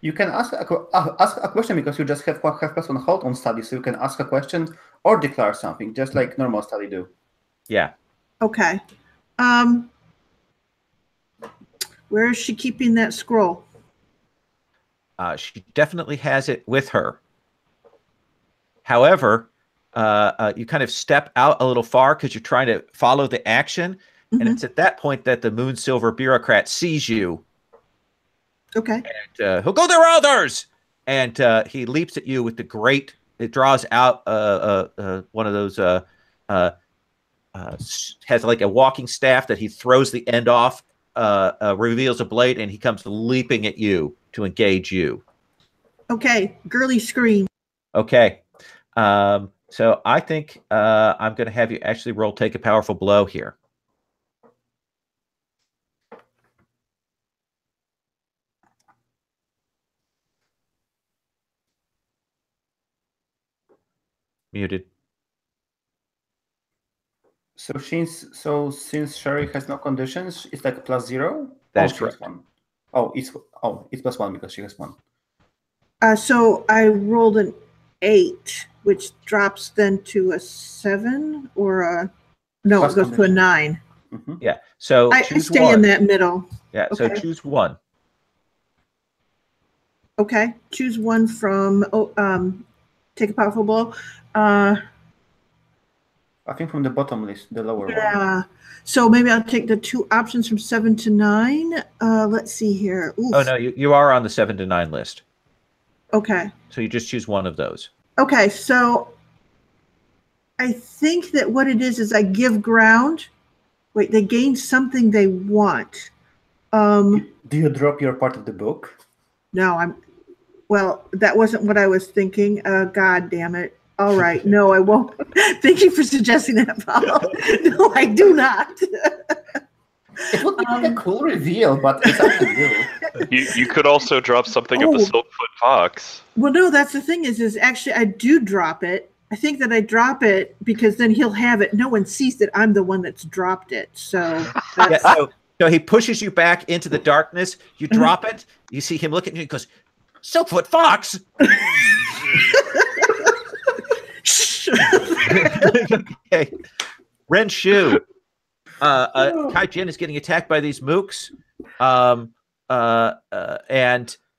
You can ask a question because you just have plus on hold on study, so you can ask a question or declare something, just like normal study do. Yeah. Okay. Where is she keeping that scroll? She definitely has it with her. However, you kind of step out a little far because you're trying to follow the action. And it's at that point that the Moon Silver bureaucrat sees you. Okay. And he'll go, there are others! And he leaps at you with the great, it draws out one of those, has like a walking staff that he throws the end off, reveals a blade, and he comes leaping at you to engage you. Okay. Girly scream. Okay. So I think I'm going to have you actually roll Take a Powerful Blow here. Muted. So since Sherry has no conditions, it's like +0. That's she correct. has 1. It's +1 because she has 1. So I rolled an 8, which drops then to a 7 or a no, Plus it goes to a 9. Mm-hmm. Yeah. So I choose stay one. in that middle. Yeah. Okay. So choose one. Okay. Choose one from Take a Powerful Blow. I think from the bottom list, the lower one. Yeah. So maybe I'll take the 2 options from 7 to 9. Let's see here. Oof. Oh no, you are on the 7 to 9 list. Okay. So you just choose one of those. Okay. So I think that what it is I give ground. Wait, they gain something they want. Do you drop your part of the book? No, well, that wasn't what I was thinking. God damn it. All right. No, I won't. Thank you for suggesting that, Paul. No, I do not. It would be like a cool reveal, but it's up to you. You could also drop something of the Silkfoot Fox. Well, no, that's the thing is actually I do drop it. I think that I drop it because then he'll have it. No one sees that I'm the one that's dropped it. So that's... Yeah, so he pushes you back into the darkness. You drop it. You see him look at you and goes, Silkfoot Fox! Okay. Ren Shu. Kai Jin is getting attacked by these mooks. And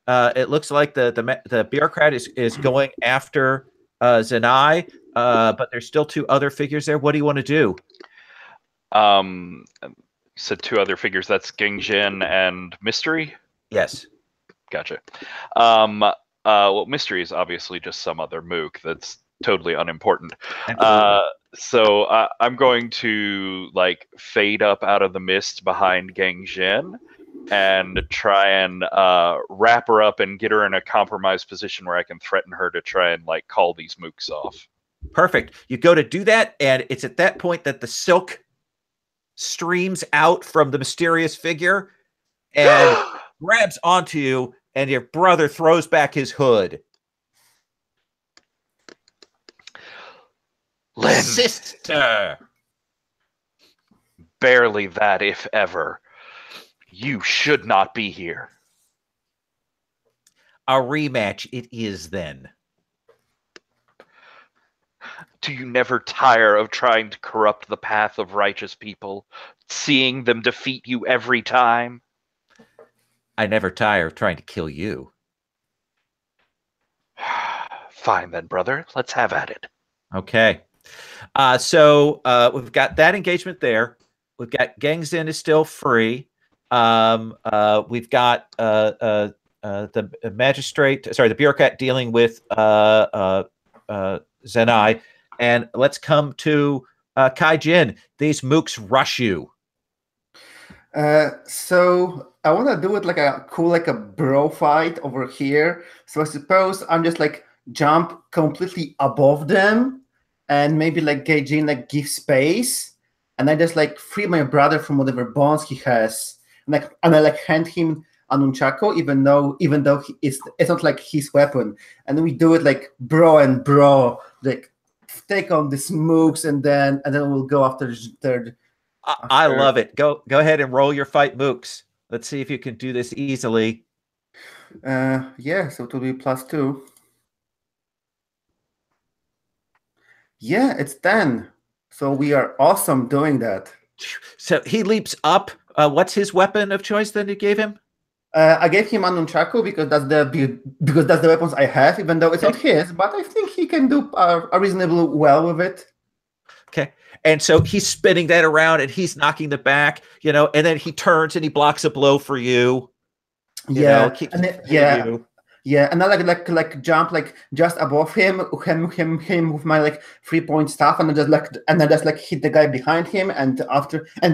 it looks like the bureaucrat is going after Zenai, but there's still 2 other figures there. What do you want to do? So 2 other figures, that's Gengjin and Mystery? Yes. Gotcha. Well, Mystery is obviously just some other mook that's totally unimportant. So I'm going to like fade up out of the mist behind Gengjin and try and wrap her up and get her in a compromised position where I can threaten her to try and like call these mooks off. Perfect. You go to do that, and it's at that point that the silk streams out from the mysterious figure and grabs onto you, and your brother throws back his hood. Lynn. Sister! Barely that, if ever. You should not be here. A rematch it is then. Do you never tire of trying to corrupt the path of righteous people, seeing them defeat you every time? I never tire of trying to kill you. Fine then, brother. Let's have at it. Okay. So we've got that engagement there. We've got Gangzin is still free. We've got the magistrate, sorry, the bureaucrat dealing with Zenai. And let's come to Kai Jin. These mooks rush you. So I want to do it like a cool, like a bro fight over here. So I suppose I'm just like jump completely above them and maybe like Gaijin like give space, and I just like free my brother from whatever bonds he has, and I like hand him a nunchaku, even though it's not like his weapon, and then we do it like bro and bro, like take on the mooks, and then we'll go after I love it. Go ahead and roll your fight mooks. Let's see if you can do this easily. Yeah, so it will be +2. Yeah, it's 10. So we are awesome doing that. So he leaps up. What's his weapon of choice that you gave him? I gave him a nunchaku because that's the weapons I have, even though it's not his. But I think he can do reasonably well with it. Okay, and so he's spinning that around, and he's knocking the back, and then he turns and he blocks a blow for you. Yeah, and I like jump like just above him with my like 3-point staff, and I just hit the guy behind him and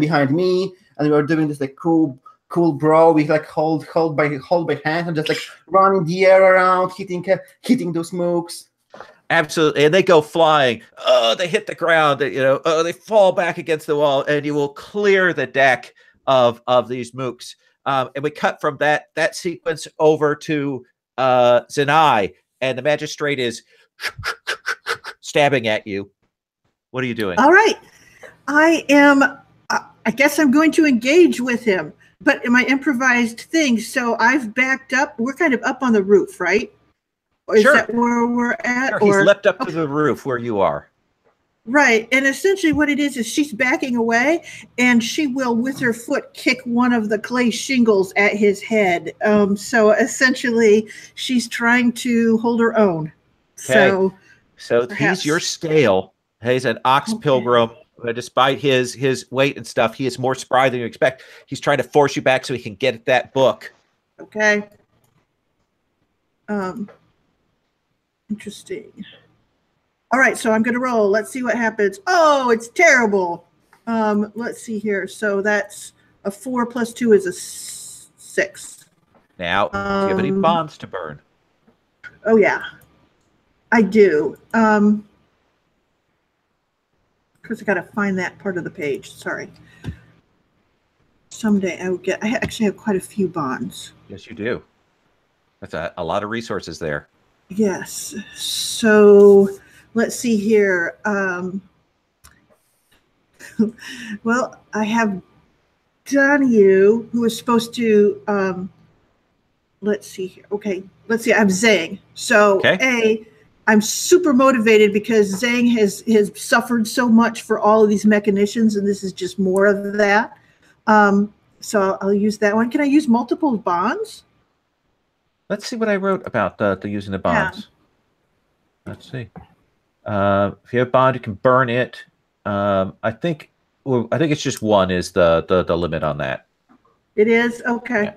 behind me, and we were doing this like cool bro. We like hold by hand and just like run in the air around, hitting those mooks. Absolutely, and they go flying. Oh, they hit the ground. They fall back against the wall, and you will clear the deck of these mooks. And we cut from that sequence over to Zenai, and the magistrate is stabbing at you. What are you doing? All right, I guess I'm going to engage with him, but in my improvised thing. So I've backed up. We're kind of up on the roof, right? Or is that where we're at? Sure, he's leapt up to the roof where you are. Right. And essentially what it is she's backing away, and she will, with her foot, kick one of the clay shingles at his head. So essentially she's trying to hold her own. Okay. So he's your scale. He's an ox pilgrim. Despite his weight and stuff, he is more spry than you expect. He's trying to force you back so he can get at that book. Okay. Interesting. All right, so I'm going to roll. Let's see what happens. Oh, it's terrible. Let's see here. So that's a 4 + 2 is a 6. Now, do you have any bonds to burn? Oh, yeah. I do. Of course, I got to find that part of the page. Sorry. Someday I will get. I actually have quite a few bonds. Yes, you do. That's a lot of resources there. Yes. So let's see here. Well, I have Donahue, who is supposed to. Let's see here. Okay. Let's see. I'm Zhang. So I'm super motivated because Zhang has suffered so much for all of these mechanicians, and this is just more of that. So I'll use that one. Can I use multiple bonds? Let's see what I wrote about the using the bonds. Yeah. Let's see. If you have a bond, you can burn it. I think it's just 1 is the limit on that. It is? Okay.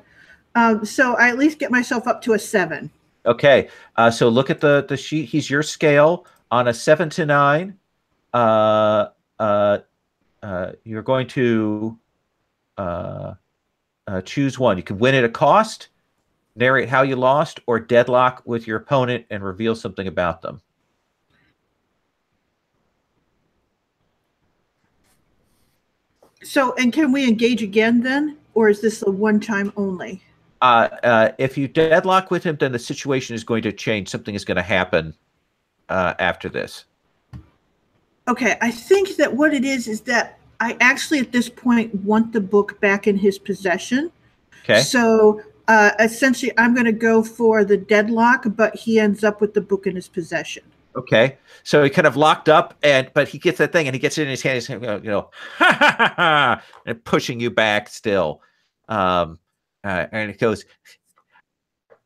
Yeah. So I at least get myself up to a 7. Okay. So look at the sheet. He's your scale on a 7 to 9. You're going to choose one. You can win at a cost, narrate how you lost, or deadlock with your opponent and reveal something about them. So, and can we engage again then? Or is this a one-time only? If you deadlock with him, then the situation is going to change. Something is going to happen after this. Okay, I think that what it is that I actually at this point want the book back in his possession. Okay. So essentially I'm going to go for the deadlock, but he ends up with the book in his possession. Okay. So he kind of locked up, but he gets that thing and he gets it in his hand. He's ha ha ha, and pushing you back still. And it goes,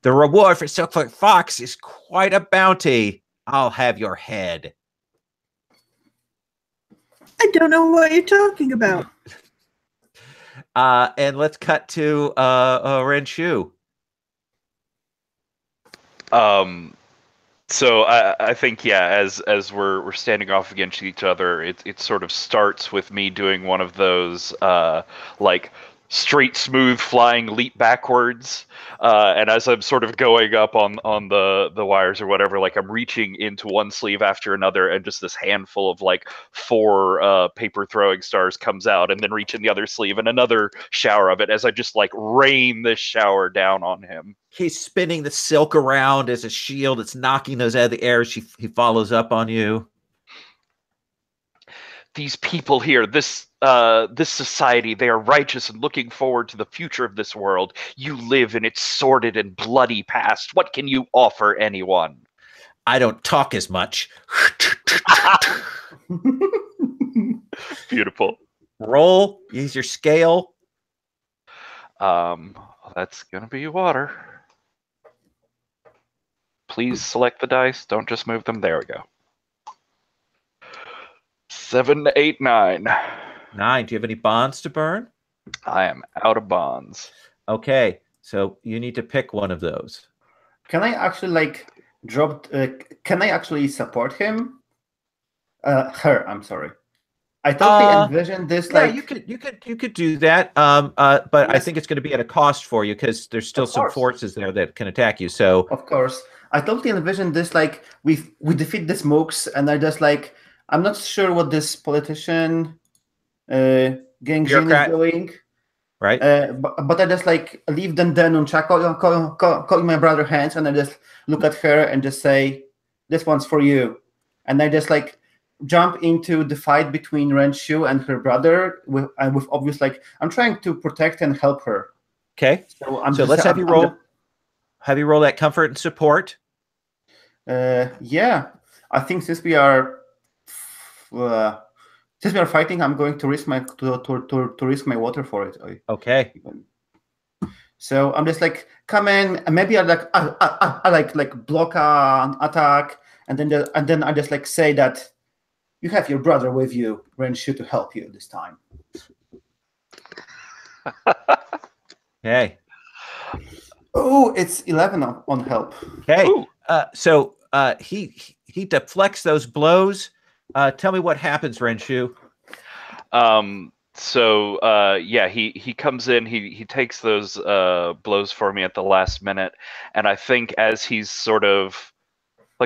the reward for Silkfoot Fox is quite a bounty. I'll have your head. I don't know what you're talking about. And let's cut to Renshu. So I think, yeah, as we're standing off against each other, it sort of starts with me doing one of those like straight, smooth flying leap backwards, and as I'm sort of going up on the wires or whatever, like I'm reaching into one sleeve after another, and just this handful of like 4 paper throwing stars comes out, and then reach in the other sleeve and another shower of it as I just like rain this shower down on him. He's spinning the silk around as a shield. It's knocking those out of the air as he follows up on you. These people here, this this society. They are righteous and looking forward to the future of this world. You live in its sordid and bloody past. What can you offer anyone? I don't talk as much. Beautiful. Roll. Use your scale. That's gonna be water. Please select the dice. Don't just move them. There we go. 7, 8, 9. 9. Do you have any bonds to burn? I am out of bonds. Okay, so you need to pick one of those. Can I actually can I actually support him? Her, I'm sorry. I totally envisioned this you could do that. But yes. I think it's going to be at a cost for you because there's still some forces there that can attack you. So of course, I totally envisioned this we defeat the Smokes, and I just I'm not sure what this politician Gengjin is doing. Right. But I just leave them there and call my brother hands, and I just look at her and just say, "This one's for you," and I just jump into the fight between Renshu and her brother with obvious I'm trying to protect and help her. Okay. So let's have you roll. Have you roll that comfort and support? Yeah, I think since we are fighting, I'm going to risk my risk my water for it. Okay. So I'm just come in, and maybe I block an attack, and then I just say that you have your brother with you, Renshu, to help you this time. Okay. Oh, it's 11 on help. Okay. So he deflects those blows. Tell me what happens, Renshu. He comes in, he takes those blows for me at the last minute, and I think as he's sort of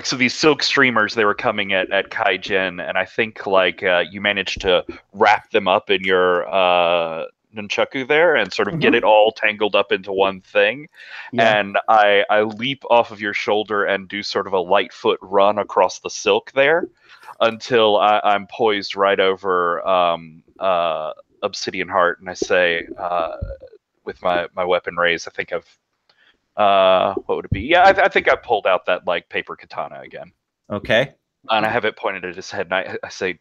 so these silk streamers, they were coming at Kaijin, and I think you managed to wrap them up in your nunchaku there and sort of get it all tangled up into one thing. Yeah. And I leap off of your shoulder and do sort of a light foot run across the silk there until I'm poised right over Obsidian Heart, and I say, with my weapon raised, I think I've what would it be? Yeah, I think I pulled out that paper katana again. Okay. And I have it pointed at his head, and I say,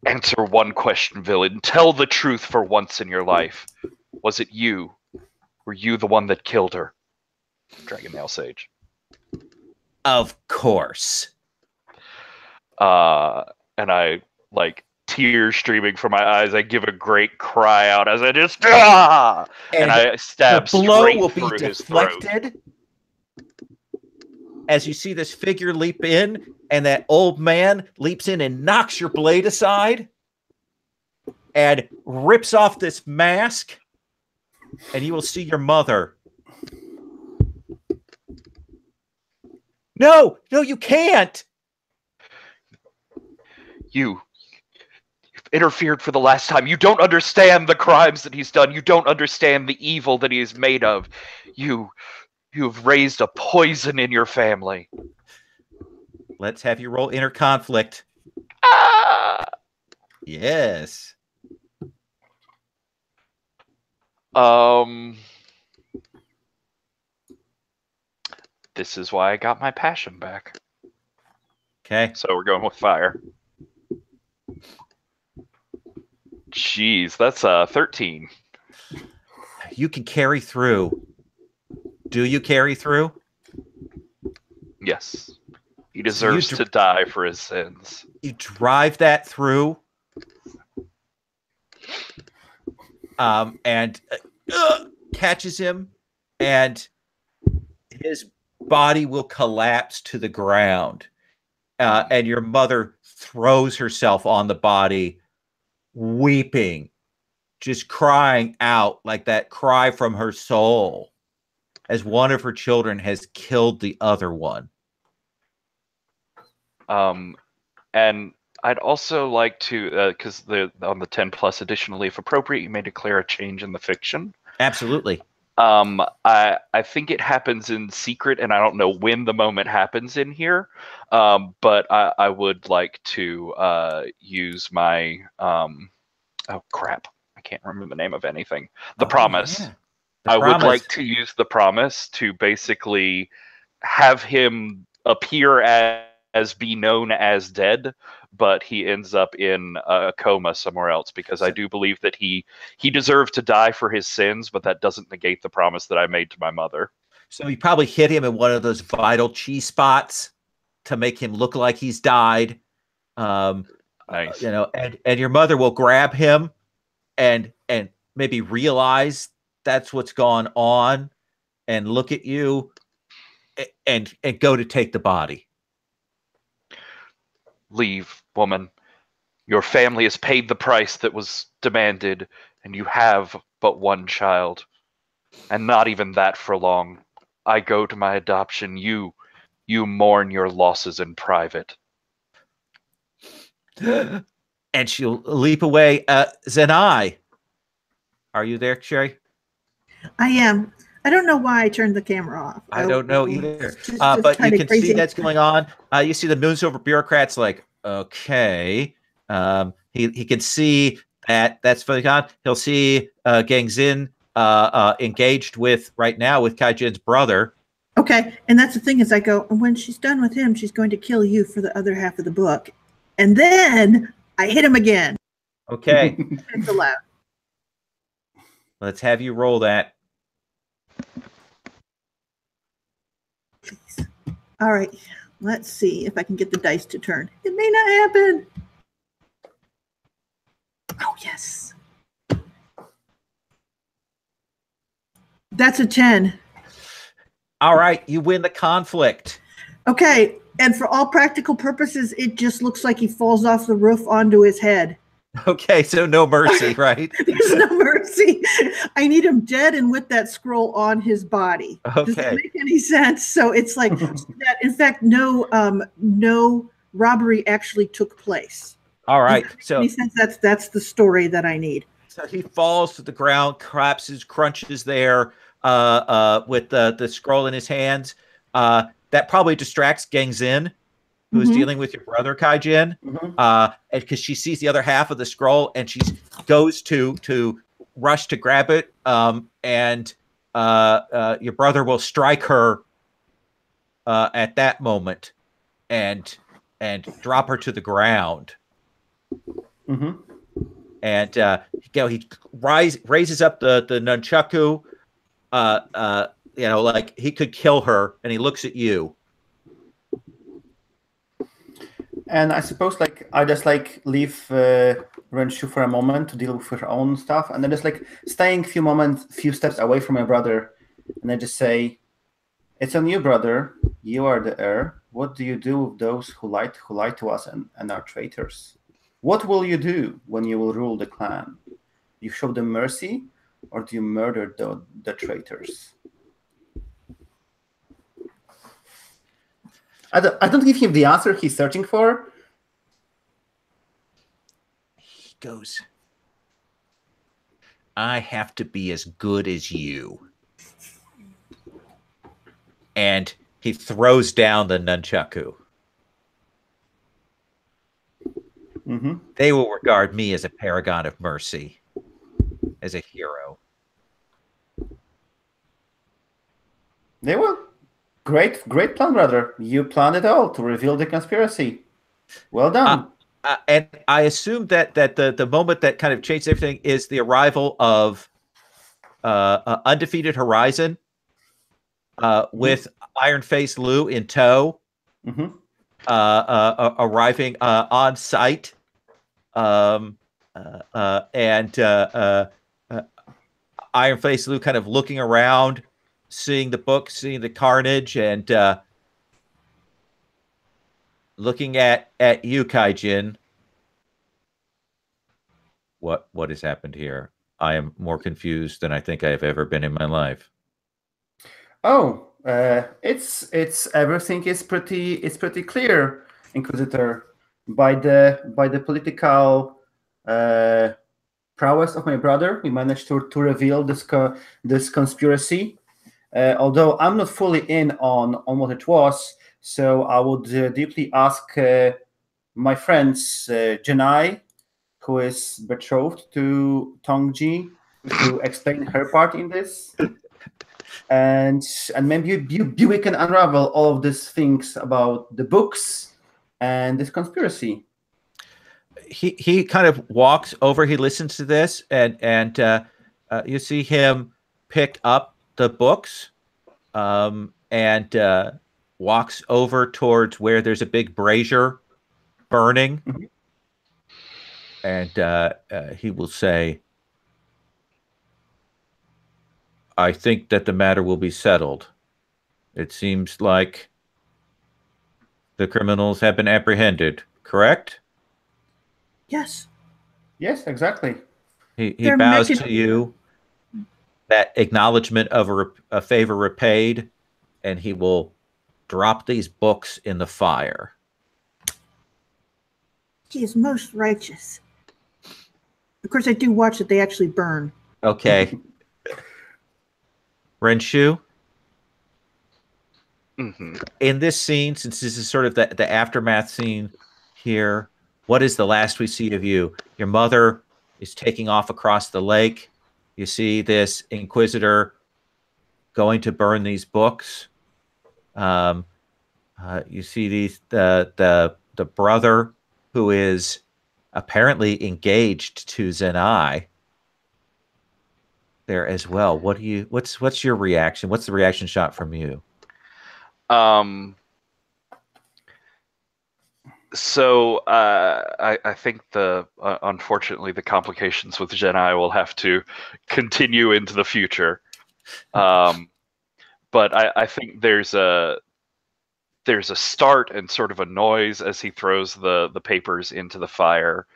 "Answer one question, villain. Tell the truth for once in your life. Was it you? Were you the one that killed her?" Dragon Nail Sage. Of course. And I tears streaming from my eyes. I give a great cry out as I just and I stab the blow straight will through be his deflected throat. As you see this figure leap in, and that old man leaps in and knocks your blade aside and rips off this mask, and you will see your mother. No, you can't. You've interfered for the last time. You don't understand the crimes that he's done. You don't understand the evil that he is made of. You've raised a poison in your family. Let's have you roll inner conflict. Yes. This is why I got my passion back. Okay. So we're going with fire. Jeez, that's 13. You can carry through. Do you carry through? Yes. He deserves to die for his sins. You drive that through. And catches him, and his body will collapse to the ground. And your mother throws herself on the body, weeping, just crying out like that cry from her soul as one of her children has killed the other one. And I'd also like to, because on the 10 plus, additionally, if appropriate, you may declare a change in the fiction. Absolutely. I think it happens in secret, and I don't know when the moment happens in here. But I would like to use my oh crap, I can't remember the name of anything. The Promise. Yeah. I would like to use the Promise to basically have him appear as be known as dead, but he ends up in a coma somewhere else, because I do believe that he deserved to die for his sins, but that doesn't negate the promise that I made to my mother. So you probably hit him in one of those vital chi spots to make him look like he's died. Nice. And your mother will grab him and maybe realize that's what's gone on and look at you and go to take the body. Leave, woman. Your family has paid the price that was demanded, and you have but one child. And not even that for long. I go to my adoption. You mourn your losses in private. And she'll leap away. Zenai, are you there, Sherry? I am. I don't know why I turned the camera off. I don't know either. Just But you can crazy. see that's going on. You see the Moonsilver bureaucrats like, okay. He can see that's going on. He'll see Gang Zin engaged with right now with Kaijin's brother. Okay, and that's the thing is I go, when she's done with him, she's going to kill you for the other half of the book. And then I hit him again. Okay. It's allowed. Let's have you roll that. Please. All right, let's see if I can get the dice to turn. It may not happen. Oh, yes. That's a 10. All right, you win the conflict. Okay, and for all practical purposes, it just looks like he falls off the roof onto his head. Okay, so no mercy, right? There's no mercy. I need him dead and with that scroll on his body. Okay. Does that make any sense? So it's like that. In fact, no robbery actually took place. All right, Does that make so any sense? That's the story that I need. So he falls to the ground, collapses, crunches there with the scroll in his hands. That probably distracts Gang Zin, who is dealing with your brother Kaijin, because she sees the other half of the scroll and she goes to rush to grab it, and your brother will strike her at that moment and drop her to the ground. And he raises up the nunchaku, like he could kill her, and he looks at you. And I suppose I just leave Renshu for a moment to deal with her own stuff, and then just staying few steps away from my brother, and I just say, "It's on you, brother. You are the heir. What do you do with those who lie to us and are traitors? What will you do when you will rule the clan? You show them mercy, or do you murder the traitors?" I don't give him the answer he's searching for. He goes, "I have to be as good as you." And he throws down the nunchaku. They will regard me as a paragon of mercy, as a hero. They will. Great plan, brother. You planned it all to reveal the conspiracy. Well done. And I assume that the moment that kind of changed everything is the arrival of Undefeated Horizon with Iron Face Lou in tow, arriving on site, and Iron Face Lou kind of looking around, seeing the book, seeing the carnage, and looking at you, Kaijin. What has happened here? I am more confused than I think I have ever been in my life. Oh, it's everything is pretty clear, Inquisitor. By the political prowess of my brother, we managed to reveal this conspiracy. Although I'm not fully in on what it was, so I would deeply ask my friends Janai, who is betrothed to Tongji, to explain her part in this. And maybe we can unravel all of these things about the books and this conspiracy. He kind of walks over. He listens to this, and you see him pick up the books, and walks over towards where there's a big brazier burning, and he will say, "I think that the matter will be settled. It seems like the criminals have been apprehended, correct?" Yes. Yes, exactly. He bows to you, that acknowledgement of a favor repaid, and he will drop these books in the fire. He is most righteous. Of course, I do watch that they actually burn. Okay. Renshu? In this scene, since this is sort of the aftermath scene here, what is the last we see of you? Your mother is taking off across the lake. You see this Inquisitor going to burn these books. You see the brother who is apparently engaged to Zenai there as well. What's your reaction? What's the reaction shot from you? So I think unfortunately the complications with Jedi will have to continue into the future. But I think there's a start and sort of a noise as he throws the papers into the fire,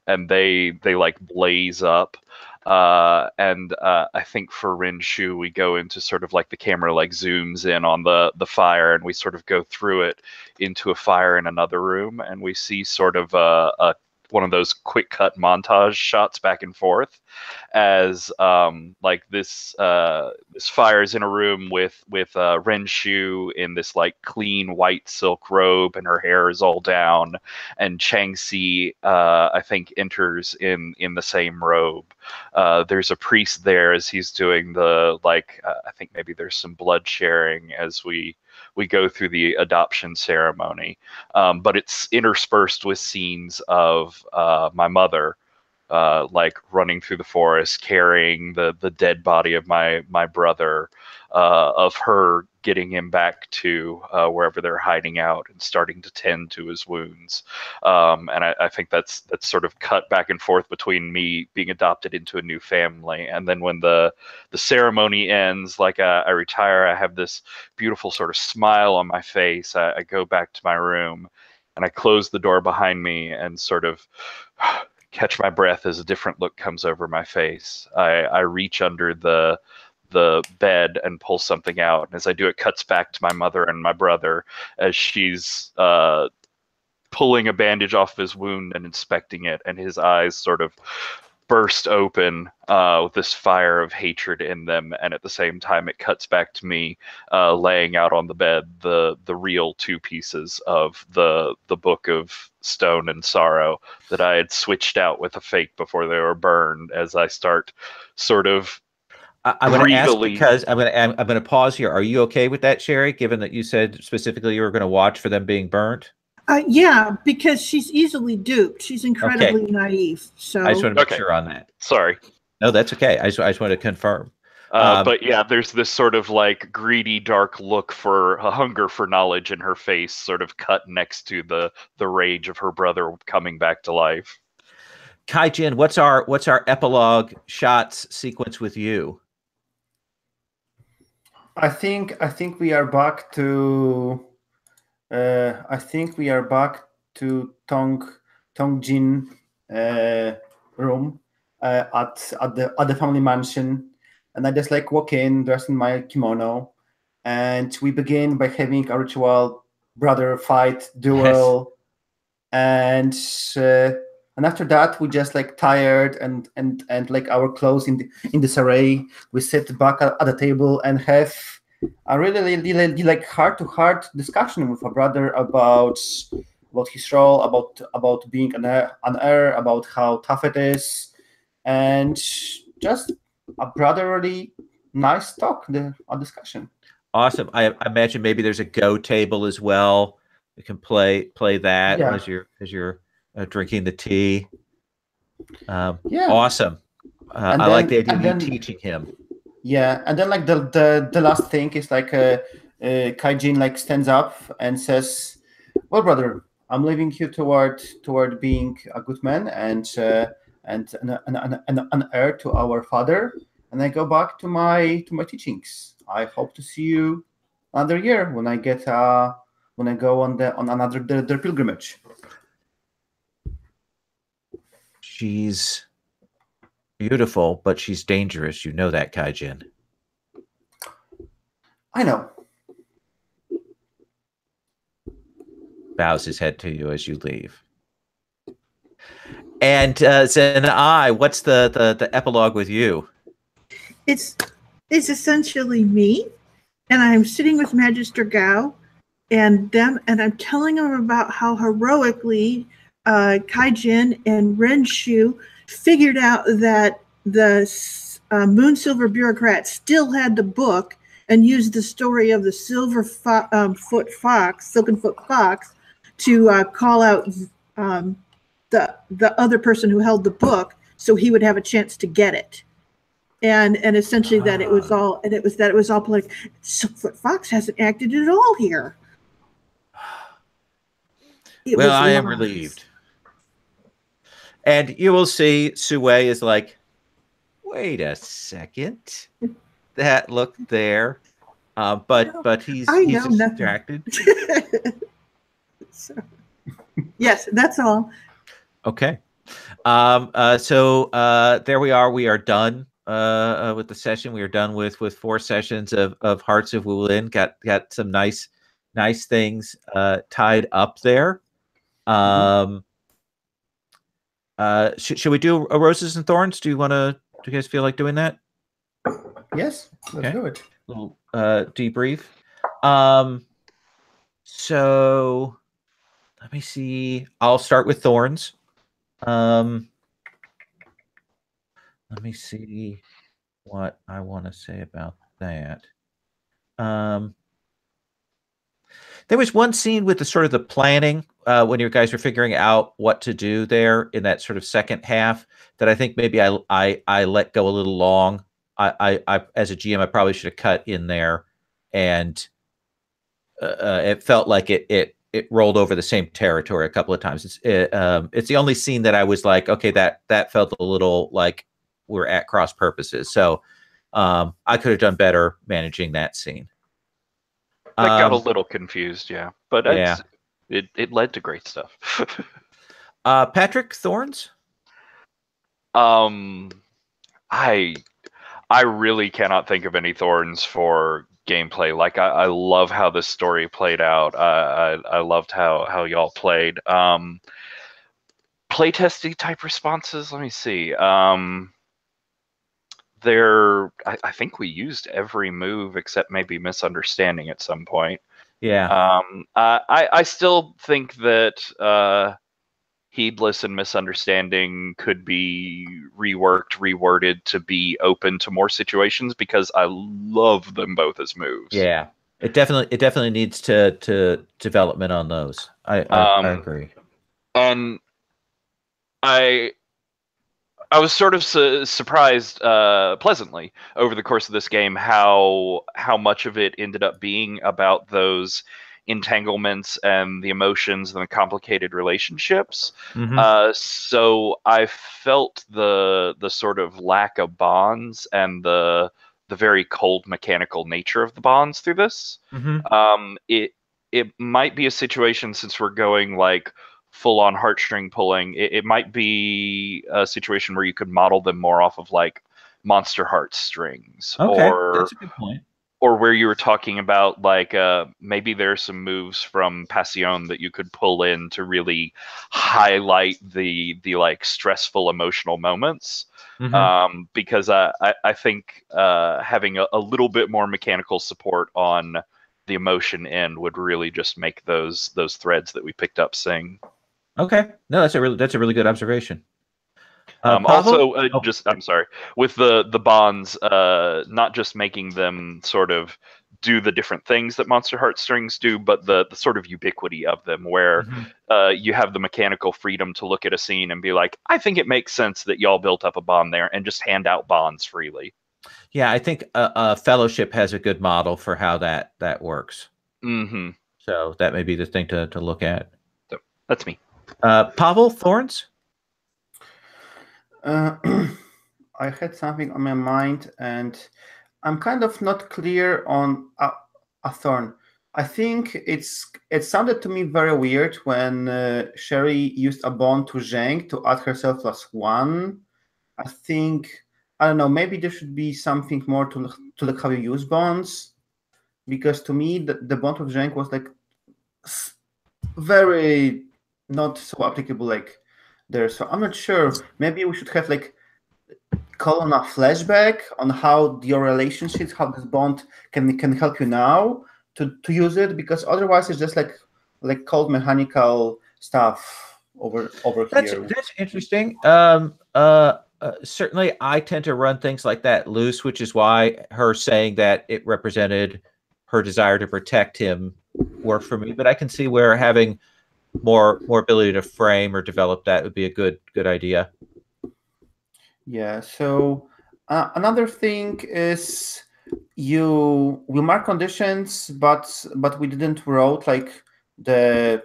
and they like blaze up. And I think for Renshu, we go into sort of like the camera like zooms in on the fire, and we sort of go through it into a fire in another room, and we see sort of one of those quick cut montage shots back and forth as like this fire is in a room with Renshu in this like clean white silk robe, and her hair is all down, and Changxi I think enters in the same robe. There's a priest there as he's doing the I think maybe there's some blood sharing as we go through the adoption ceremony, but it's interspersed with scenes of my mother like running through the forest carrying the dead body of my brother, of her getting him back to wherever they're hiding out and starting to tend to his wounds. And I think that's sort of cut back and forth between me being adopted into a new family, and then when the ceremony ends, like I retire, I have this beautiful sort of smile on my face. I go back to my room and I close the door behind me and sort of catch my breath as a different look comes over my face. I reach under the bed and pull something out, and as I do, it cuts back to my mother and my brother as she's pulling a bandage off his wound and inspecting it, and his eyes sort of burst open with this fire of hatred in them, and at the same time it cuts back to me laying out on the bed the real two pieces of the Book of Stone and Sorrow that I had switched out with a fake before they were burned, as I start sort of I'm going to ask because I'm going to pause here. Are you okay with that, Sherry, given that you said specifically you were going to watch for them being burnt? Yeah, because she's easily duped. She's incredibly naive. So I just want to make sure on that. Sorry. No, that's okay. I just want to confirm. But yeah, there's this sort of like greedy, dark look for a hunger for knowledge in her face, sort of cut next to the rage of her brother coming back to life. Kai-Jin, what's our epilogue shots sequence with you? I think we are back to Tongjin room at the family mansion, and I just like walk in dressed in my kimono, and we begin by having a ritual brother fight duel, yes. And after that we just like tired and like our clothes in disarray. We sit back at the table and have a really like heart-to-heart discussion with a brother about his role, about being on air, about how tough it is, and just a brotherly, nice talk, a discussion. Awesome. I imagine maybe there's a Go table as well. You can play that as you're drinking the tea. Awesome. I like the idea of you teaching him. Yeah, and then like the last thing is like Kaijin like stands up and says, "Well, brother, I'm leaving you toward being a good man and an heir to our father, and I go back to my teachings. I hope to see you another year when I go on another their pilgrimage." She's beautiful, but she's dangerous. You know that, Kaijin. I know. Bows his head to you as you leave. And Zenai, what's the epilogue with you? It's essentially me, and I'm sitting with Magister Gao and I'm telling them about how heroically Kaijin and Renshu figured out that the Moonsilver bureaucrat still had the book and used the story of the silken foot fox to call out the other person who held the book, so he would have a chance to get it. And essentially that it was all like Silkfoot Fox hasn't acted at all here. Well, I am relieved. And you will see Sue is like, wait a second, that look there, but he's distracted. So, yes, that's all. Okay. So there we are. We are done with the session. We are done with 4 sessions of Hearts of Wulin. Got some nice things tied up there. Should we do a Roses and Thorns? Do you guys feel like doing that? Yes, let's do it. A little debrief. So let me see. I'll start with Thorns. Let me see what I want to say about that. There was one scene with the sort of the planning when you guys were figuring out what to do there in that sort of second half that I think maybe I let go a little long. I as a GM, I probably should have cut in there, and it felt like it rolled over the same territory a couple of times. It's the only scene that I was like, okay, that felt a little like we're at cross purposes. So I could have done better managing that scene. I got a little confused, yeah, but it led to great stuff. Patrick, Thorns? I really cannot think of any Thorns for gameplay. Like I love how this story played out. I loved how y'all played. Playtesty type responses. Let me see. I think we used every move except maybe misunderstanding at some point. Yeah. I still think that heedless and misunderstanding could be reworded to be open to more situations, because I love them both as moves. Yeah. It definitely needs to development on those. I agree. And I was sort of surprised pleasantly over the course of this game how much of it ended up being about those entanglements and the emotions and the complicated relationships. Mm-hmm. So I felt the sort of lack of bonds and the very cold mechanical nature of the bonds through this. Mm-hmm. It might be a situation, since we're going like full-on heartstring pulling, it might be a situation where you could model them more off of like Monster Heart strings. Okay, that's a good point. Or where you were talking about like maybe there's some moves from Passion that you could pull in to really highlight the like stressful emotional moments. Mm-hmm. Because I think having a little bit more mechanical support on the emotion in would really just make those threads that we picked up sing. Okay, no, that's a really good observation. Also, I'm sorry, with the bonds, not just making them sort of do the different things that Monster Heartstrings do, but the sort of ubiquity of them, where you have the mechanical freedom to look at a scene and be like, I think it makes sense that y'all built up a bond there, and just hand out bonds freely. Yeah, I think Fellowship has a good model for how that works. Mm-hmm. So that may be the thing to look at. So that's me. Pavel, Thorns? I had something on my mind, and I'm kind of not clear on a thorn. I think it sounded to me very weird when Sherry used a bond to Zheng to add herself +1. I think, I don't know, maybe there should be something more to like how you use bonds, because to me the bond with Zheng was like very not so applicable like there. So I'm not sure. Maybe we should have like call on a flashback on how your relationships, how this bond can help you now to use it, because otherwise it's just like cold mechanical stuff over here. That's interesting. Certainly I tend to run things like that loose, which is why her saying that it represented her desire to protect him worked for me. But I can see where having more ability to frame or develop that would be a good idea. Yeah. So another thing is we mark conditions, but we didn't wrote like the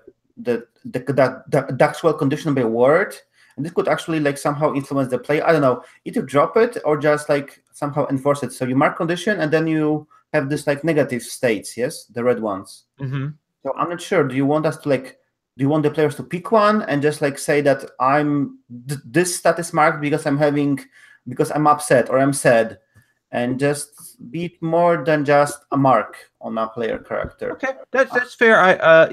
actual condition by word, and this could actually like somehow influence the play. I don't know, either drop it or just like somehow enforce it. So you mark condition, and then you have this like negative states, yes, the red ones. Mm-hmm. So I'm not sure. Do you want the players to pick one and just like say that this stat is marked because I'm upset or I'm sad, and just be more than just a mark on a player character? Okay, that's fair. I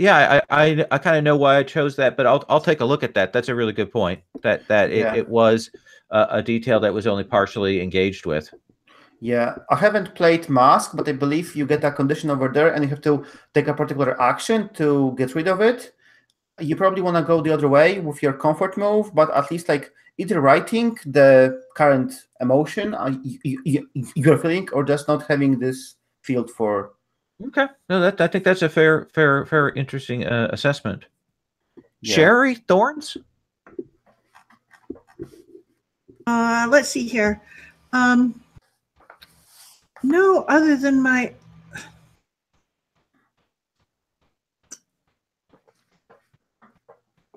kind of know why I chose that, but I'll take a look at that. That's a really good point. It was a detail that was only partially engaged with. Yeah, I haven't played Mask, but I believe you get a condition over there, and you have to take a particular action to get rid of it. You probably want to go the other way with your comfort move, but at least like either writing the current emotion you're feeling, or just not having this field for. Okay, no, I think that's a fair, interesting assessment. Yeah. Sherry, Thorns? Let's see here. No, other than my.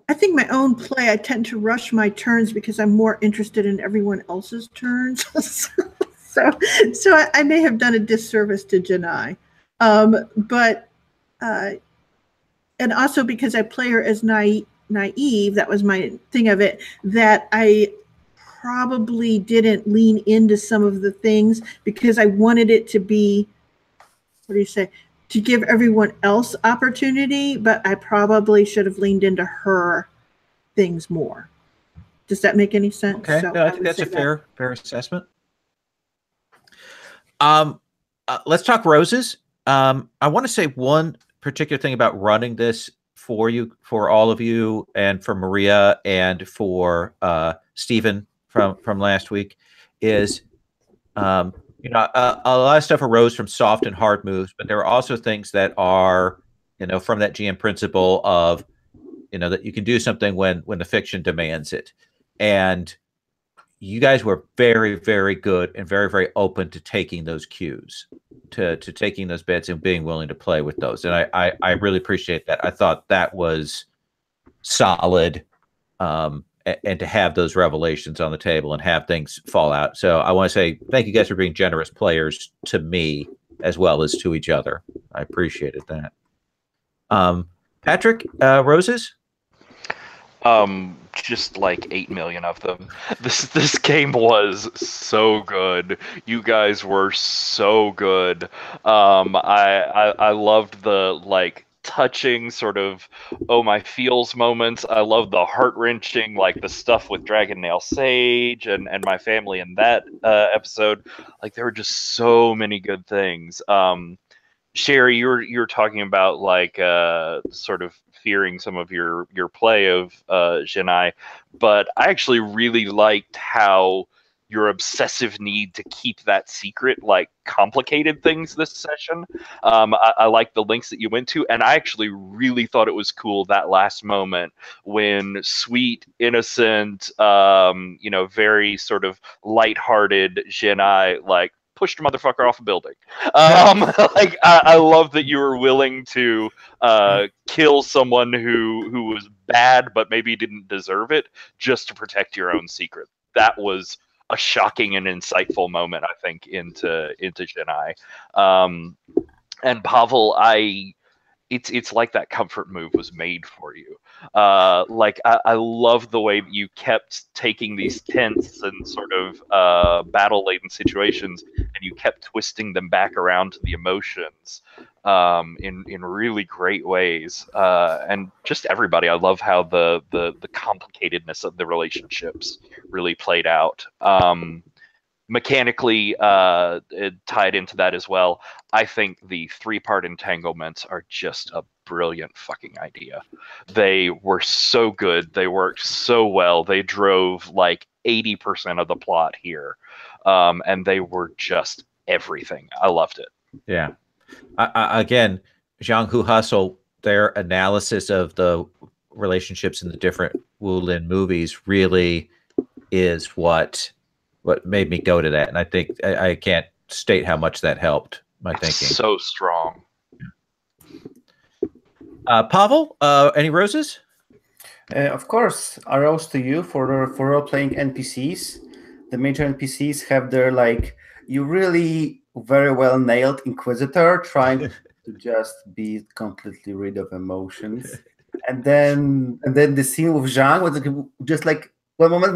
I think my own play, I tend to rush my turns because I'm more interested in everyone else's turns. so I may have done a disservice to Janai. But and also because I play her as naive, that was my thing of it, that I probably didn't lean into some of the things because I wanted it to be, what do you say, to give everyone else opportunity, but I probably should have leaned into her things more. Does that make any sense? Okay, So no, I think that's a fair assessment. Let's talk roses. I want to say one particular thing about running this for all of you, and for Maria and for Stephen from last week is, a lot of stuff arose from soft and hard moves, but there are also things that are, from that GM principle of, that you can do something when the fiction demands it. And you guys were very, very good and very, very open to taking those cues, to taking those bets and being willing to play with those. And I really appreciate that. I thought that was solid, and to have those revelations on the table and have things fall out. So I want to say thank you guys for being generous players to me as well as to each other. I appreciated that. Patrick, roses? Just like 8 million of them. This game was so good. You guys were so good. I loved the like touching sort of my feels moments. I love the heart-wrenching, like the stuff with Dragon Nail Sage and my family in that episode. Like there were just so many good things. Sherry, you're talking about like sort of fearing some of your play of Genai, but I actually really liked how your obsessive need to keep that secret like complicated things this session. I like the links that you went to, and I actually really thought it was cool that last moment when sweet, innocent, very sort of lighthearted Genai like pushed a motherfucker off a building. Like I love that you were willing to kill someone who was bad but maybe didn't deserve it just to protect your own secret. That was a shocking and insightful moment, I think, into Genai. And Pavel, it's like that comfort move was made for you. Like I love the way that you kept taking these tense and sort of battle-laden situations, and you kept twisting them back around to the emotions in really great ways. And just everybody, I love how the complicatedness of the relationships really played out. Mechanically tied into that as well. I think the 3-part entanglements are just a brilliant fucking idea. They were so good. They worked so well. They drove like 80% of the plot here. And they were just everything. I loved it. Yeah. Again, Zhang Hu Hustle, their analysis of the relationships in the different Wulin movies really is what made me go to that. And I think I can't state how much that helped my thinking. So strong. Pavel, any roses? Of course, a rose to you for role-playing NPCs. The major NPCs have their, like, you really very well nailed Inquisitor trying to just be completely rid of emotions. And then the scene with Zhang was just like, one moment.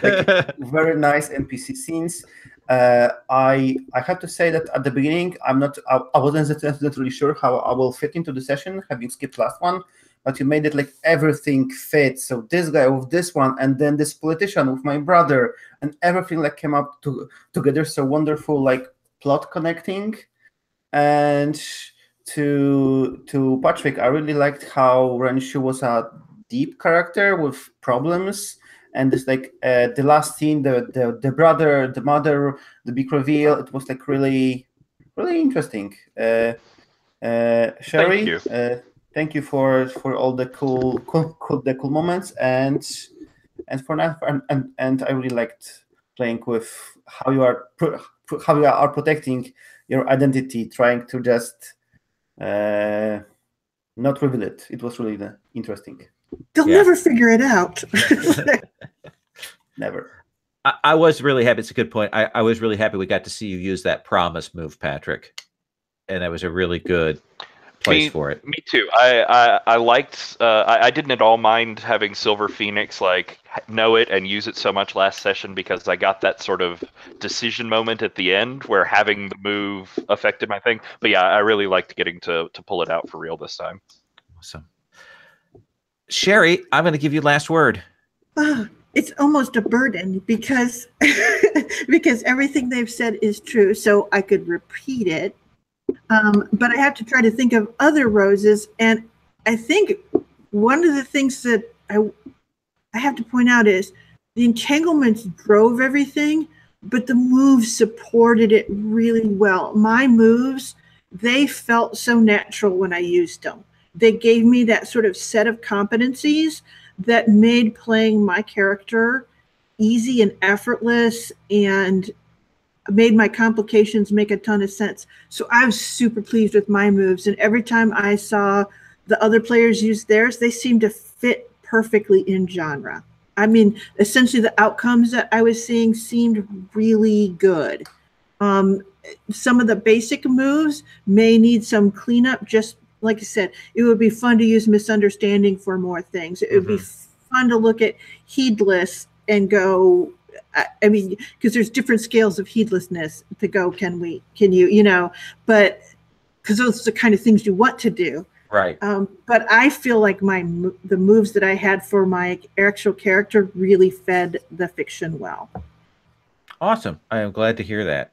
Like, very nice NPC scenes. I have to say that at the beginning, I wasn't really sure how I will fit into the session, having skipped last one, but you made it like everything fits. So this guy with this one, and then this politician with my brother, and everything like came up together. So wonderful, like plot connecting. And to Patrick, I really liked how Renshu was a deep character with problems, and it's like the last scene, the brother, the mother, the big reveal. It was like really interesting. Sherry, thank you for all the cool moments, and for that, and I really liked playing with how you are protecting your identity, trying to just not reveal it. It was really interesting. They'll never figure it out. Never. I was really happy. It's a good point. I was really happy we got to see you use that promise move, Patrick. And that was a really good place for it. Me too. I liked, I didn't at all mind having Silver Phoenix like know it and use it so much last session, because I got that sort of decision moment at the end where having the move affected my thing. But yeah, I really liked getting to pull it out for real this time. Awesome. Sherry, I'm going to give you last word. It's almost a burden because everything they've said is true. So I could repeat it, but I have to try to think of other roses. And I think one of the things that I have to point out is the entanglements drove everything, but the moves supported it really well. My moves, they felt so natural when I used them. They gave me that sort of set of competencies that made playing my character easy and effortless, and made my complications make a ton of sense. So I was super pleased with my moves, and every time I saw the other players use theirs, they seemed to fit perfectly in genre. I mean, essentially the outcomes that I was seeing seemed really good. Some of the basic moves may need some cleanup. Just like I said, it would be fun to use misunderstanding for more things. It would be fun to look at heedless and go, I mean, because there's different scales of heedlessness to go, can you, but because those are the kind of things you want to do. Right. But I feel like the moves that I had for my actual character really fed the fiction well. Awesome. I am glad to hear that.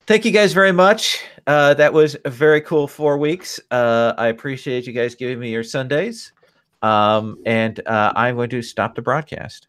Thank you guys very much. That was a very cool 4 weeks. I appreciate you guys giving me your Sundays. And I'm going to stop the broadcast.